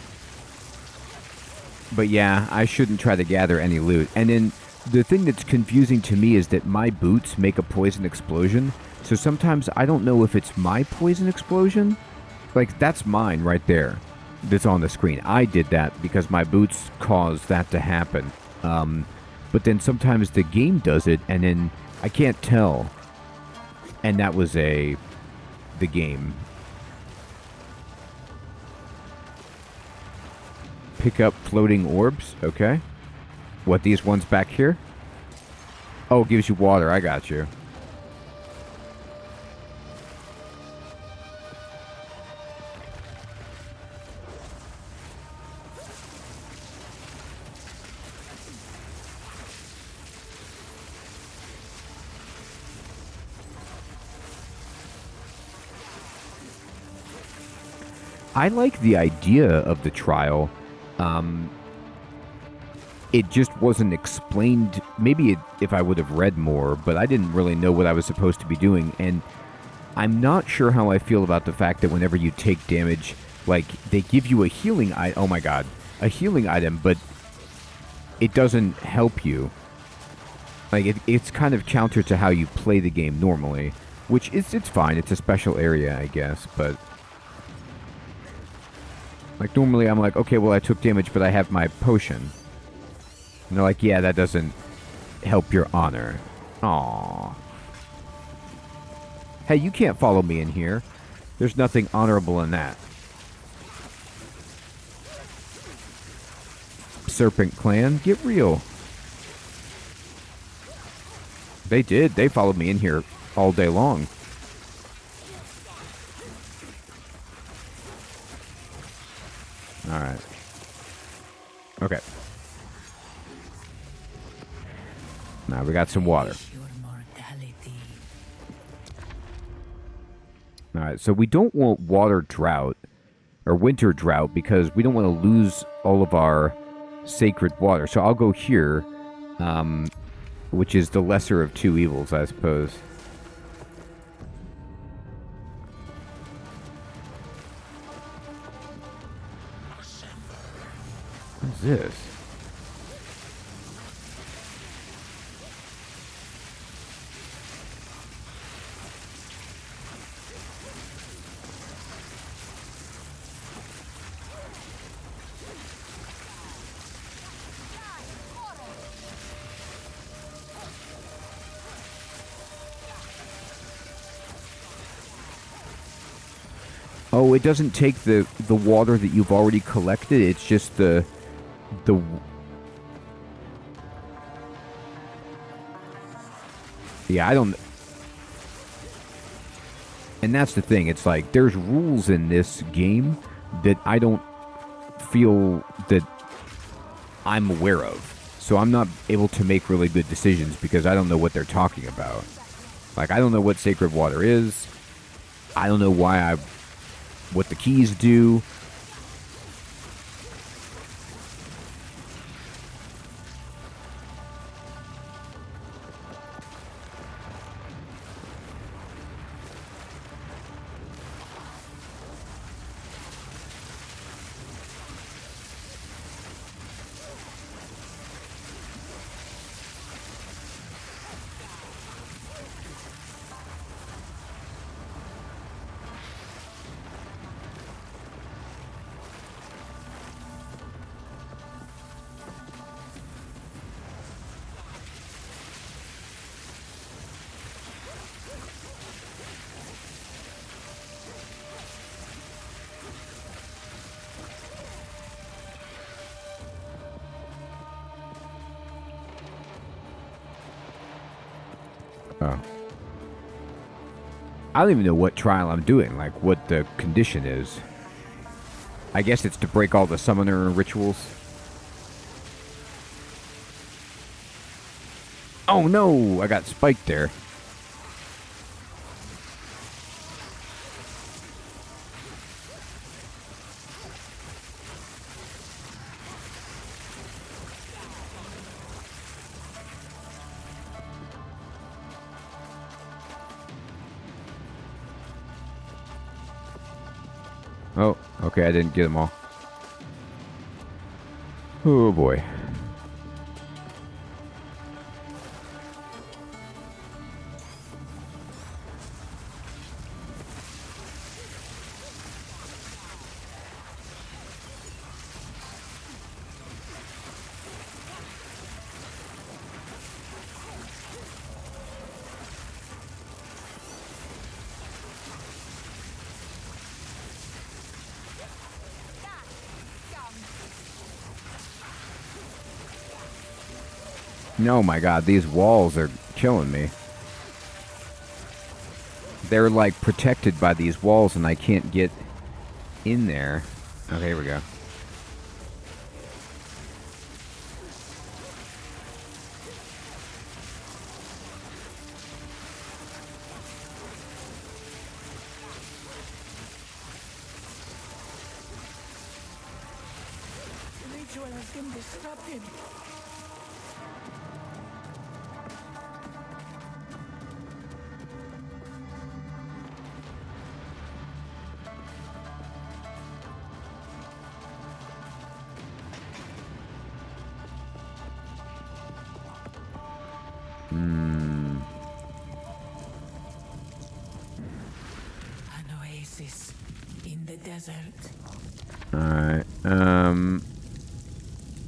But yeah, I shouldn't try to gather any loot. And then the thing that's confusing to me is that my boots make a poison explosion. So sometimes I don't know if it's my poison explosion. Like, that's mine right there. That's on the screen. I did that because my boots caused that to happen. But then sometimes the game does it, and then I can't tell. And that was the game. Pick up floating orbs. Okay. What, these ones back here? Oh, it gives you water. I got you. I like the idea of the trial. It just wasn't explained. Maybe if I would have read more, but I didn't really know what I was supposed to be doing. And I'm not sure how I feel about the fact that whenever you take damage, like, they give you a healing item. Oh my God. A healing item, but it doesn't help you. Like, it's kind of counter to how you play the game normally, which it's fine. It's a special area, I guess, but... Like, normally I'm like, okay, well, I took damage, but I have my potion. And they're like, yeah, that doesn't help your honor. Aww. Hey, you can't follow me in here. There's nothing honorable in that. Serpent Clan, get real. They did. They followed me in here all day long. All right. Okay. Now we got some water. All right, so we don't want water drought or winter drought because we don't want to lose all of our sacred water. So I'll go here, which is the lesser of two evils, I suppose. What's this? Oh, it doesn't take the water that you've already collected. It's just the yeah, I don't. And that's the thing. It's like there's rules in this game that I don't feel that I'm aware of. So I'm not able to make really good decisions because I don't know what they're talking about. Like I don't know what sacred water is. I don't know what the keys do. Oh. I don't even know what trial I'm doing, like what the condition is. I guess it's to break all the summoner rituals. Oh no, I got spiked there. Oh, okay, I didn't get them all. Oh boy. Oh my god, these walls are killing me. They're like protected by these walls and I can't get in there. Okay, here we go. The ritual has been disrupted. An oasis in the desert. Alright,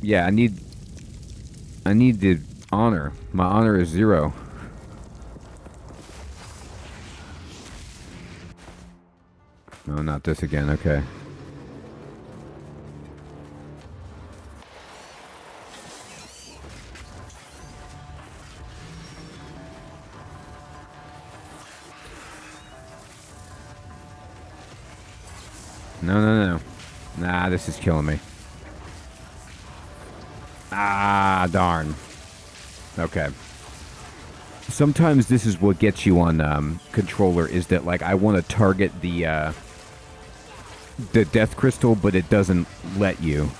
yeah, I need the honor. My honor is 0. No, not this again. Okay. No. Nah, this is killing me. Ah, darn. Okay. Sometimes this is what gets you on controller, is that, like, I want to target the death crystal, but it doesn't let you.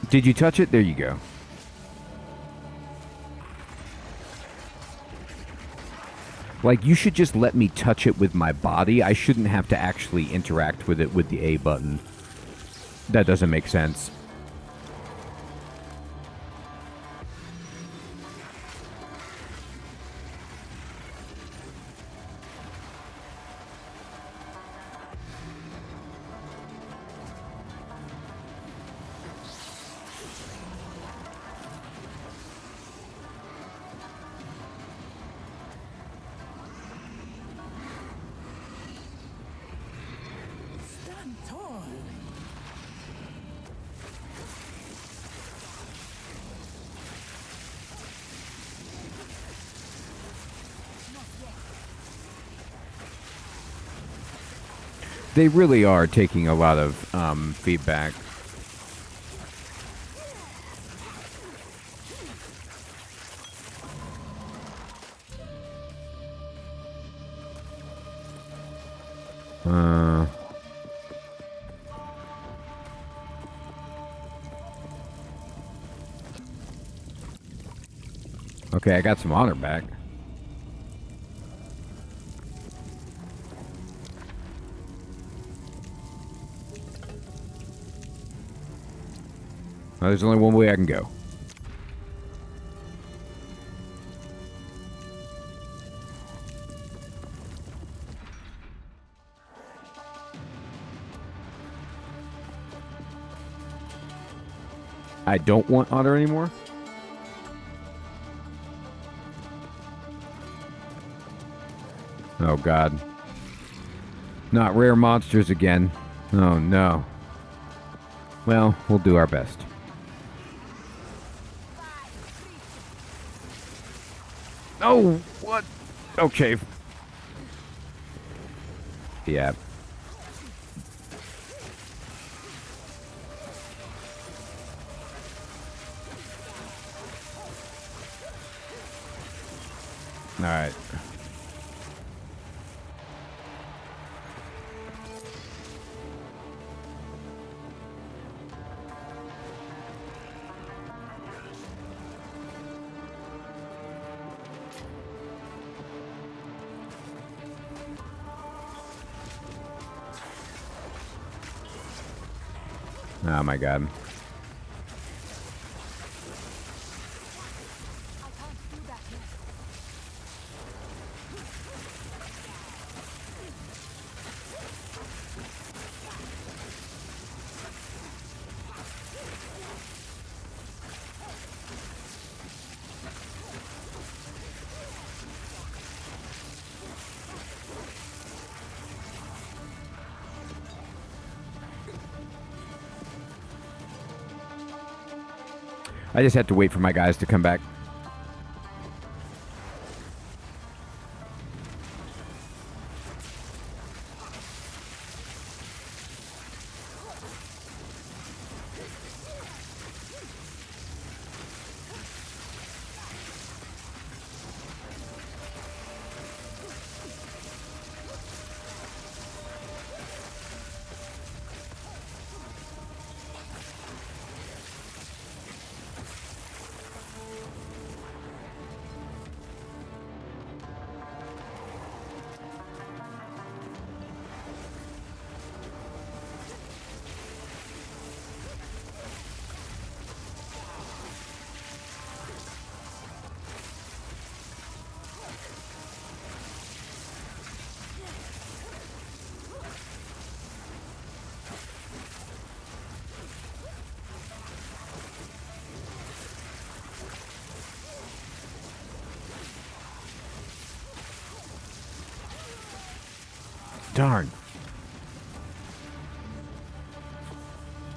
Did you touch it? There you go. Like, you should just let me touch it with my body. I shouldn't have to actually interact with it with the A button. That doesn't make sense. Stand tall. They really are taking a lot of feedback. Okay, I got some honor back. Well, there's only one way I can go. I don't want honor anymore. Oh, God. Not rare monsters again. Oh, no. Well, we'll do our best. Oh, what? Okay. Yeah. All right. Oh my God. I just have to wait for my guys to come back. Darn.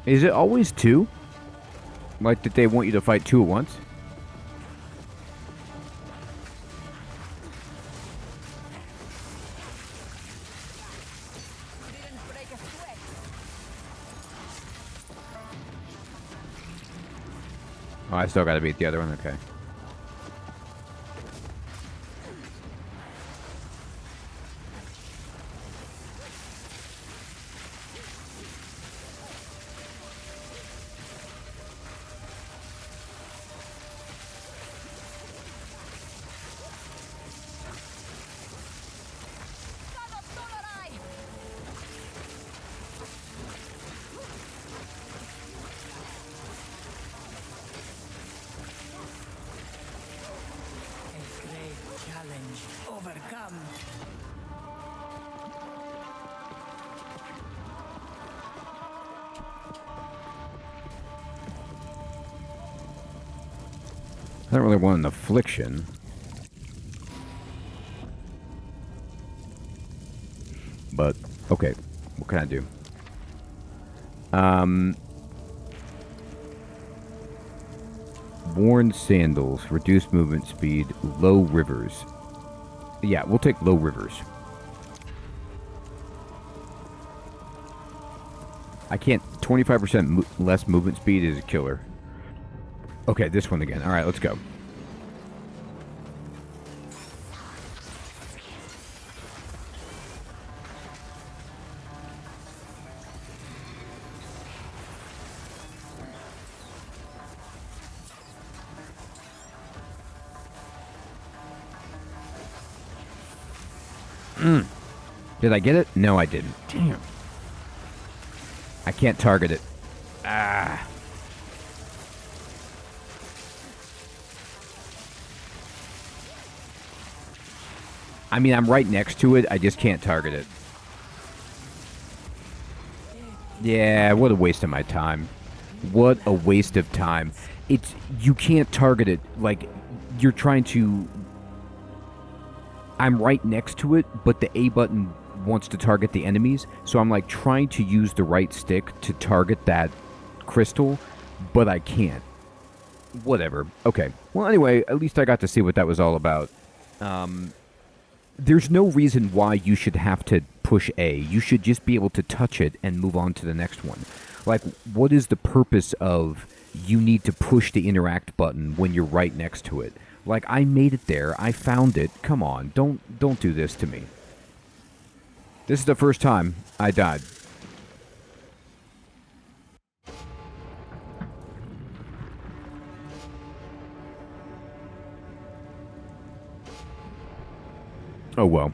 Is it always 2? Like, did they want you to fight 2 at once? Oh, I still gotta beat the other one? Okay. A great challenge overcome. I don't really want an affliction. But, okay. What can I do? Worn sandals, reduced movement speed, low rivers. Yeah, we'll take low rivers. I can't... 25% less movement speed is a killer. Okay, this one again. Alright, let's go. Did I get it? No, I didn't. Damn. I can't target it. Ah. I mean, I'm right next to it. I just can't target it. Yeah, what a waste of my time. What a waste of time. It's... You can't target it. Like, you're trying to... I'm right next to it, but the A button wants to target the enemies, so I'm like trying to use the right stick to target that crystal, but I can't. Whatever. Okay. Well, anyway, at least I got to see what that was all about. There's no reason why you should have to push A. You should just be able to touch it and move on to the next one. Like, what is the purpose of you need to push the interact button when you're right next to it? Like, I made it there. I found it. Come on. Don't do this to me. This is the first time I died. Oh, well.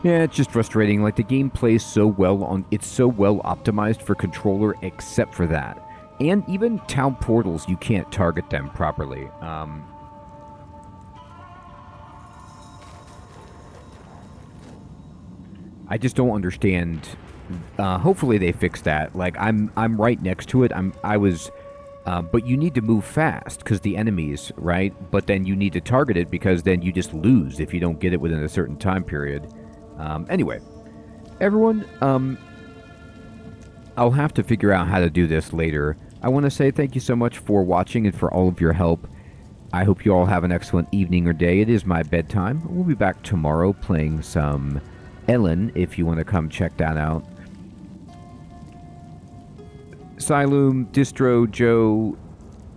Yeah, it's just frustrating. Like, the game plays so well on... It's so well optimized for controller, except for that. And even town portals, you can't target them properly. I just don't understand. Hopefully they fix that. Like, I'm right next to it. But you need to move fast because the enemies, right? But then you need to target it because then you just lose if you don't get it within a certain time period. Anyway, everyone, I'll have to figure out how to do this later. I want to say thank you so much for watching and for all of your help. I hope you all have an excellent evening or day. It is my bedtime. We'll be back tomorrow playing some Ellen, if you want to come check that out. Siloom, Distro, Joe,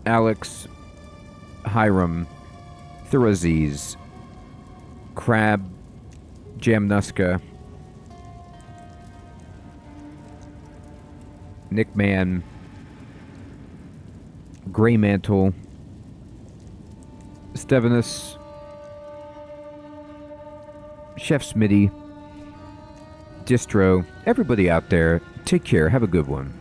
Alex, Hiram, Thuraziz, Crab, Jamnuska, Nickman, Greymantle, Stevenus, Chef Smitty, Distro, everybody out there, take care, have a good one.